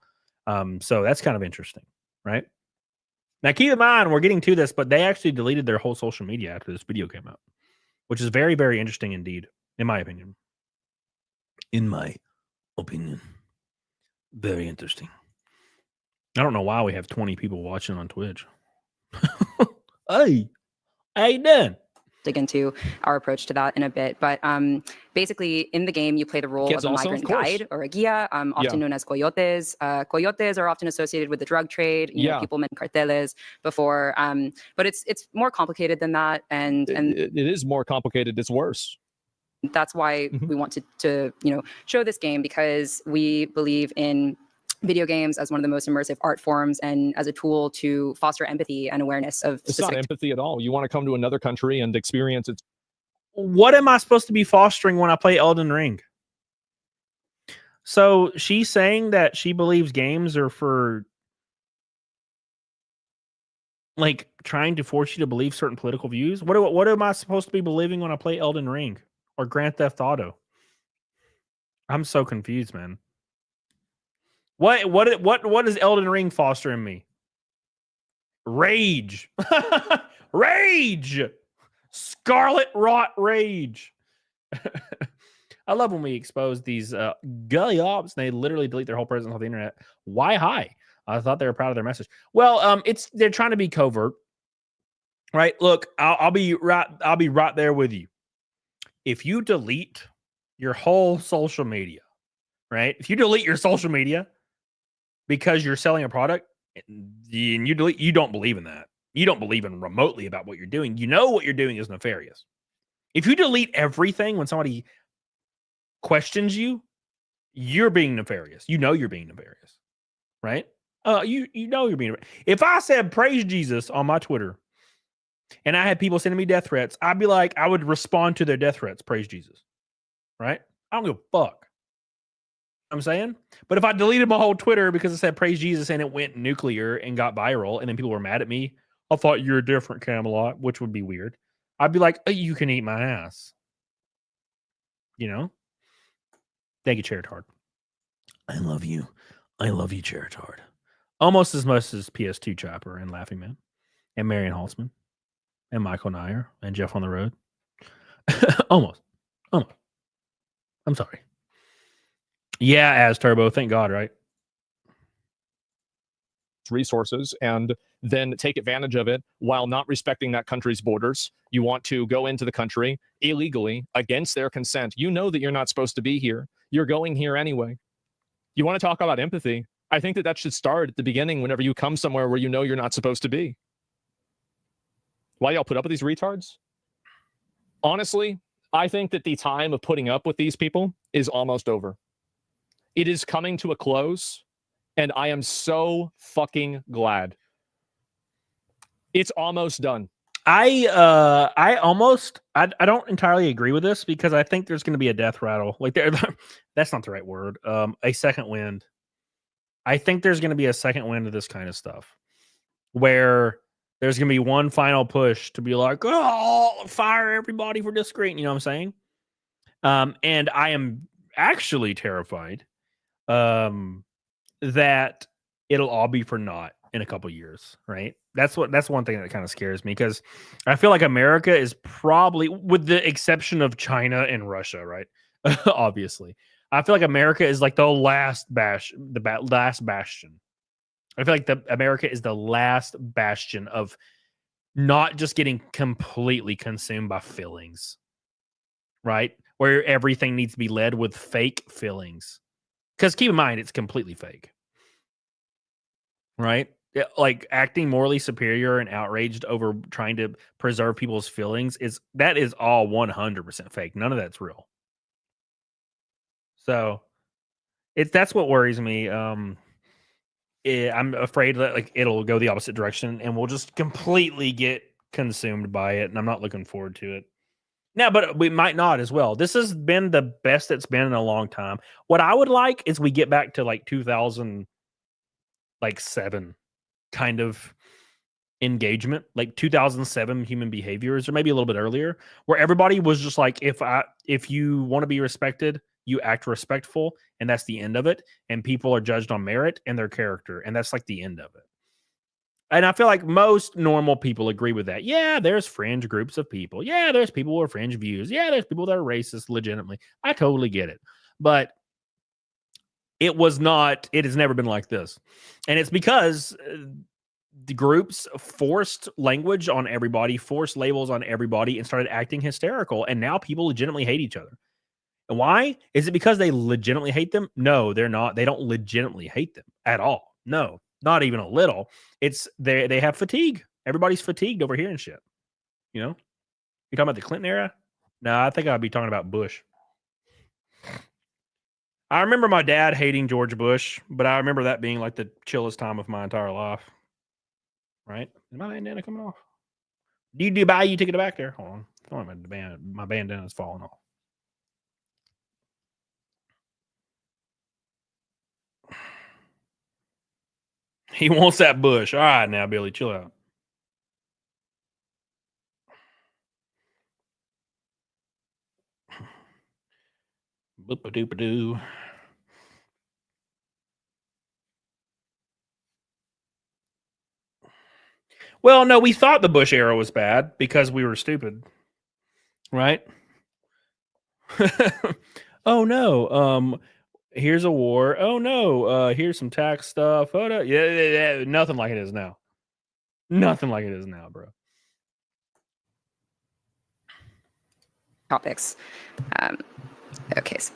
Speaker 9: So that's kind of interesting, right? Now, keep in mind, we're getting to this, but they actually deleted their whole social media after this video came out, which is very, very interesting indeed, in my opinion. In my opinion. Very interesting. I don't know why we have 20 people watching on Twitch. Hey, how you doing?
Speaker 14: Dig into our approach to that in a bit, but basically in the game you play the role of a migrant guide or a guia, often known as coyotes. Coyotes are often associated with the drug trade. You know, people meant carteles before, but it's more complicated than that, and
Speaker 13: it is more complicated. It's worse.
Speaker 14: That's why we want to show this game, because we believe in video games as one of the most immersive art forms and as a tool to foster empathy and awareness of
Speaker 13: it's not empathy at all. You want to come to another country and experience it.
Speaker 9: What am I supposed to be fostering when I play Elden Ring? So she's saying that she believes games are for like trying to force you to believe certain political views. What am I supposed to be believing when I play Elden Ring or Grand Theft Auto? I'm so confused, man. What is Elden Ring foster in me? Rage. Rage. Scarlet rot rage. I love when we expose these gully ops and they literally delete their whole presence on the internet. Why hi? I thought they were proud of their message. Well, they're trying to be covert. Right? Look, I'll be right there with you. If you delete your whole social media, right? If you delete your social media because you're selling a product and you don't believe in that. You don't believe in remotely about what you're doing. You know what you're doing is nefarious. If you delete everything when somebody questions you, you're being nefarious. You know you're being nefarious, right? You know you're being. If I said praise Jesus on my Twitter and I had people sending me death threats, I'd be like, I would respond to their death threats, praise Jesus, right? I don't give a fuck. I'm saying, but if I deleted my whole Twitter because it said praise Jesus and it went nuclear and got viral and then people were mad at me, I thought you're different, Camelot, which would be weird. I'd be like, oh, you can eat my ass. You know? Thank you, Charitard. I love you. I love you, Charitard. Almost as much as PS2 Chopper and Laughing Man and Marion Holtzman and Michael Nyer and Jeff on the Road. Almost. I'm sorry. Yeah, as Turbo, thank God, right?
Speaker 13: Resources and then take advantage of it while not respecting that country's borders. You want to go into the country illegally against their consent. You know that you're not supposed to be here. You're going here anyway. You want to talk about empathy? I think that should start at the beginning whenever you come somewhere where you know you're not supposed to be. Why y'all put up with these retards? Honestly, I think that the time of putting up with these people is almost over. It is coming to a close, and I am so fucking glad. It's almost done.
Speaker 9: I don't entirely agree with this because I think there's going to be a death rattle. Like that's not the right word. A second wind. I think there's going to be a second wind of this kind of stuff where there's going to be one final push to be like, oh, fire everybody for disagreeing. You know what I'm saying? And I am actually terrified that it'll all be for naught in a couple years, right? That's one thing that kind of scares me because I feel like America is probably, with the exception of China and Russia, right? Obviously, I feel like America is like the last bastion. I feel like America is the last bastion of not just getting completely consumed by feelings, right? Where everything needs to be led with fake feelings. Because keep in mind, it's completely fake, right? Like acting morally superior and outraged over trying to preserve people's feelings is all 100% fake. None of that's real. So that's what worries me. I'm afraid that like it'll go the opposite direction and we'll just completely get consumed by it, and I'm not looking forward to it. Now, but we might not as well. This has been the best it's been in a long time. What I would like is we get back to like 2007 kind of engagement, like 2007 human behaviors, or maybe a little bit earlier, where everybody was just like, if you want to be respected, you act respectful, and that's the end of it. And people are judged on merit and their character, and that's like the end of it. And I feel like most normal people agree with that. Yeah, there's fringe groups of people. Yeah, there's people with fringe views. Yeah, there's people that are racist legitimately. I totally get it. But it has never been like this. And it's because the groups forced language on everybody, forced labels on everybody, and started acting hysterical. And now people legitimately hate each other. And why? Is it because they legitimately hate them? No, they're not. They don't legitimately hate them at all. No, not even a little. It's they have fatigue. Everybody's fatigued over here and shit. You know? You talking about the Clinton era? No, I think I'd be talking about Bush. I remember my dad hating George Bush, but I remember that being like the chillest time of my entire life. Right? Is my bandana coming off? Do you buy you ticket back there? Hold on. My bandana's falling off. He wants that Bush. All right, now, Billy, chill out. Boop-a-doop-a-doo. Well, no, we thought the Bush era was bad because we were stupid, right? Oh no, here's a war. Oh no, here's some tax stuff. Oh no, yeah, nothing like it is now. Nothing like it is now, bro.
Speaker 14: Topics. Okay, so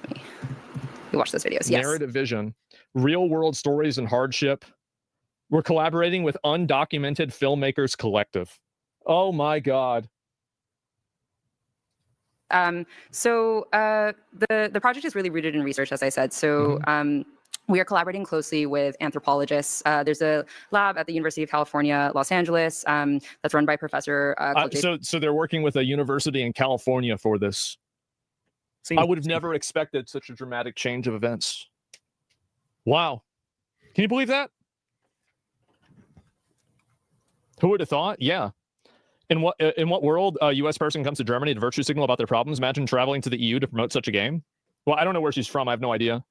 Speaker 14: we watch those videos. Yes.
Speaker 13: Narrative vision, real world stories and hardship. We're collaborating with Undocumented Filmmakers Collective. Oh my God.
Speaker 14: So the project is really rooted in research, as I said. So we are collaborating closely with anthropologists. There's a lab at the University of California, Los Angeles, that's run by Professor.
Speaker 13: So they're working with a university in California for this. I would have never expected such a dramatic change of events. Wow. Can you believe that? Who would have thought? Yeah. In what world a U.S. person comes to Germany to virtue signal about their problems? Imagine traveling to the EU to promote such a game. Well, I don't know where she's from. I have no idea.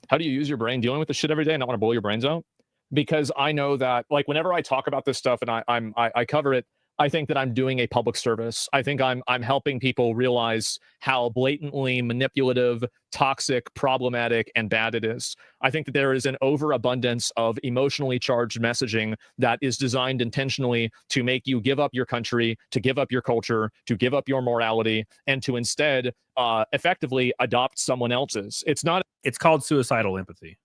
Speaker 13: How do you use your brain dealing with this shit every day and not want to blow your brains out? Because I know that, like, whenever I talk about this stuff and I cover it, I think that I'm doing a public service. I think I'm helping people realize how blatantly manipulative, toxic, problematic, and bad it is. I think that there is an overabundance of emotionally charged messaging that is designed intentionally to make you give up your country, to give up your culture, to give up your morality, and to instead effectively adopt someone else's.
Speaker 9: It's called suicidal empathy.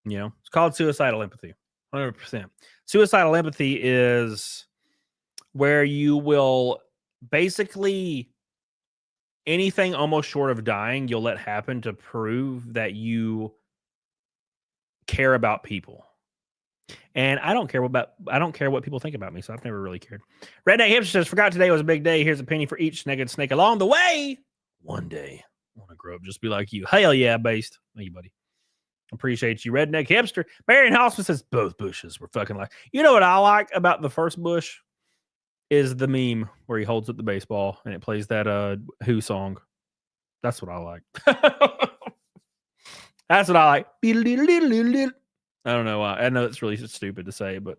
Speaker 9: You know, it's called suicidal empathy. 100%. Suicidal empathy is where you will basically anything almost short of dying, you'll let happen to prove that you care about people. And I don't care what people think about me, so I've never really cared. Redneck Hipster says, forgot today was a big day. Here's a penny for each snake and snake along the way. One day, I want to grow up just be like you. Hell yeah, based. Thank you, buddy. Appreciate you, Redneck Hipster. Marion Hoffman says, both bushes were fucking like. You know what I like about the first bush? Is the meme where he holds up the baseball and it plays that Who song. That's what I like. That's what I like. I don't know why. I know it's really stupid to say, but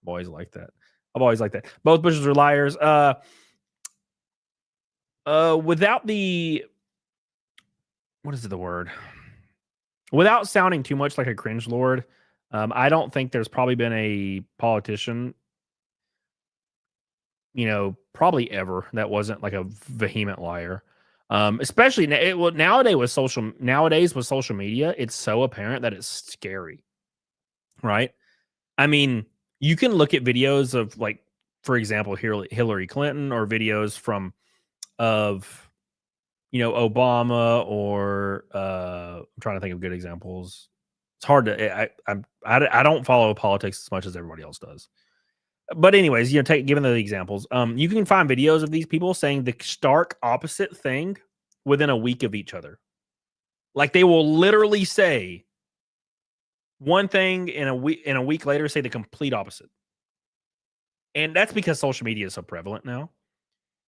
Speaker 9: I've always liked that. Both bushes are liars. Without the, what is the word? Without sounding too much like a cringe lord, I don't think there's probably been a politician, probably ever, that wasn't like a vehement liar. Especially nowadays with social media, it's so apparent that it's scary. Right? I mean, you can look at videos of, like, for example, Hillary Clinton, or videos of Obama, or I'm trying to think of good examples. It's hard to I don't follow politics as much as everybody else does. But anyways, given the examples, you can find videos of these people saying the stark opposite thing within a week of each other. Like, they will literally say one thing in a week later, say the complete opposite. And that's because social media is so prevalent now.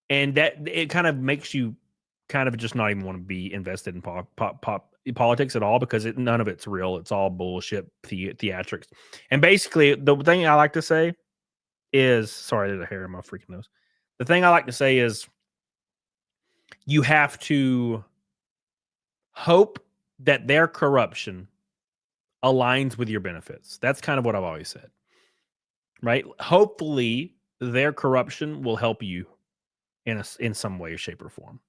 Speaker 9: And that it kind of makes you kind of just not even want to be invested in politics at all, because none of it's real. It's all bullshit theatrics. And basically, the thing I like to say is, sorry, there's a hair in my freaking nose. The thing I like to say is, you have to hope that their corruption aligns with your benefits. That's kind of what I've always said, right? Hopefully their corruption will help you in some way, shape, or form.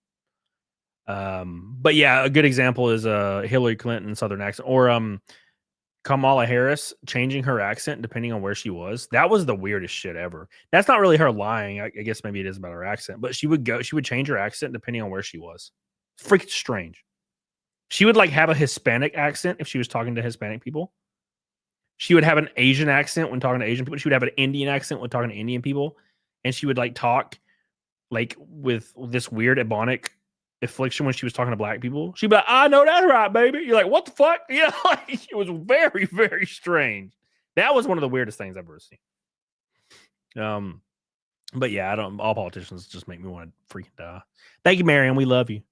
Speaker 9: But yeah, a good example is Hillary Clinton Southern accent, or Kamala Harris changing her accent depending on where she was. That was the weirdest shit ever. That's not really her lying. I guess maybe it is about her accent, but she would change her accent depending on where she was. Freaking strange. She would have a Hispanic accent if she was talking to Hispanic people. She would have an Asian accent when talking to Asian people. She would have an Indian accent when talking to Indian people. And she would talk with this weird Ebonic affliction when she was talking to black people. She'd be like, I know that's right, baby. You're like, what the fuck? Yeah, it was very, very strange. That was one of the weirdest things I've ever seen. But yeah, all politicians just make me want to freaking die. Thank you, Marion. We love you.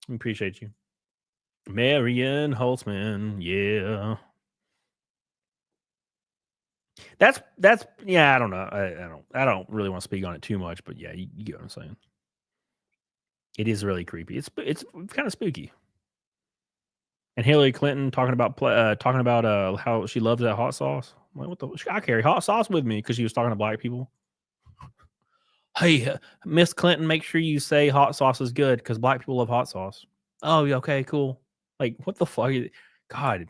Speaker 9: We appreciate you. Marion Holtzman, yeah. That's yeah, I don't know. I don't really want to speak on it too much, but yeah, you get what I'm saying. It is really creepy. It's kind of spooky. And Hillary Clinton talking about how she loves that hot sauce. I'm like, what I carry hot sauce with me, because she was talking to black people. Hey, Miss Clinton, make sure you say hot sauce is good, because black people love hot sauce. Oh, okay, cool. Like, what the fuck? God,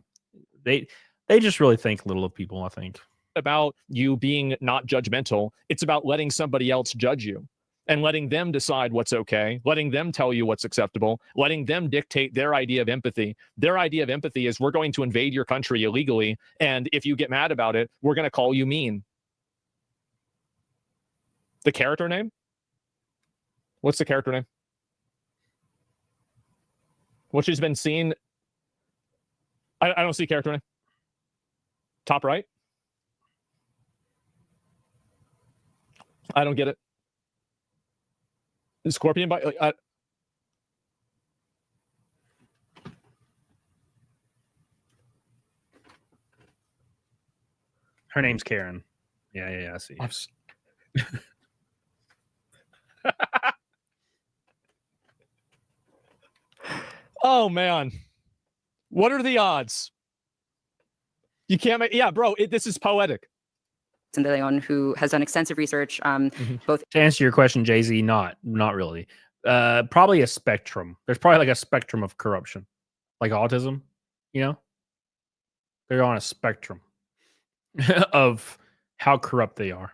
Speaker 9: they just really think little of people, I think.
Speaker 13: About you being not judgmental. It's about letting somebody else judge you and letting them decide what's okay, letting them tell you what's acceptable, letting them dictate their idea of empathy. Their idea of empathy is, we're going to invade your country illegally, and if you get mad about it, we're going to call you mean. The character name? What's the character name? Which has been seen. I don't see character name. Top right. I don't get it. The Scorpion bite.
Speaker 9: Her name's Karen. Yeah. I see.
Speaker 13: Oh man, what are the odds? You can't make. Yeah, bro. This is poetic.
Speaker 14: De Leon, who has done extensive research, both.
Speaker 9: To answer your question, Jay-Z, not really. Probably a spectrum. There's probably a spectrum of corruption, like autism. They're on a spectrum of how corrupt they are.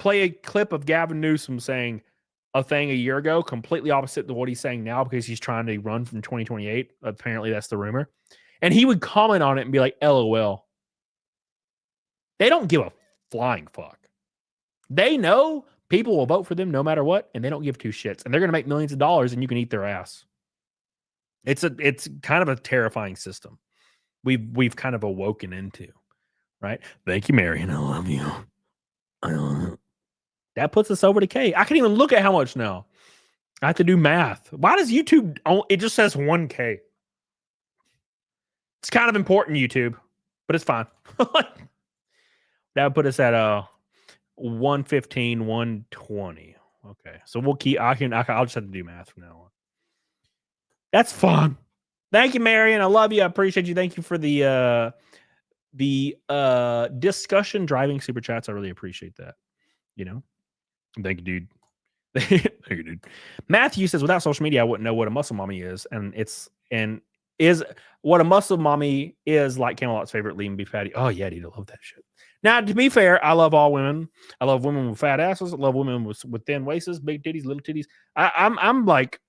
Speaker 9: play a clip of Gavin Newsom saying a thing a year ago, completely opposite to what he's saying now because he's trying to run from 2028. Apparently, that's the rumor. And he would comment on it and be like, LOL. They don't give a flying fuck. They know people will vote for them no matter what, and they don't give two shits. And they're going to make millions of dollars, and you can eat their ass. It's kind of a terrifying system. We've kind of awoken into, right? Thank you, Marion. I love you. That puts us over to K. I can't even look at how much now. I have to do math. Why does YouTube? It just says 1K. It's kind of important, YouTube, but it's fine. That would put us at 115, 120. Okay, so we'll keep. I'll just have to do math from now on. That's fun. Thank you, Marion. I love you. I appreciate you. Thank you for the discussion driving super chats. I really appreciate that. You know, thank you, dude. Thank you, dude. Matthew says, without social media, I wouldn't know what a muscle mommy is, and is what a muscle mommy is like Camelot's favorite lean beef patty. Oh yeah, dude, I love that shit. Now, to be fair, I love all women. I love women with fat asses. I love women with thin waists, big titties, little titties. I'm like,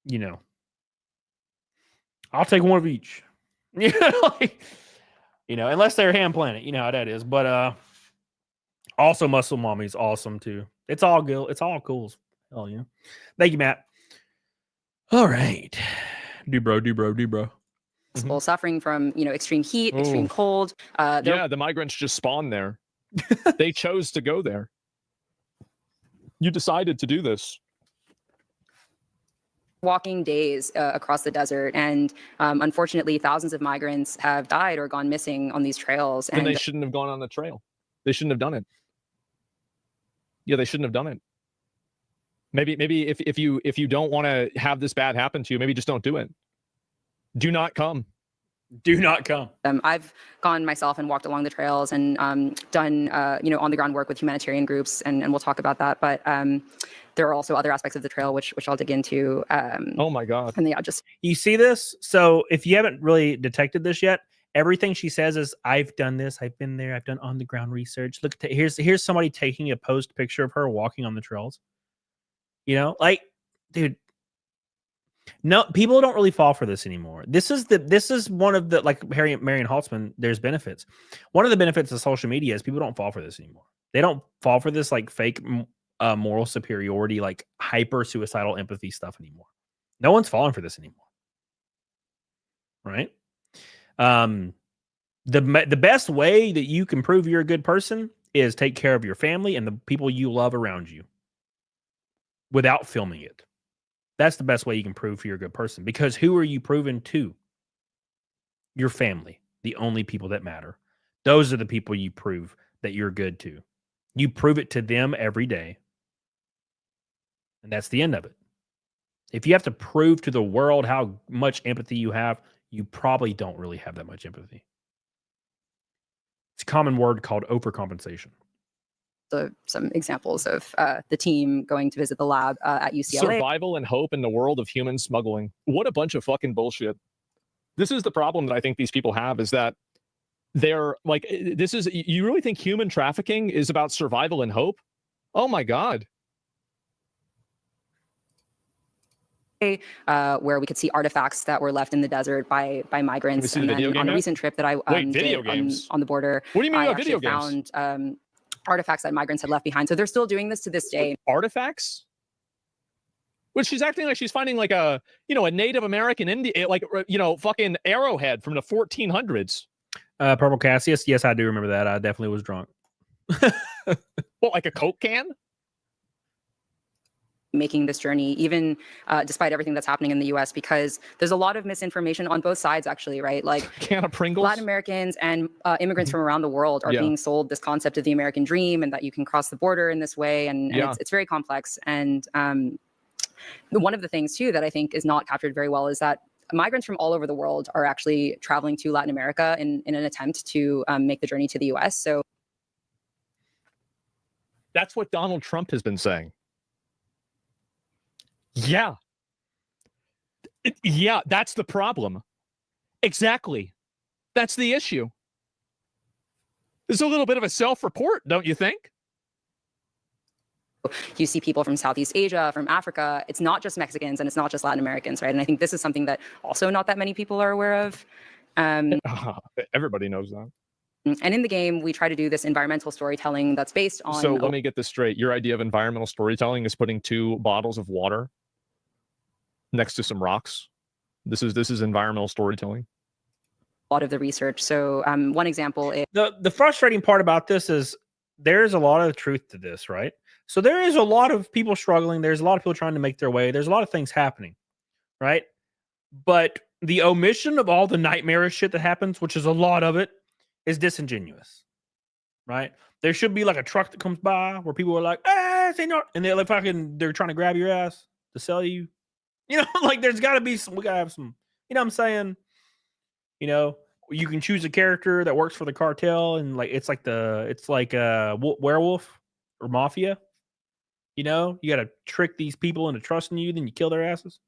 Speaker 9: you know, I'll take one of each. You know, like, you know, unless they're Ham Planet, you know how that is. But also muscle mommy's awesome too. It's all good. It's all cool. Hell yeah. Thank you, Matt. All right. Do bro.
Speaker 14: People suffering from, you know, extreme heat, extreme cold.
Speaker 13: Yeah, the migrants just spawned there. They chose to go there. You decided to do this.
Speaker 14: Walking days across the desert, and unfortunately, thousands of migrants have died or gone missing on these trails.
Speaker 13: And they shouldn't have gone on the trail. They shouldn't have done it. Yeah, they shouldn't have done it. Maybe if you don't want to have this bad happen to you, maybe just don't do it. Do not come.
Speaker 9: Do not come.
Speaker 14: I've gone myself and walked along the trails and done you know, on the ground work with humanitarian groups, and we'll talk about that. But there are also other aspects of the trail which I'll dig into.
Speaker 13: Oh my God!
Speaker 14: And yeah, just
Speaker 9: you see this. So if you haven't really detected this yet, everything she says is, "I've done this. I've been there. I've done on the ground research." Look, here's somebody taking a post picture of her walking on the trails. You know, like, dude. No, people don't really fall for this anymore. This is one of the, like Marion Haltzman, there's benefits. One of the benefits of social media is people don't fall for this anymore. They don't fall for this like fake moral superiority, like hyper suicidal empathy stuff anymore. No one's falling for this anymore. Right? The best way that you can prove you're a good person is take care of your family and the people you love around you without filming it. That's the best way you can prove you're a good person, because who are you proving to? Your family, the only people that matter. Those are the people you prove that you're good to. You prove it to them every day. And that's the end of it. If you have to prove to the world how much empathy you have, you probably don't really have that much empathy. It's a common word called overcompensation.
Speaker 14: Some examples of the team going to visit the lab at UCLA.
Speaker 13: Survival and hope in the world of human smuggling. What a bunch of fucking bullshit. This is the problem that I think these people have, is that they're like, you really think human trafficking is about survival and hope? Oh my God.
Speaker 14: Where we could see artifacts that were left in the desert by migrants. And then on a recent trip that I did on the border,
Speaker 13: what do you mean
Speaker 14: I
Speaker 13: about video games?
Speaker 14: Found artifacts that migrants had left behind. So they're still doing this to this day.
Speaker 13: Artifacts? Which she's acting like she's finding like a Native American Indian, like, fucking arrowhead from the 1400s.
Speaker 9: Purple Cassius. Yes, I do remember that. I definitely was drunk.
Speaker 13: What, like a Coke can?
Speaker 14: Making this journey, even despite everything that's happening in the US, because there's a lot of misinformation on both sides, actually, right? Like,
Speaker 13: can of Pringles?
Speaker 14: Latin Americans and immigrants from around the world are being sold this concept of the American dream and that you can cross the border in this way. And it's very complex. And one of the things, too, that I think is not captured very well is that migrants from all over the world are actually traveling to Latin America in an attempt to make the journey to the US. So
Speaker 13: that's what Donald Trump has been saying. Yeah. Yeah, that's the problem. Exactly. That's the issue. It's a little bit of a self-report, don't you think?
Speaker 14: You see people from Southeast Asia, from Africa. It's not just Mexicans and it's not just Latin Americans, right? And I think this is something that also not that many people are aware of.
Speaker 13: Everybody knows that.
Speaker 14: And in the game, we try to do this environmental storytelling that's based on.
Speaker 13: So let me get this straight. Your idea of environmental storytelling is putting 2 bottles of water next to some rocks. This is environmental storytelling.
Speaker 14: A lot of the research. So one example is
Speaker 9: the frustrating part about this is there's a lot of truth to this, right? So there is a lot of people struggling. There's a lot of people trying to make their way. There's a lot of things happening, right? But the omission of all the nightmarish shit that happens, which is a lot of it, is disingenuous, right? There should be like a truck that comes by where people are like, senor, and they're like they're trying to grab your ass to sell you. You know, like there's got to be some. We gotta have some. You know what I'm saying? You know, you can choose a character that works for the cartel, and like it's like werewolf or mafia. You know, you got to trick these people into trusting you, then you kill their asses.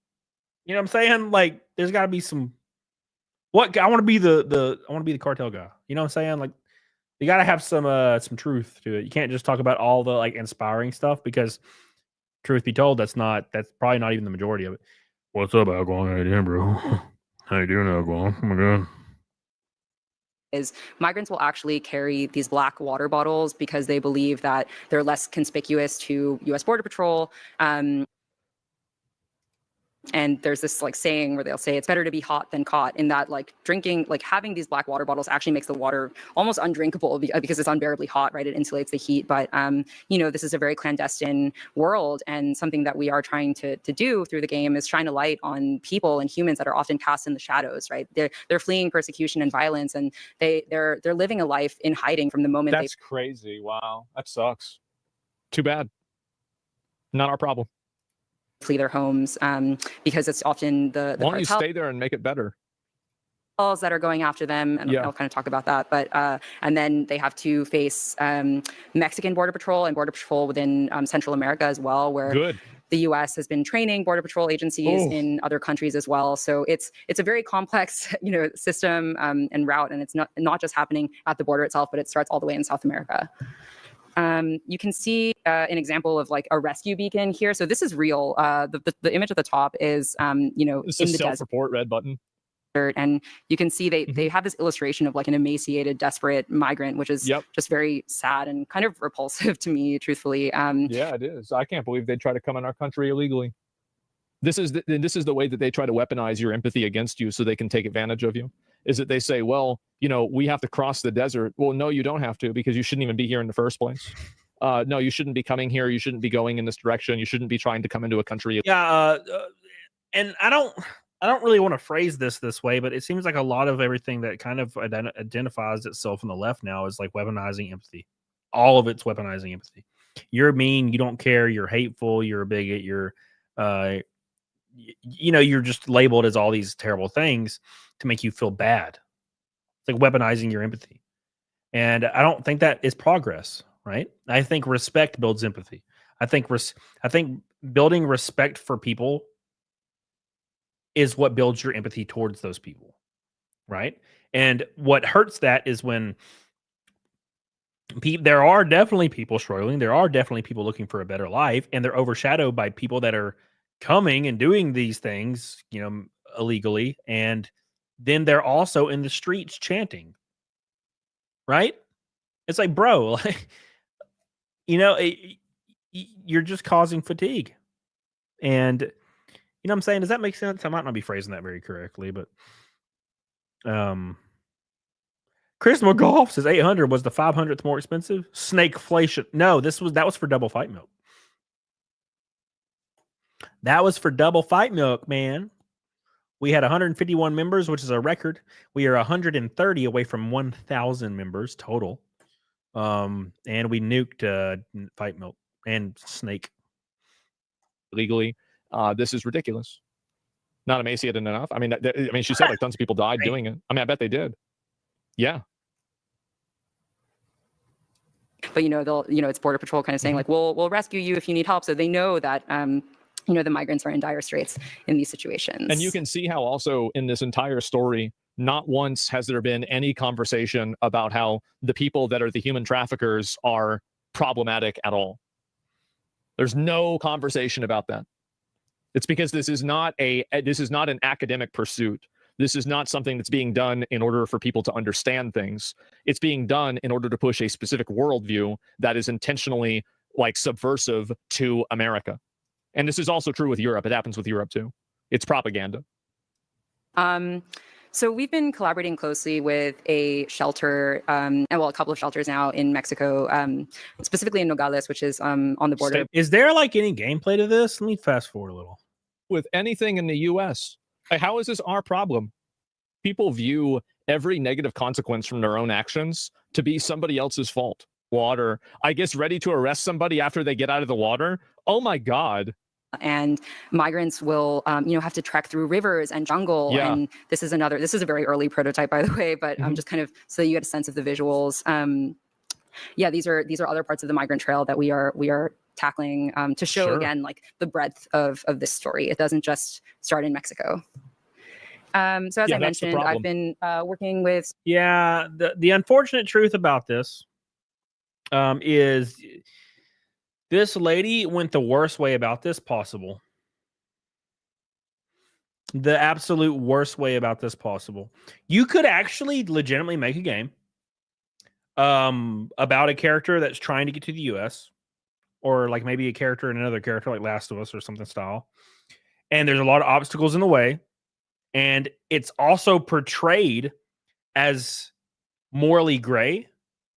Speaker 9: You know what I'm saying? Like, there's got to be some. What I want to be the cartel guy. You know what I'm saying? Like, you got to have some truth to it. You can't just talk about all the like inspiring stuff because, truth be told, that's probably not even the majority of it. What's up, Algon? How you doing, bro? How you doing, Algon? Oh my god.
Speaker 14: Is migrants will actually carry these black water bottles because they believe that they're less conspicuous to U.S. Border Patrol. And there's this like saying where they'll say it's better to be hot than caught, in that like drinking, like having these black water bottles actually makes the water almost undrinkable because it's unbearably hot, right? It insulates the heat. But, you know, this is a very clandestine world, and something that we are trying to do through the game is shine a light on people and humans that are often cast in the shadows, right? They're fleeing persecution and violence, and they're living a life in hiding from the moment.
Speaker 13: That's crazy. Wow. That sucks. Too bad. Not our problem.
Speaker 14: Flee their homes because it's often the
Speaker 13: Why don't you stay there and make it better?
Speaker 14: That are going after them, and I'll kind of talk about that. But and then they have to face Mexican Border Patrol and Border Patrol within Central America as well, where the U.S. has been training Border Patrol agencies in other countries as well. So it's a very complex, you know, system and route, and it's not just happening at the border itself, but it starts all the way in South America. You can see an example of like a rescue beacon here. So this is real. The image at the top is, you know,
Speaker 13: it's
Speaker 14: in
Speaker 13: a
Speaker 14: the
Speaker 13: self-report red button.
Speaker 14: And you can see they have this illustration of like an emaciated, desperate migrant, which is just very sad and kind of repulsive to me, truthfully.
Speaker 13: Yeah, it is. I can't believe they try to come in our country illegally. This is the way that they try to weaponize your empathy against you so they can take advantage of you. Is that they say, well, you know, we have to cross the desert. Well, no, you don't have to, because you shouldn't even be here in the first place. No, you shouldn't be coming here. You shouldn't be going in this direction. You shouldn't be trying to come into a country.
Speaker 9: Yeah, and I don't really want to phrase this way, but it seems like a lot of everything that kind of identifies itself on the left now is like weaponizing empathy. All of it's weaponizing empathy. You're mean. You don't care. You're hateful. You're a bigot. You're, you know, you're just labeled as all these terrible things to make you feel bad. It's like weaponizing your empathy. And I don't think that is progress, right? I think respect builds empathy. I think building respect for people is what builds your empathy towards those people, right? And what hurts that is when there are definitely people struggling. There are definitely people looking for a better life, and they're overshadowed by people that are coming and doing these things, you know, illegally. And then they're also in the streets chanting, right? It's like, bro, like, you know, you're just causing fatigue. And, you know what I'm saying? Does that make sense? I might not be phrasing that very correctly, but Chris McGough says 800 was the 500th more expensive. Snakeflation. No, that was for double fight milk. That was for double fight milk, man. We had 151 members, which is a record. We are 130 away from 1,000 members total. And we nuked fight milk and snake
Speaker 13: legally. This is ridiculous. Not emaciated enough. I mean, she said like tons of people died doing it. I mean, I bet they did. Yeah.
Speaker 14: But it's Border Patrol kind of saying like, we'll rescue you if you need help. So they know that the migrants are in dire straits in these situations.
Speaker 13: And you can see how also in this entire story, not once has there been any conversation about how the people that are the human traffickers are problematic at all. There's no conversation about that. It's because this is not an academic pursuit. This is not something that's being done in order for people to understand things. It's being done in order to push a specific worldview that is intentionally like subversive to America. And this is also true with Europe. It happens with Europe too. It's propaganda.
Speaker 14: So we've been collaborating closely with a shelter, and well, a couple of shelters now in Mexico, specifically in Nogales, which is on the border.
Speaker 9: Is there like any gameplay to this? Let me fast forward a little.
Speaker 13: With anything in the U.S., how is this our problem? People view every negative consequence from their own actions to be somebody else's fault. Water, I guess, ready to arrest somebody after they get out of the water. Oh my God.
Speaker 14: And migrants will, have to trek through rivers and jungle.
Speaker 13: Yeah.
Speaker 14: And this is a very early prototype, by the way, but just kind of so you get a sense of the visuals. These are other parts of the migrant trail that we are tackling to show again, like the breadth of this story. It doesn't just start in Mexico. So as I mentioned, I've been working with.
Speaker 9: Yeah, the unfortunate truth about this is this lady went the worst way about this possible. The absolute worst way about this possible. You could actually legitimately make a game about a character that's trying to get to the US, or like maybe a character in another character like Last of Us or something style. And there's a lot of obstacles in the way. And it's also portrayed as morally gray,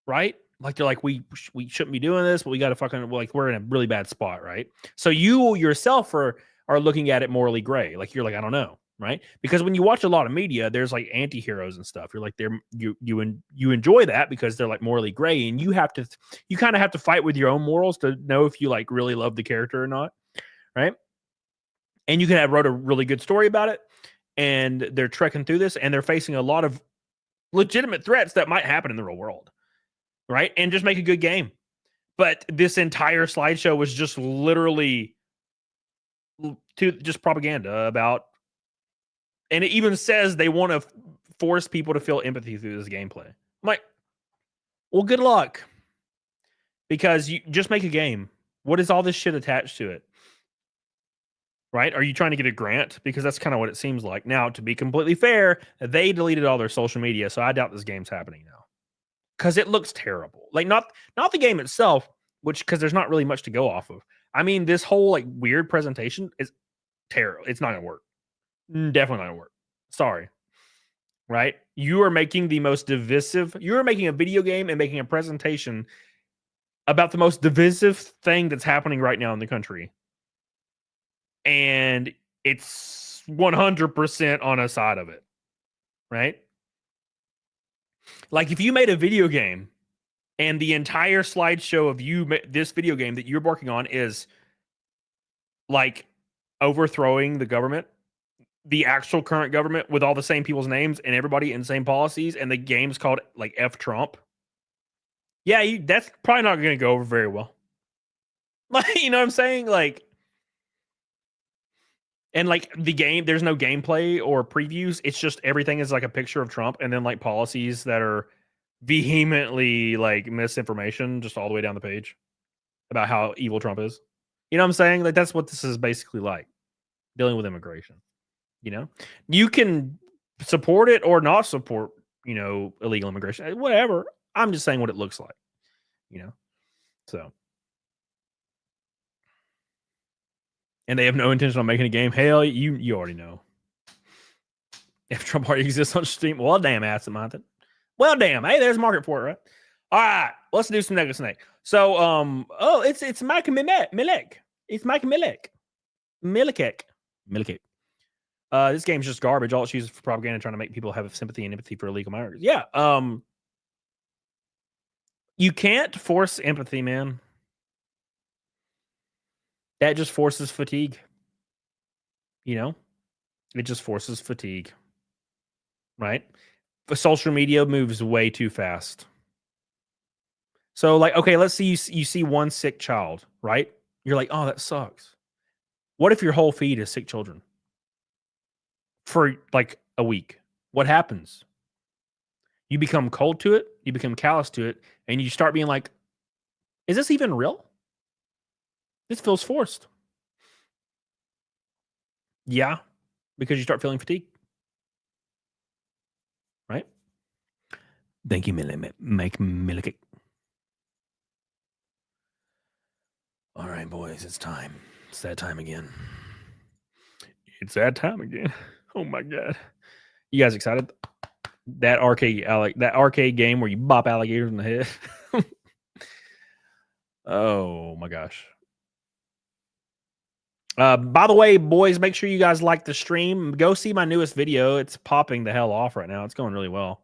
Speaker 9: right? Like they're like, we shouldn't be doing this, but we got to fucking, like, we're in a really bad spot, right? So you yourself are looking at it morally gray. Like you're like, I don't know, right? Because when you watch a lot of media, there's like anti-heroes and stuff. You're like, you enjoy that because they're like morally gray, and you kind of have to fight with your own morals to know if you like really love the character or not, right? And you could have wrote a really good story about it, and they're trekking through this, and they're facing a lot of legitimate threats that might happen in the real world, right? And just make a good game. But this entire slideshow was just literally just propaganda about, and it even says they want to force people to feel empathy through this gameplay. I'm like, well, good luck. Because you just make a game. What is all this shit attached to it? Right? Are you trying to get a grant? Because that's kind of what it seems like. Now, to be completely fair, they deleted all their social media, so I doubt this game's happening now. Because it looks terrible. Like, not the game itself, because there's not really much to go off of. I mean, this whole like weird presentation is terrible. It's not gonna work. Definitely not gonna work. Sorry. Right? You are making the most divisive. You are making a video game and making a presentation about the most divisive thing that's happening right now in the country. And it's 100% on a side of it. Right? Like if you made a video game and the entire slideshow of this video game that you're working on is like overthrowing the government, the actual current government, with all the same people's names and everybody in the same policies, and the game's called like F Trump. Yeah, that's probably not going to go over very well. Like, you know what I'm saying? Like, and like the game, there's no gameplay or previews. It's just everything is like a picture of Trump and then like policies that are vehemently like misinformation just all the way down the page about how evil Trump is. You know what I'm saying? Like that's what this is basically like, dealing with immigration. You know, you can support it or not support, illegal immigration, whatever. I'm just saying what it looks like, so. And they have no intention on making a game. Hell, you already know. If Trump already exists on Steam, well, damn, asset mounted. Well, damn. Hey, there's a market for it, right? All right, let's do some Nega Snake. So, it's Mike Milek. It's Mike Milek. Milek. This game's just garbage. All it's used for propaganda, trying to make people have sympathy and empathy for illegal migrants. Yeah. You can't force empathy, man. That just forces fatigue. It just forces fatigue. Right? Social media moves way too fast. So, like, okay, let's see you see one sick child, right? You're like, oh, that sucks. What if your whole feed is sick children? For like a week. What happens? You become cold to it, you become callous to it, and you start being like, is this even real? This feels forced. Yeah, because you start feeling fatigue. Right? Thank you, Mike Millikick. All right, boys, it's time. It's that time again. It's that time again. Oh my god. You guys excited? That arcade game where you bop alligators in the head. Oh my gosh. By the way, boys, make sure you guys like the stream. Go see my newest video. It's popping the hell off right now. It's going really well.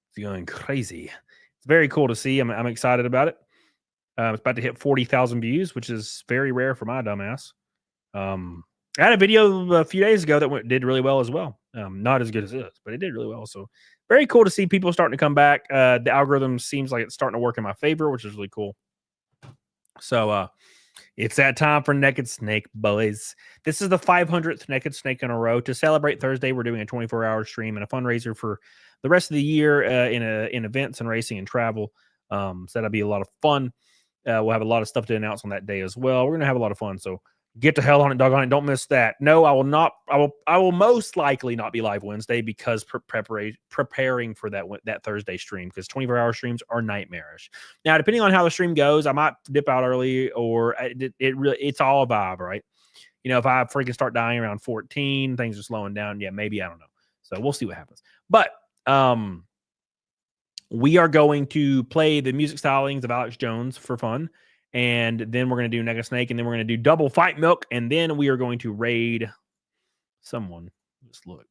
Speaker 9: It's going crazy. It's very cool to see. I'm excited about it. It's about to hit 40,000 views, which is very rare for my dumbass. I had a video a few days ago that did really well as well. Not as good as this, but it did really well. So very cool to see people starting to come back. The algorithm seems like it's starting to work in my favor, which is really cool. So it's that time for Naked Snake, boys. This is the 500th Naked Snake in a row. To celebrate Thursday, we're doing a 24-hour stream and a fundraiser for the rest of the year in events and racing and travel. So that'll be a lot of fun. We'll have a lot of stuff to announce on that day as well. We're going to have a lot of fun. So get the hell on it, doggone it. Don't miss that. No, I will not. I will most likely not be live Wednesday because preparing for that Thursday stream, because 24-hour streams are nightmarish. Now, depending on how the stream goes, I might dip out early, or it's all a vibe, right? You know, if I freaking start dying around 14, things are slowing down. Yeah, maybe, I don't know. So we'll see what happens. But we are going to play the music stylings of Alex Jones for fun. And then we're going to do Naked Snake, and then we're going to do double fight milk, and then we are going to raid someone. Just look.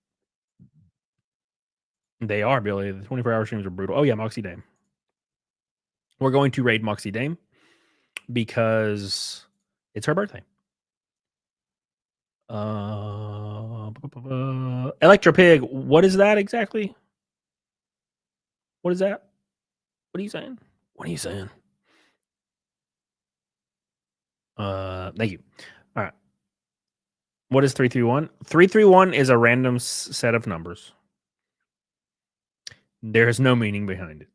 Speaker 9: They are, Billy. The 24-hour streams are brutal. Oh, yeah, Moxie Dame. We're going to raid Moxie Dame because it's her birthday. Electro Pig, what is that exactly? What is that? What are you saying? What are you saying? Thank you. All right. What is 331? 331 is a random set of numbers. There is no meaning behind it.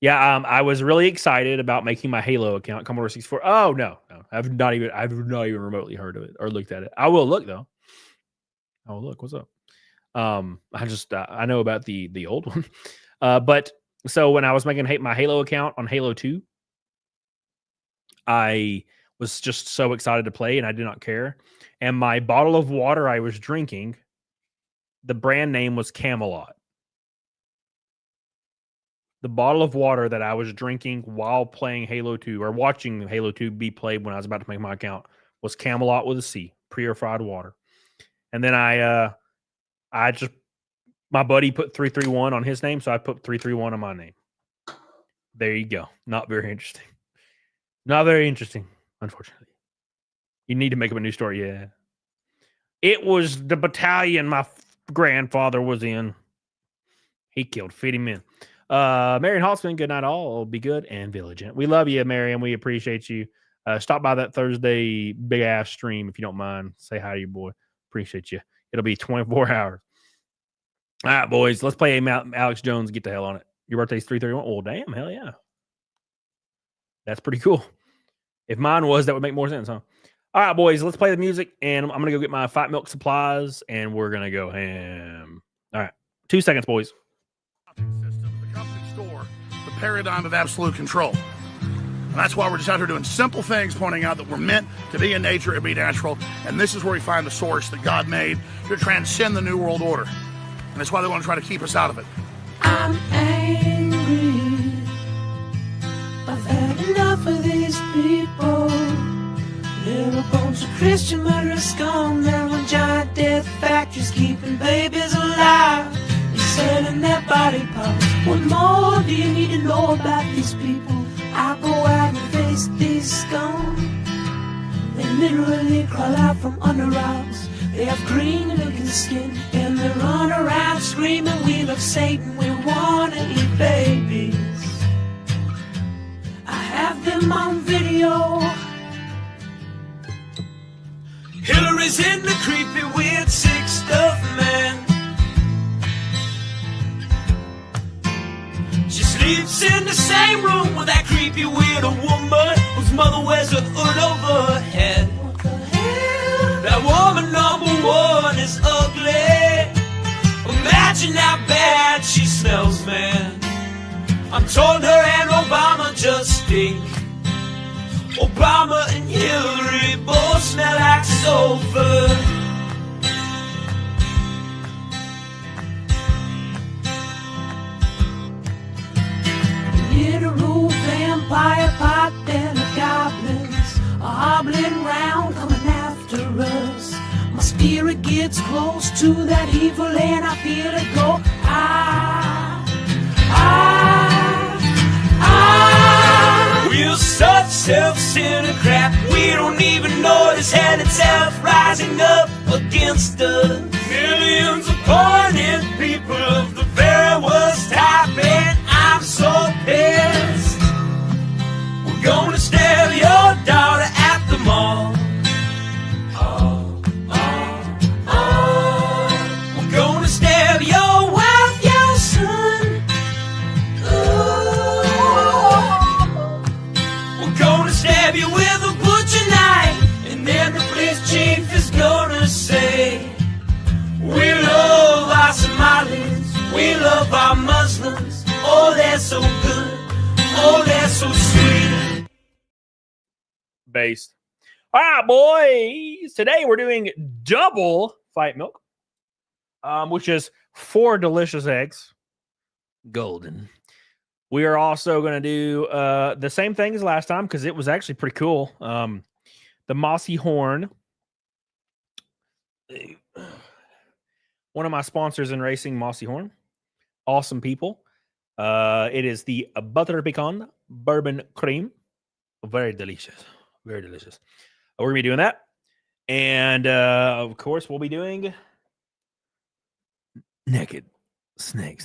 Speaker 9: Yeah, I was really excited about making my Halo account, Commodore 64. Oh no, I've not even remotely heard of it or looked at it. I will look though. I will look. What's up? I know about the old one. But so when I was making my Halo account on Halo 2, I was just so excited to play, and I did not care. And my bottle of water I was drinking, the brand name was Camelot. The bottle of water that I was drinking while playing Halo 2 or watching Halo 2 be played when I was about to make my account was Camelot with a C, purified water. And then my buddy put 331 on his name, so I put 331 on my name. There you go. Not very interesting. Not very interesting, unfortunately. You need to make up a new story, yeah. It was the battalion my grandfather was in. He killed 50 men. Marion Halsman, good night all. Be good and vigilant. We love you, Marion. We appreciate you. Stop by that Thursday big-ass stream if you don't mind. Say hi to your boy. Appreciate you. It'll be 24 hours. All right, boys. Let's play Alex Jones. Get the hell on it. Your birthday's 331. Oh, damn. Hell yeah. That's pretty cool. If mine was, that would make more sense, huh? All right, boys. Let's play the music, and I'm going to go get my fight milk supplies, and we're going to go ham. All right. 2 seconds, boys.
Speaker 1: The paradigm of absolute control. And that's why we're just out here doing simple things, pointing out that we're meant to be in nature and be natural. And this is where we find the source that God made to transcend the New World Order. And that's why they want to try to keep us out of it.
Speaker 2: I'm angry. I've had enough of these people. They're a bunch of Christian murderers scum. They're on giant death factories keeping babies alive. Selling their body parts. What more do you need to know about these people? I go out and face these scum. They literally crawl out from under rocks. They have green looking skin, and they run around screaming, we love Satan, we wanna eat babies. I have them on video. Hillary's in the creepy weird sick stuff, man. She sleeps in the same room with that creepy weird woman whose mother wears a hood over her head. That woman number one is ugly. Imagine how bad she smells, man. I'm told her and Obama just stink. Obama and Hillary both smell like sulfur. Literal vampire pot and the goblins are hobbling round coming after us. My spirit gets close to that evil and I feel it go. We're such self-centered crap. We don't even notice hell itself rising up against us. Millions of pointed people of the very worst type, and I'm so pissed. We're gonna stab your daughter at the mall. We're gonna stab your wife, your son. We're gonna stab you with a butcher knife, and then the police chief is gonna say, we love our Somalis, we love our Muslims. Oh, they're so good, oh, they're so sweet.
Speaker 9: Based. All right, boys. Today we're doing double fight milk, which is 4 delicious eggs, golden. We are also going to do the same thing as last time because it was actually pretty cool. The Mossy Horn. One of my sponsors in racing, Mossy Horn. Awesome people. It is the butter pecan bourbon cream. Very delicious. Very delicious. We're going to be doing that. And, of course, we'll be doing naked snake.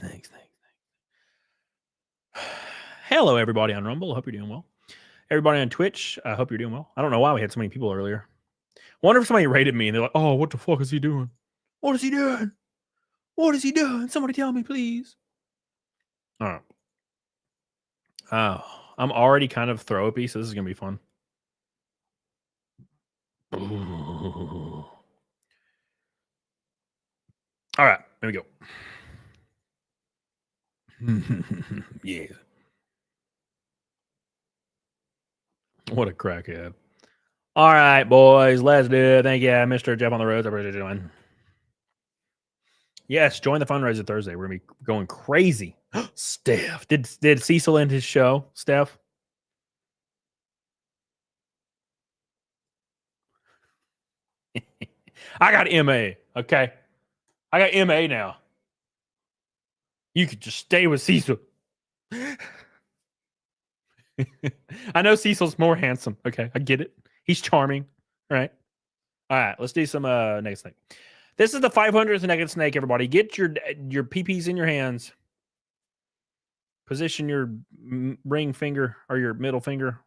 Speaker 9: Hello, everybody on Rumble. I hope you're doing well. Everybody on Twitch, I hope you're doing well. I don't know why we had so many people earlier. Wonder if somebody rated me and they're like, oh, what the fuck is he doing? What is he doing? What is he doing? Somebody tell me, please. All right. Oh, I'm already kind of throw-uppy, so this is going to be fun. All right, there we go. Yeah. What a crackhead. All right, boys, let's do it. Thank you, Mr. Jeff on the roads. I appreciate you doing. Yes, join the fundraiser Thursday. We're going to be going crazy. Steph. Did Cecil end his show, Steph? I got MA, okay? I got MA now. You could just stay with Cecil. I know Cecil's more handsome. Okay, I get it. He's charming, right? All right, let's do some naked snake. This is the 500th naked snake, everybody. Get your PPs in your hands. Position your ring finger or your middle finger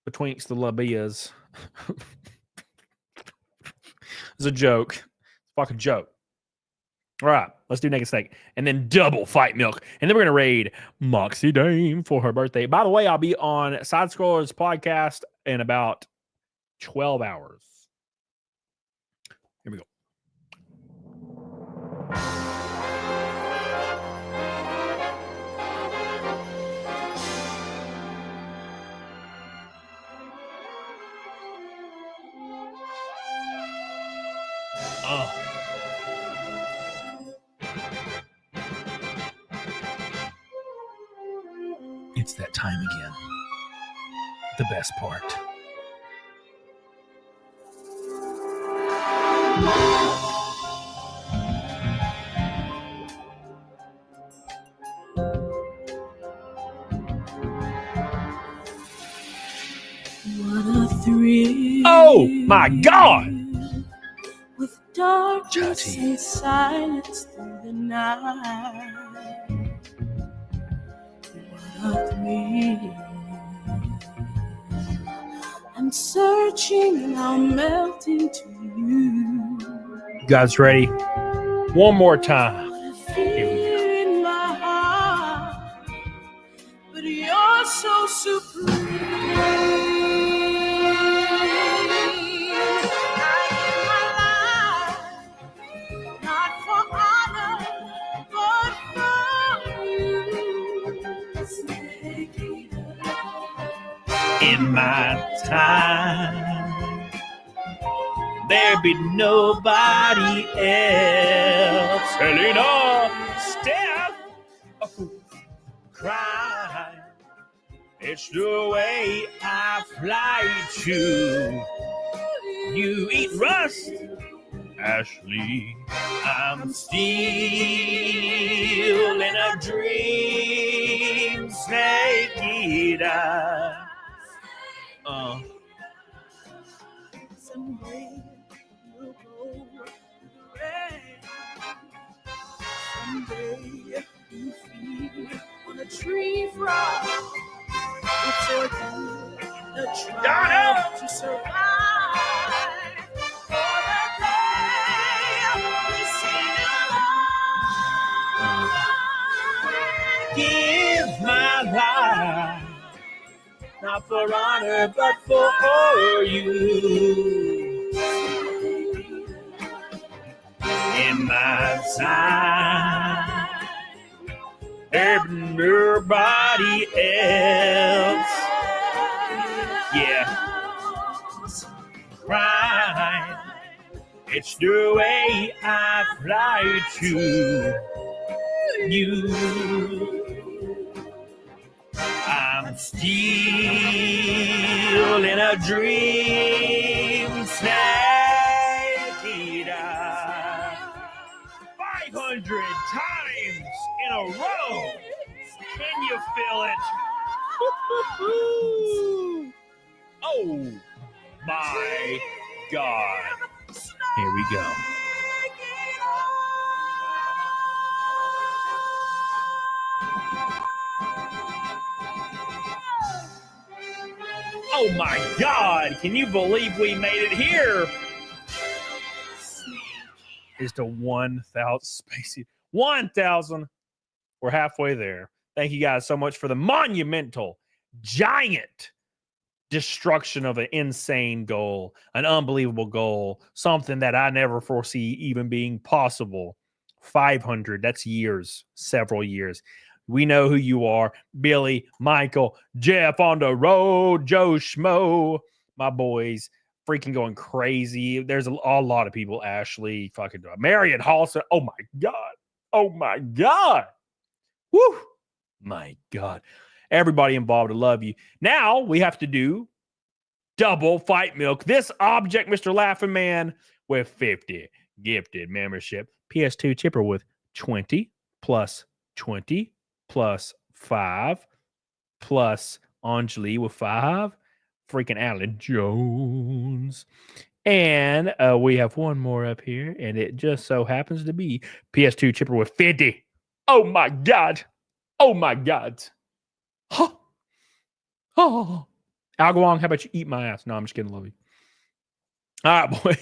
Speaker 9: betwixt the labias. It's a joke. It's a fucking joke. All right, let's do naked snake and then double fight milk. And then we're going to raid Moxie Dame for her birthday. By the way, I'll be on Side Scrollers podcast in about 12 hours. Here we go. Oh. It's that time again. The best part.
Speaker 2: What a thrill.
Speaker 9: Oh my God!
Speaker 2: With darkness and silence through the night. What a thrill. I'm searching and I'm melting to you.
Speaker 9: You guys ready? One more time.
Speaker 2: Fear in my heart. supreme. I give my life, not for honor, but for you. Snake eater.
Speaker 9: In my time, there be nobody else. Selena, Steph, cry. It's the way I fly to. You eat rust, Ashley. I'm still in a dream, snake eater.
Speaker 2: Someday we'll go to the rain. Someday you feed on a tree frog. It's a trial to survive. For the day we see you
Speaker 9: Give my life, not for honor, but for you. In my time, there be nobody else. Yeah. Right. It's the way I fly to you. I'm still in a dream, snake eater. 500 times in a row. Can you feel it? Oh my God. Here we go. Oh my God. Can you believe we made it here? Is to 1,000 Spacey. 1,000. We're halfway there. Thank you guys so much for the monumental, giant destruction of an insane goal, an unbelievable goal, something that I never foresee even being possible. 500, that's years, several years. We know who you are. Billy, Michael, Jeff on the road, Joe Schmo, my boys, freaking going crazy. There's a lot of people. Ashley, fucking Marion Halson. Oh my God. Oh my God. Woo. My God. Everybody involved, I love you. Now we have to do double fight milk. This object, Mr. Laughing Man, with 50 gifted membership. PS2 Chipper with 20 plus 20 plus 5 plus Anjali with 5. Freaking Alan Jones. And we have one more up here, and it just so happens to be PS2 Chipper with 50. Oh my God. Oh my God. Huh. Oh. Algawong, how about you eat my ass? No, I'm just kidding, love you. All right, boys.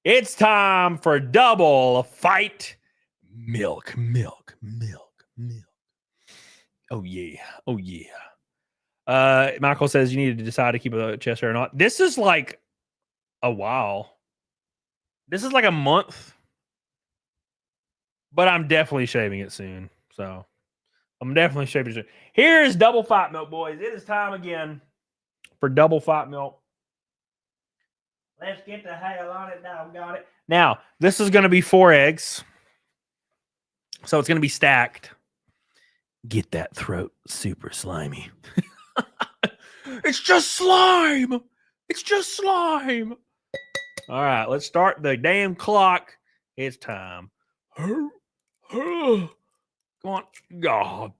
Speaker 9: It's time for double fight milk. Oh, yeah. Oh, yeah. Michael says you need to decide to keep a chest hair or not. This is like a while. This is like a month. But I'm definitely shaving it soon. So I'm definitely shaving it soon. Here's double fight milk, boys. It is time again for double fight milk. Let's get the hell on it now. Got it. Now, this is going to be 4 eggs. So it's going to be stacked. Get that throat super slimy. It's just slime. It's just slime. All right, let's start the damn clock. It's time. Come on. God.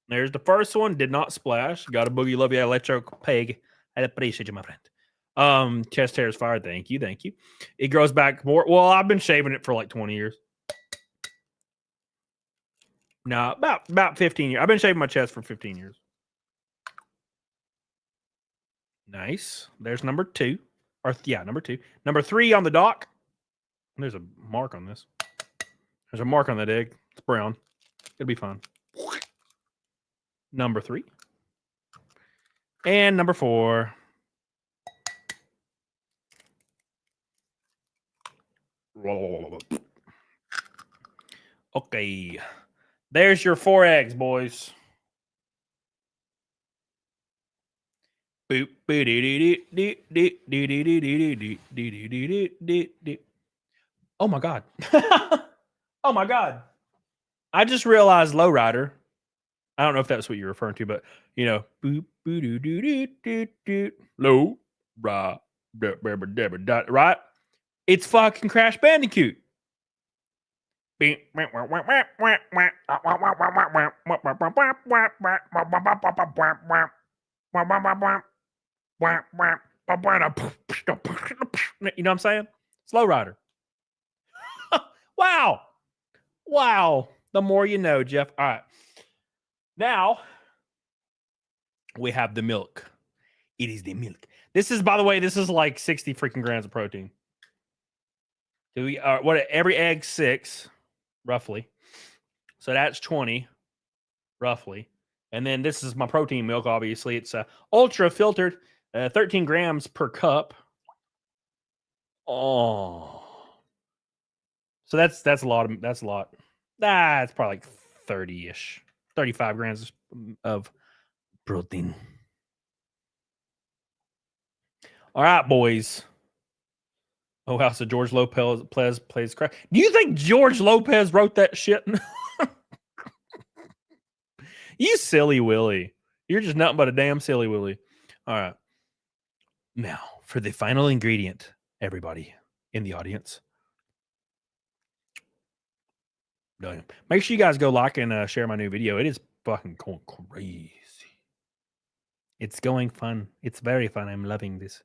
Speaker 9: There's the first one. Did not splash. Got a boogie. Love you, electro peg. I appreciate you, my friend. Chest hair is fire. Thank you. It grows back more. Well, I've been shaving it for like 20 years. No, about 15 years. I've been shaving my chest for 15 years. Nice. There's number 2. Number 2. Number 3 on the dock. There's a mark on this. There's a mark on that egg. It's brown. It'll be fine. Number 3. And number 4. Okay. There's your 4 eggs, boys. Boop. Oh my God. Oh my God. I just realized lowrider. I don't know if that's what you're referring to, but you know, boop, boo, doo, doo, doo, doo, doo, low, right, right? It's fucking Crash Bandicoot. You know what I'm saying? Slow rider. Wow. Wow. The more you know, Jeff. All right. Now we have the milk. It is the milk. This is, by the way, this is like 60 freaking grams of protein. Do we what every egg 6, roughly. So that's 20, roughly. And then this is my protein milk, obviously. It's ultra filtered, 13 grams per cup. Oh. So that's a lot of that's a lot. It's probably like 30-ish. 35 grams of protein. All right, boys. Oh, wow. So George Lopez plays crack. Do you think George Lopez wrote that shit? You silly Willy. You're just nothing but a damn silly Willy. All right. Now, for the final ingredient, everybody in the audience. Make sure you guys go like and share my new video. It is fucking going crazy. It's going fun. It's very fun. I'm loving this.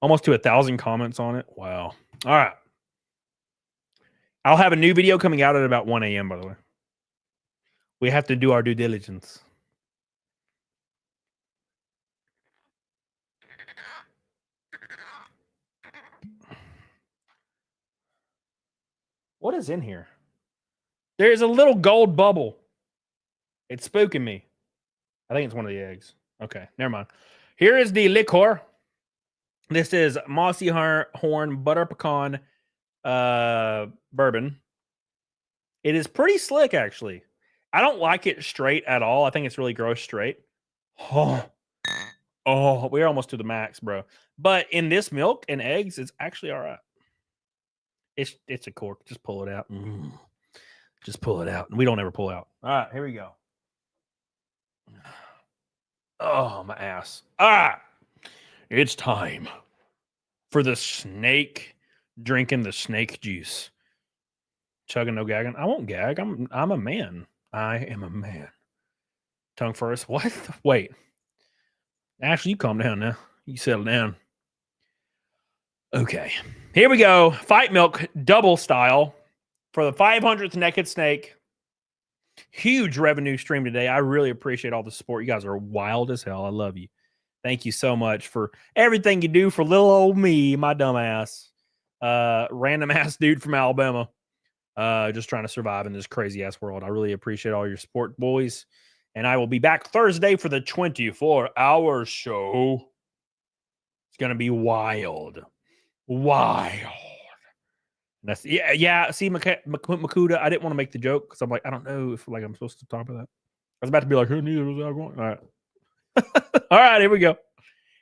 Speaker 9: Almost to 1,000 comments on it. Wow. All right. I'll have a new video coming out at about 1 a.m., by the way. We have to do our due diligence. What is in here? There's a little gold bubble. It's spooking me. I think it's one of the eggs. Okay, never mind. Here is the liquor. This is Mossy Horn Butter Pecan bourbon. It is pretty slick, actually. I don't like it straight at all. I think it's really gross straight. Oh, we're almost to the max, bro. But in this milk and eggs, it's actually all right. It's a cork. Just pull it out. Just pull it out. We don't ever pull out. All right, here we go. Oh, my ass. All right. It's time for the snake drinking the snake juice. Chugging, no gagging. I won't gag. I'm a man. I am a man. Tongue first. What? Wait. Ashley, you calm down now. You settle down. Okay. Here we go. Fight Milk double style for the 500th Naked Snake. Huge revenue stream today. I really appreciate all the support. You guys are wild as hell. I love you. Thank you so much for everything you do for little old me, my dumb ass. Random ass dude from Alabama. Just trying to survive in this crazy ass world. I really appreciate all your support, boys. And I will be back Thursday for the 24-hour show. It's going to be wild. Wild. That's yeah. See, Makuda, I didn't want to make the joke because I'm like, I don't know if like I'm supposed to talk about that. I was about to be like, neither was I going. All right. All right, here we go.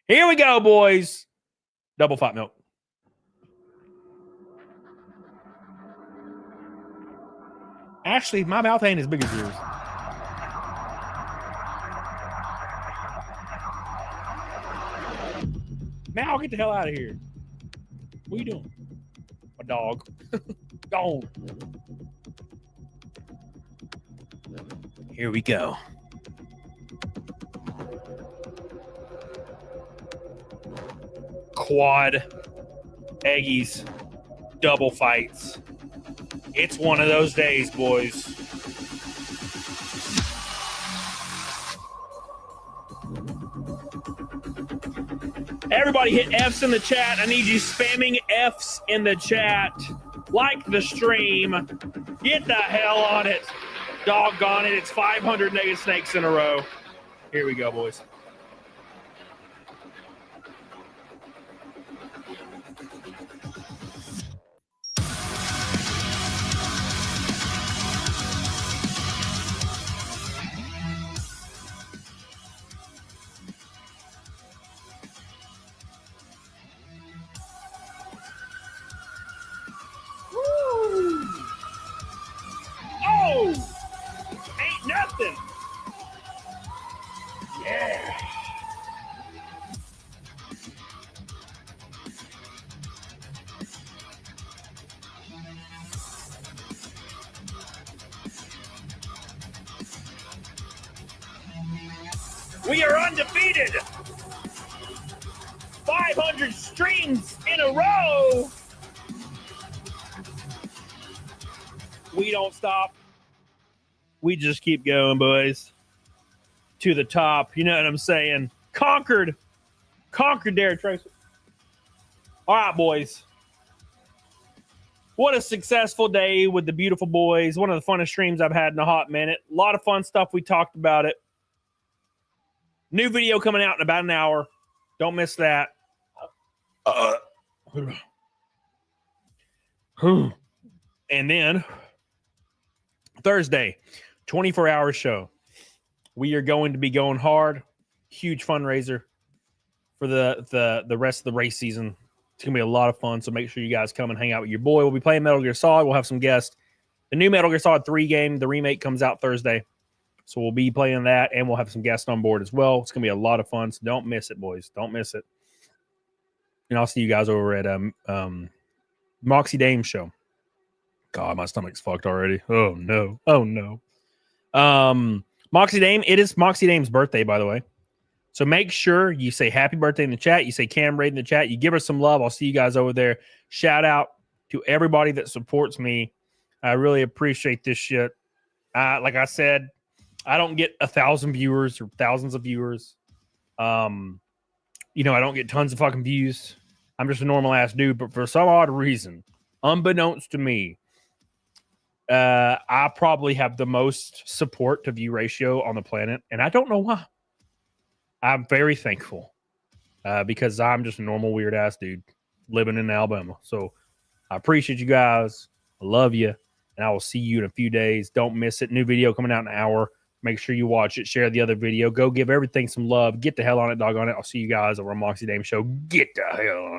Speaker 9: Here we go, boys. Double Fight Milk. Actually, my mouth ain't as big as yours. Now I'll get the hell out of here. What are you doing? A dog. Gone. Here we go. Quad. Eggies. Double fights. It's one of those days, boys. Everybody hit F's in the chat. I need you spamming F's in the chat. Like the stream. Get the hell on it. Doggone it. It's 500 Naked Snakes in a row. Here we go, boys. something. Yeah. We are undefeated. 500 streams in a row. We don't stop. We just keep going, boys. To the top. You know what I'm saying? Conquered. Conquered Derek Tracer. All right, boys. What a successful day with the beautiful boys. One of the funnest streams I've had in a hot minute. A lot of fun stuff. We talked about it. New video coming out in about an hour. Don't miss that. And then Thursday, 24-hour show. We are going to be going hard. Huge fundraiser for the rest of the race season. It's going to be a lot of fun, so make sure you guys come and hang out with your boy. We'll be playing Metal Gear Solid. We'll have some guests. The new Metal Gear Solid 3 game, the remake, comes out Thursday. So we'll be playing that, and we'll have some guests on board as well. It's going to be a lot of fun, so don't miss it, boys. Don't miss it. And I'll see you guys over at Moxie Dame's show. God, my stomach's fucked already. Oh, no. Oh, no. Moxie Dame, it is Moxie Dame's birthday, by the way. So make sure you say happy birthday in the chat. You say Cam Raid in the chat. You give her some love. I'll see you guys over there. Shout out to everybody that supports me. I really appreciate this shit. Like I said, I don't get 1,000 viewers or thousands of viewers. I don't get tons of fucking views. I'm just a normal ass dude, but for some odd reason, unbeknownst to me, I probably have the most support to view ratio on the planet, and I don't know why. I'm very thankful because I'm just a normal weird ass dude living in Alabama. So I appreciate you guys. I love you, and I will see you in a few days. Don't miss it. New video coming out in an hour. Make sure you watch it. Share the other video. Go give everything some love. Get the hell on it, doggone it. I'll see you guys over on Moxie Dame Show. Get the hell on it.